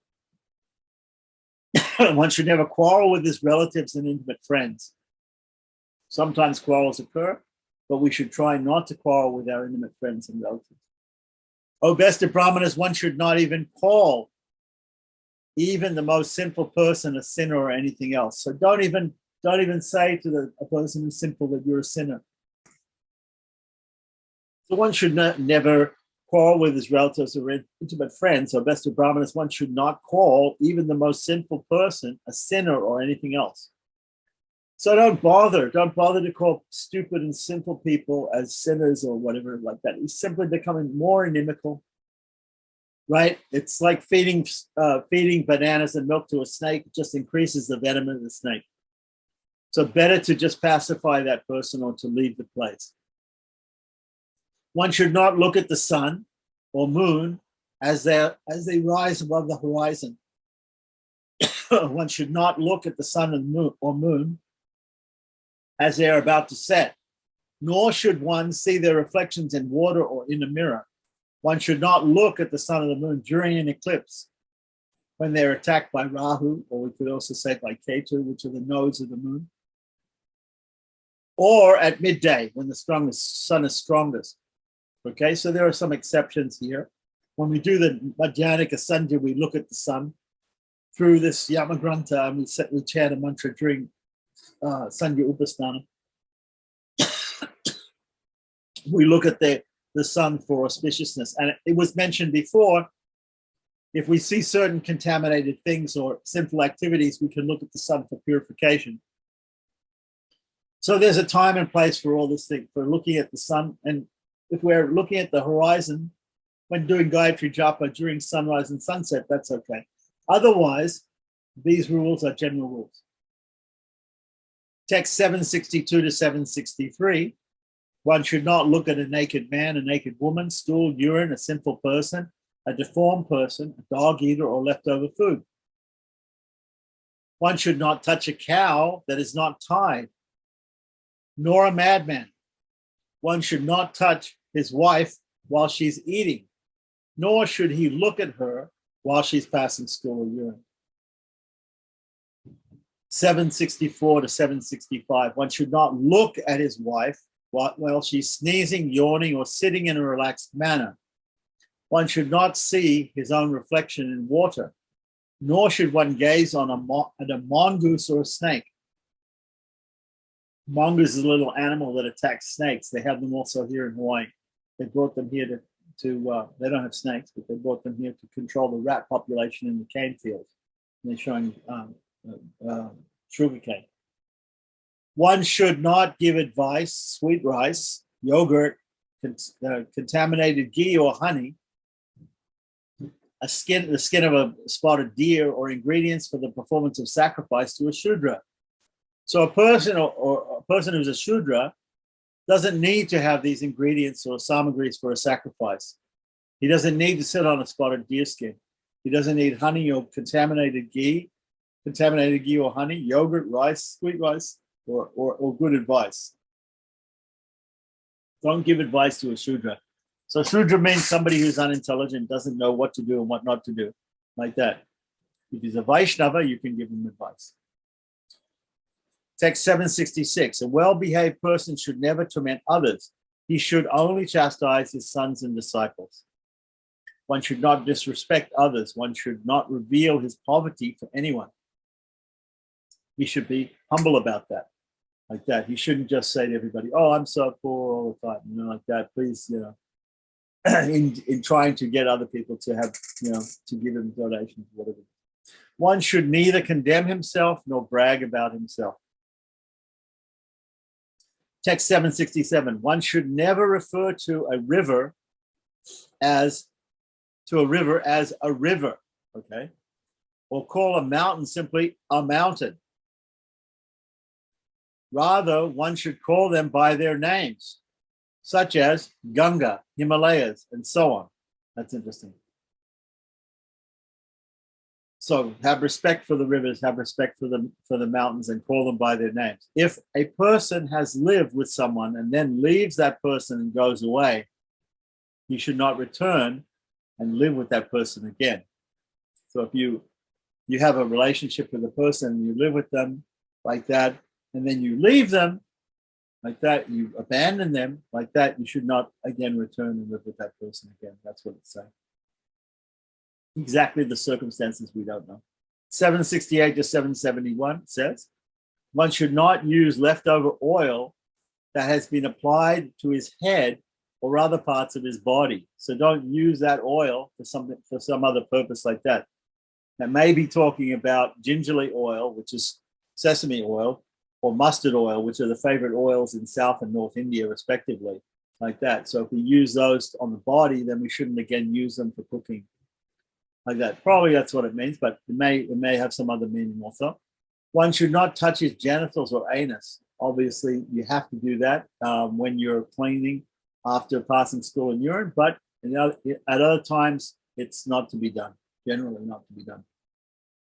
One should never quarrel with his relatives and intimate friends. Sometimes quarrels occur, but we should try not to quarrel with our intimate friends and relatives. Oh, best of Brahmanas, one should not even call even the most sinful person a sinner or anything else. So don't even say to a person who's sinful that you're a sinner. So one should never quarrel with his relatives or intimate friends. So best of Brahmanas, one should not call even the most sinful person a sinner or anything else. So don't bother to call stupid and sinful people as sinners or whatever like that. He's simply becoming more inimical, right? It's like feeding bananas and milk to a snake. It just increases the venom of the snake. So better to just pacify that person or to leave the place. One should not look at the sun or moon as they rise above the horizon. One should not look at the sun or moon as they are about to set, nor should one see their reflections in water or in a mirror. One should not look at the sun or the moon during an eclipse when they're attacked by Rahu, or we could also say by Ketu, which are the nodes of the moon, or at midday when the sun is strongest. Okay, so there are some exceptions here. When we do the Madhyanika Sandhya, we look at the sun through this Yamagranta and we chant a mantra during Sandhya Upasthana. We look at the sun for auspiciousness. And it was mentioned before, if we see certain contaminated things or sinful activities, we can look at the sun for purification. So there's a time and place for all this thing, for looking at the sun. And if we're looking at the horizon when doing Gayatri Japa during sunrise and sunset, that's okay. Otherwise, these rules are general rules. Text 762 to 763. One should not look at a naked man, a naked woman, stool, urine, a sinful person, a deformed person, a dog eater, or leftover food. One should not touch a cow that is not tied, nor a madman. One should not touch his wife while she's eating, nor should he look at her while she's passing stool or urine. 764 to 765. One should not look at his wife while she's sneezing, yawning, or sitting in a relaxed manner. One should not see his own reflection in water, nor should one gaze on a mongoose or a snake. Mongoose is a little animal that attacks snakes. They have them also here in Hawaii. They brought them here to they don't have snakes, but they brought them here to control the rat population in the cane fields. And they're showing sugarcane. One should not give advice, sweet rice, yogurt, contaminated ghee or honey, the skin of a spotted deer, or ingredients for the performance of sacrifice to a Shudra. So a person or a person who's a Shudra doesn't need to have these ingredients or samagris for a sacrifice. He doesn't need to sit on a spotted deer skin. He doesn't need honey or contaminated ghee or honey, yogurt, rice, sweet rice, or good advice. Don't give advice to a Shudra. So Shudra means somebody who's unintelligent, doesn't know what to do and what not to do, like that. If he's a Vaishnava, you can give him advice. Text 766, a well-behaved person should never torment others. He should only chastise his sons and disciples. One should not disrespect others. One should not reveal his poverty to anyone. He should be humble about that, like that. He shouldn't just say to everybody, "Oh, I'm so poor all the time," like that. Please, in trying to get other people to have, to give him donations, whatever. One should neither condemn himself nor brag about himself. Text 767. One should never refer to a river as a river, okay? Or call a mountain simply a mountain. Rather, one should call them by their names, such as Ganga, Himalayas, and so on. That's interesting. So have respect for the rivers, have respect for the mountains, and call them by their names. If a person has lived with someone and then leaves that person and goes away, he should not return and live with that person again. So if you have a relationship with a person, you live with them like that, and then you leave them like that, you abandon them like that, you should not again return and live with that person again. That's what it's saying. Exactly the circumstances we don't know. 768 to 771 says, one should not use leftover oil that has been applied to his head or other parts of his body. So don't use that oil for some other purpose like that. That may be talking about gingerly oil, which is sesame oil, or mustard oil, which are the favorite oils in South and North India, respectively, like that. So if we use those on the body, then we shouldn't again use them for cooking, like that. Probably that's what it means, but it may have some other meaning also. One should not touch his genitals or anus. Obviously, you have to do that when you're cleaning after passing stool and urine, but at other times, it's not to be done, generally not to be done.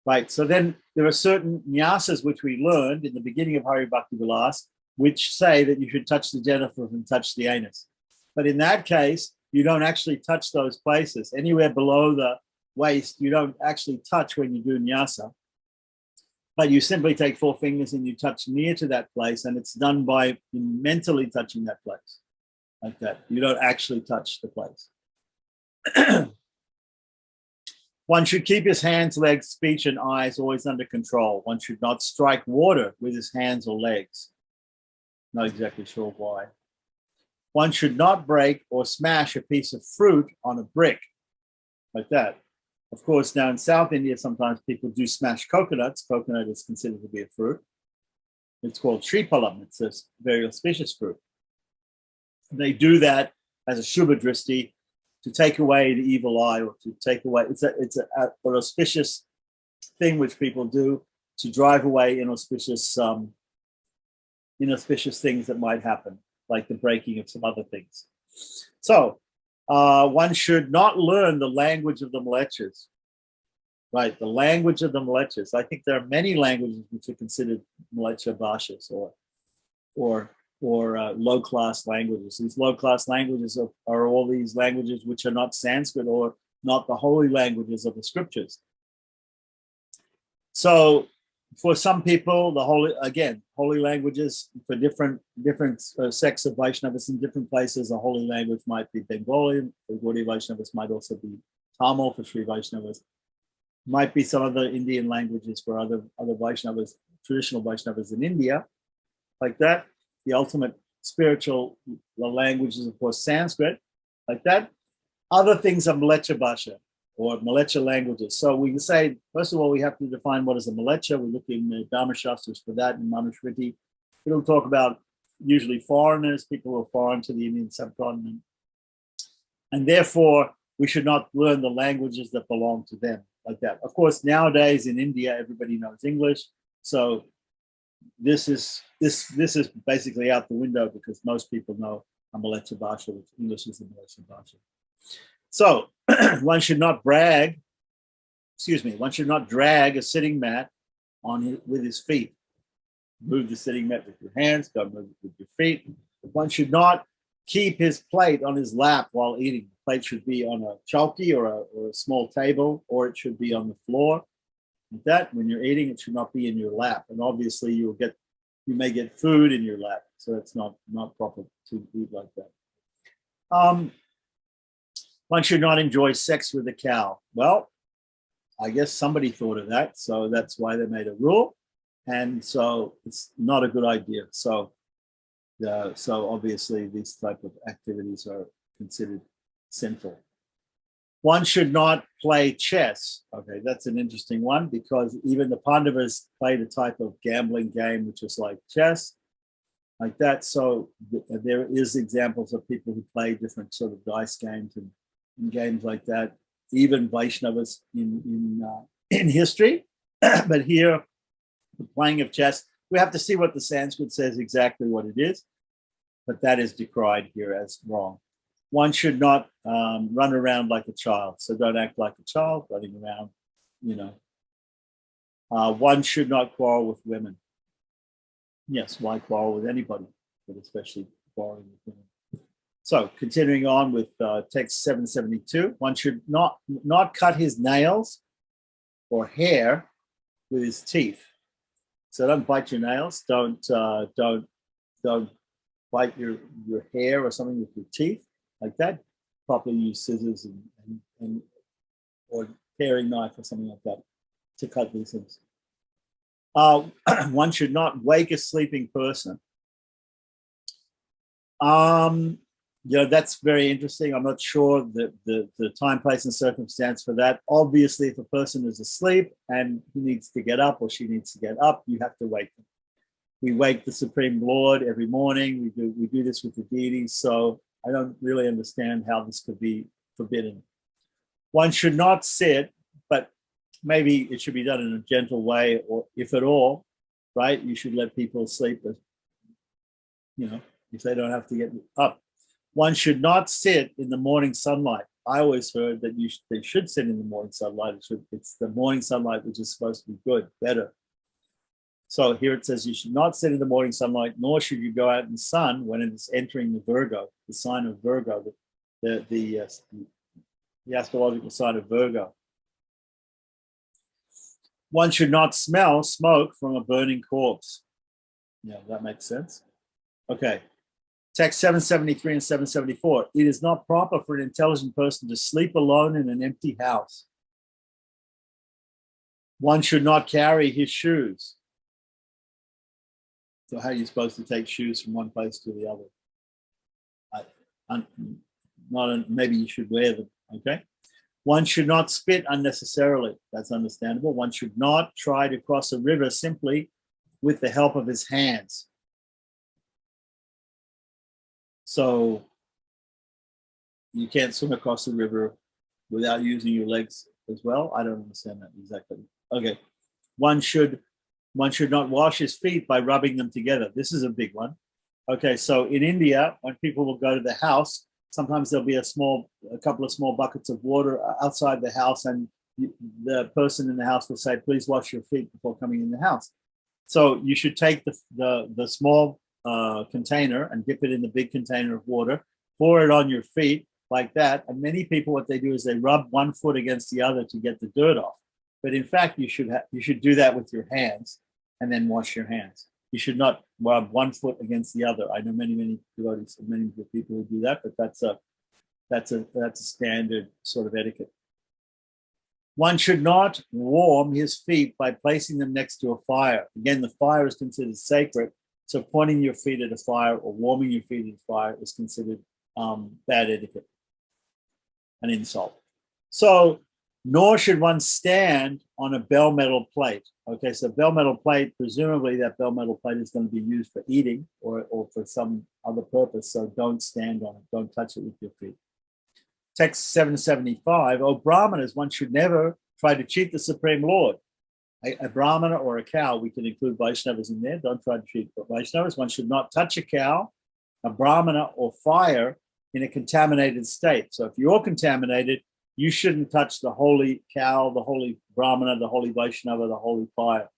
Right, so then there are certain nyasas which we learned in the beginning of Hari Bhakti Vilas, which say that you should touch the genitals and touch the anus. But in that case, you don't actually touch those places. Anywhere below the waist, you don't actually touch when you do nyasa. But you simply take 4 fingers and you touch near to that place, and it's done by mentally touching that place, like that. You don't actually touch the place. One should keep his hands, legs, speech, and eyes always under control. One should not strike water with his hands or legs. Not exactly sure why. One should not break or smash a piece of fruit on a brick, like that. Of course, now in South India, sometimes people do smash coconuts. Coconut is considered to be a fruit. It's called Shripalam. It's a very auspicious fruit. They do that as a Shubha Dristi, to take away the evil eye, or to take away, it's an auspicious thing which people do to drive away inauspicious things that might happen, like the breaking of some other things. So one should not learn the language of the Mlechas, right? The language of the Mlechas. I think there are many languages which are considered Mlecha Bhashas or low-class languages. These low-class languages are all these languages which are not Sanskrit or not the holy languages of the scriptures. So for some people, the holy languages for different sects of Vaishnavas in different places, a holy language might be Bengali. For Gaudiya Vaishnavas might also be Tamil for Sri Vaishnavas. Might be some other Indian languages for other Vaishnavas, traditional Vaishnavas in India, like that. The ultimate spiritual language is, of course, Sanskrit, like that. Other things are Malecha Bhasha or Malecha languages. So we can say, first of all, we have to define what is a Malecha. We look in the Dharma Shastras for that, in Manusmriti. It'll talk about usually foreigners, people who are foreign to the Indian subcontinent. And therefore, we should not learn the languages that belong to them, like that. Of course, nowadays in India, everybody knows English. So this is basically out the window because most people know a Malecha Bhasha, which English is a Malecha Bhasha. So one should not drag a sitting mat with his feet. Move the sitting mat with your hands, don't move it with your feet. One should not keep his plate on his lap while eating. The plate should be on a chowki or a small table, or it should be on the floor. Like that, when you're eating, it should not be in your lap. And obviously you may get food in your lap. So it's not proper to eat like that. One should not enjoy sex with a cow. Well, I guess somebody thought of that. So that's why they made a rule. And so it's not a good idea. So obviously these type of activities are considered sinful. One should not play chess. Okay, that's an interesting one because even the Pandavas played a type of gambling game, which was like chess, like that. So there is examples of people who play different sort of dice games and games like that, even Vaishnavas in history. But here, the playing of chess, we have to see what the Sanskrit says exactly what it is, but that is decried here as wrong. One should not run around like a child, so don't act like a child running around, One should not quarrel with women. Yes, why quarrel with anybody, but especially quarreling with women. So continuing on with text 772, one should not cut his nails or hair with his teeth. So don't bite your nails. Don't bite your hair or something with your teeth like that. Properly use scissors and or paring knife or something like that to cut these things. One should not wake a sleeping person. That's very interesting. I'm not sure the time, place, and circumstance for that. Obviously, if a person is asleep and he needs to get up or she needs to get up, you have to wake them. We wake the Supreme Lord every morning. We do this with the deities. So I don't really understand how this could be forbidden. One should not sit, but maybe it should be done in a gentle way, or if at all, right? You should let people sleep, if they don't have to get up. One should not sit in the morning sunlight. I always heard that they should sit in the morning sunlight. It's the morning sunlight which is supposed to be good, better. So here it says you should not sit in the morning sunlight, nor should you go out in the sun when it is entering the Virgo, the sign of Virgo, the astrological sign of Virgo. One should not smell smoke from a burning corpse. Yeah, that makes sense. Okay. Text 773 and 774. It is not proper for an intelligent person to sleep alone in an empty house. One should not carry his shoes. So how are you supposed to take shoes from one place to the other? Maybe you should wear them, okay? One should not spit unnecessarily. That's understandable. One should not try to cross a river simply with the help of his hands. So you can't swim across the river without using your legs as well. I don't understand that exactly. Okay. One should not wash his feet by rubbing them together. This is a big one. Okay, so in India, when people will go to the house, sometimes there'll be a couple of small buckets of water outside the house, and the person in the house will say, please wash your feet before coming in the house. So you should take the small container and dip it in the big container of water, pour it on your feet, like that. And many people, what they do is they rub one foot against the other to get the dirt off. But in fact, you should do that with your hands and then wash your hands. You should not rub one foot against the other. I know many devotees, many people who do that, but that's a standard sort of etiquette. One should not warm his feet by placing them next to a fire. Again, the fire is considered sacred. So pointing your feet at a fire or warming your feet at a fire is considered bad etiquette, an insult. So, nor should one stand on a bell metal plate. Okay, so bell metal plate, presumably that bell metal plate is going to be used for eating or for some other purpose. So don't stand on it. Don't touch it with your feet. Text 775, O Brahmanas, one should never try to cheat the Supreme Lord. A Brahmana or a cow, we can include Vaishnavas in there. Don't try to cheat Vaishnavas. One should not touch a cow, a Brahmana, or fire in a contaminated state. So if you're contaminated, you shouldn't touch the holy cow, the holy Brahmana, the holy Vaishnava, the holy fire.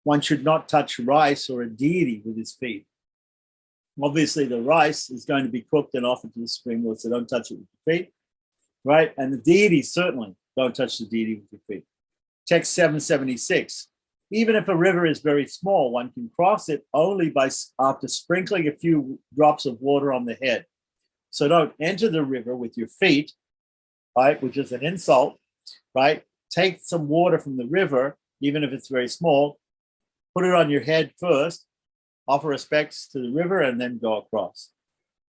One should not touch rice or a deity with his feet. Obviously, the rice is going to be cooked and offered to the Supreme Lord, so don't touch it with your feet, right? And the deity, certainly don't touch the deity with your feet. Text 776, even if a river is very small, one can cross it only after sprinkling a few drops of water on the head. So don't enter the river with your feet, right, which is an insult, right? Take some water from the river, even if it's very small, put it on your head first, offer respects to the river, and then go across.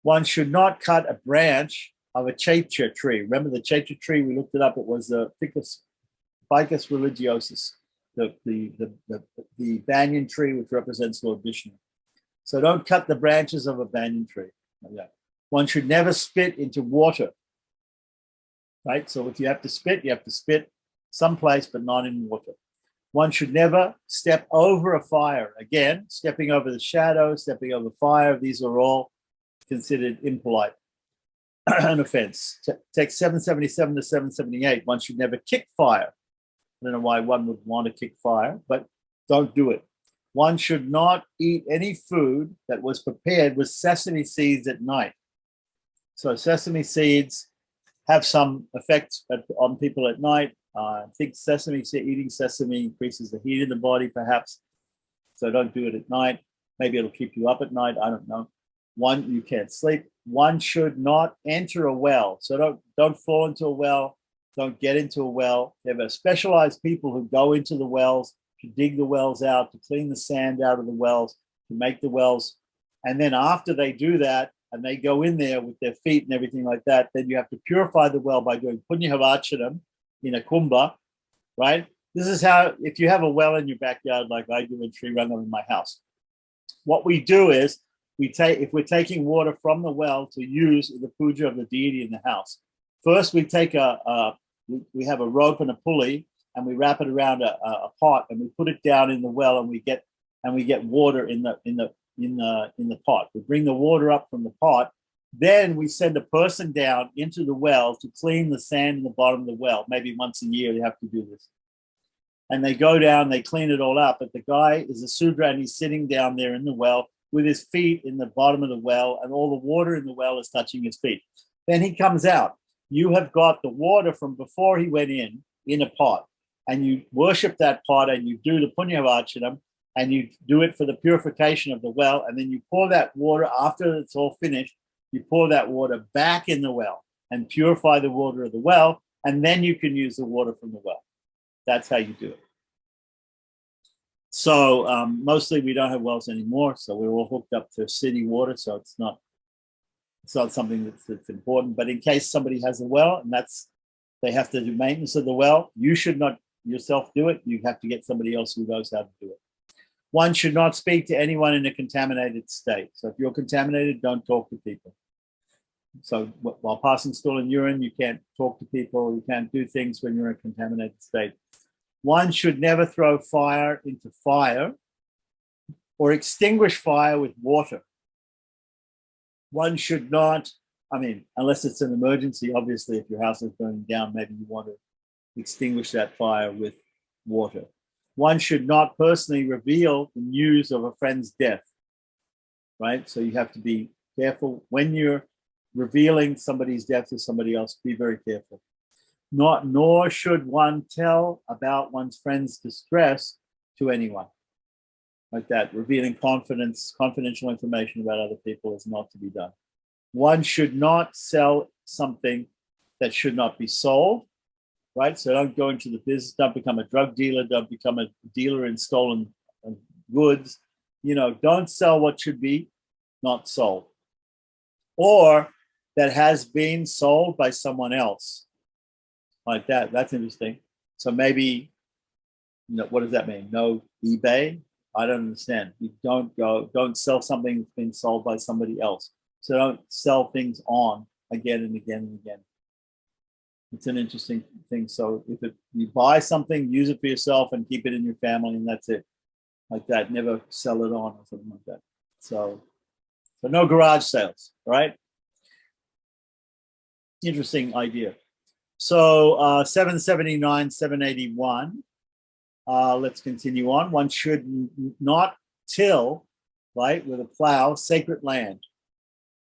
One should not cut a branch of a chaitra tree. Remember the chaitra tree? We looked it up. It was the Ficus religiosus, the banyan tree, which represents Lord Vishnu. So don't cut the branches of a banyan tree. One should never spit into water, right? So if you have to spit someplace, but not in water. One should never step over a fire. Again, stepping over the shadow, stepping over fire, these are all considered impolite. An offense. Text 777 to 778, one should never kick fire. I don't know why one would want to kick fire, but don't do it. One should not eat any food that was prepared with sesame seeds at night. So sesame seeds have some effects on people at night. I think eating sesame increases the heat in the body, perhaps. So don't do it at night. Maybe it'll keep you up at night. I don't know. One, you can't sleep. One should not enter a well. So don't fall into a well. Don't get into a well. There are specialized people who go into the wells to dig the wells out, to clean the sand out of the wells, to make the wells. And then after they do that, and they go in there with their feet and everything like that, then you have to purify the well by doing punyahavachanam in a kumbha, right? This is how, if you have a well in your backyard, like I do in Sri Rangam in my house, what we do is if we're taking water from the well to use in the puja of the deity in the house, first we take we have a rope and a pulley, and we wrap it around a pot, and we put it down in the well, and we get water in the pot. We bring the water up from the pot. Then we send a person down into the well to clean the sand in the bottom of the well. Maybe once a year they have to do this. And they go down, they clean it all up. But the guy is a Sudra, and he's sitting down there in the well with his feet in the bottom of the well, and all the water in the well is touching his feet. Then he comes out. You have got the water from before he went in a pot, and you worship that pot, and you do the punyavarchanam, and you do it for the purification of the well, and then you pour that water after it's all finished. You pour that water back in the well and purify the water of the well, and then you can use the water from the well. That's how you do it. So mostly we don't have wells anymore, so we're all hooked up to city water, so it's not something that's important. But in case somebody has a well and they have to do maintenance of the well, you should not yourself do it. You have to get somebody else who knows how to do it. One should not speak to anyone in a contaminated state. So if you're contaminated, don't talk to people. So while passing stool and urine, you can't talk to people. You can't do things when you're in a contaminated state. One should never throw fire into fire or extinguish fire with water. One should not, unless it's an emergency, obviously, if your house is burning down, maybe you want to extinguish that fire with water. One should not personally reveal the news of a friend's death, right? So you have to be careful when you're revealing somebody's death to somebody else, be very careful. Nor should one tell about one's friend's distress to anyone. Like that, revealing confidential information about other people is not to be done. One should not sell something that should not be sold, right? So don't go into the business, don't become a drug dealer, don't become a dealer in stolen goods. Don't sell what should be not sold, or that has been sold by someone else. Like that. That's interesting. So maybe, what does that mean? No eBay? I don't understand. You don't sell something that's been sold by somebody else. So don't sell things on again and again and again. It's an interesting thing. So if you buy something, use it for yourself and keep it in your family, and that's it. Like that. Never sell it on or something like that. So no garage sales, right? Interesting idea. So 779, 781. Let's continue on. One should not till, right, with a plow, sacred land.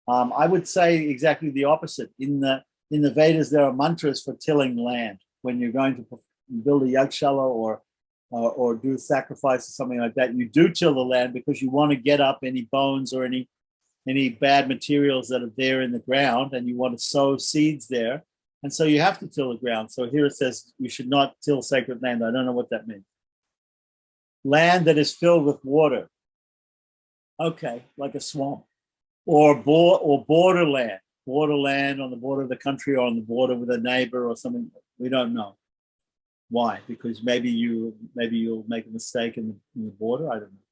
I would say exactly the opposite. In the Vedas, there are mantras for tilling land. When you're going to build a yagshala or do a sacrifice or something like that, you do till the land because you want to get up any bones or any bad materials that are there in the ground, and you want to sow seeds there. And so you have to till the ground. So here it says you should not till sacred land. I don't know what that means. Land that is filled with water. Okay, like a swamp. Or borderland. Borderland on the border of the country or on the border with a neighbor or something. We don't know. Why? Because maybe you'll make a mistake in the border. I don't know.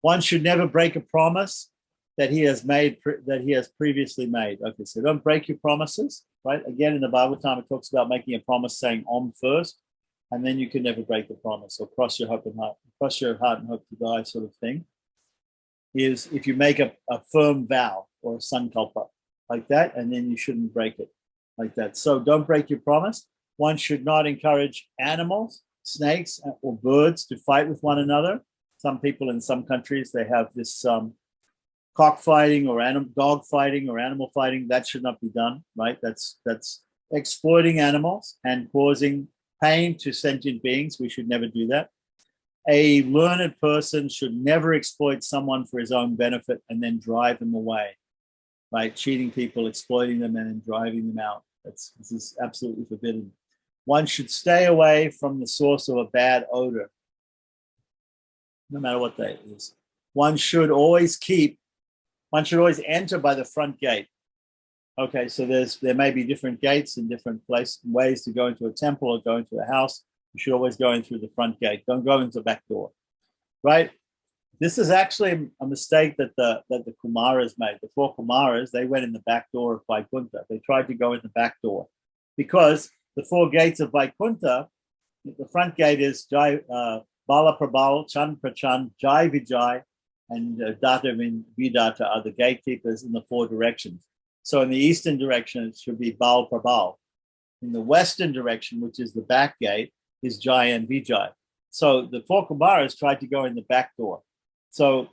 One should never break a promise that he has previously made. Okay, so don't break your promises, right? Again, in the Bhagavatam, it talks about making a promise saying Om first, and then you can never break the promise or cross your heart and hope to die sort of thing. Is if you make a firm vow or a sankalpa like that, and then you shouldn't break it like that. So don't break your promise. One should not encourage animals, snakes, or birds to fight with one another. Some people in some countries, they have this cockfighting or dog fighting or animal fighting. That should not be done, right? That's exploiting animals and causing pain to sentient beings. We should never do that. A learned person should never exploit someone for his own benefit and then drive them away, right? Cheating people, exploiting them, and then driving them out. This is absolutely forbidden. One should stay away from the source of a bad odor, no matter what that is. One should always enter by the front gate. Okay, so there may be different gates in different ways to go into a temple or go into a house. You should always go in through the front gate. Don't go into the back door, right? This is actually a mistake that the Kumaras made. The 4 Kumaras, they went in the back door of Vaikuntha. They tried to go in the back door because the 4 gates of Vaikuntha, the front gate is Jai, Bala Prabal, Chand Prachand, Jai Vijay, and Data Vidata are the gatekeepers in the 4 directions. So in the eastern direction, it should be Bal Prabal. In the western direction, which is the back gate, is Jai and Vijay. So the 4 Kumaras tried to go in the back door. So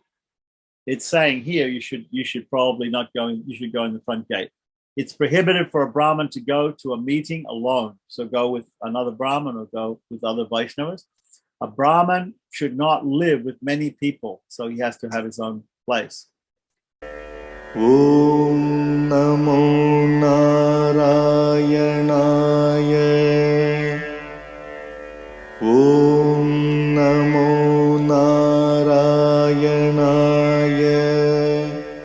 it's saying here you should probably not go in, you should go in the front gate. It's prohibited for a Brahmin to go to a meeting alone. So go with another Brahmin or go with other Vaishnavas. A Brahmin should not live with many people, so he has to have his own place. Om Namo Narayanaya. Om Namo Narayanaya.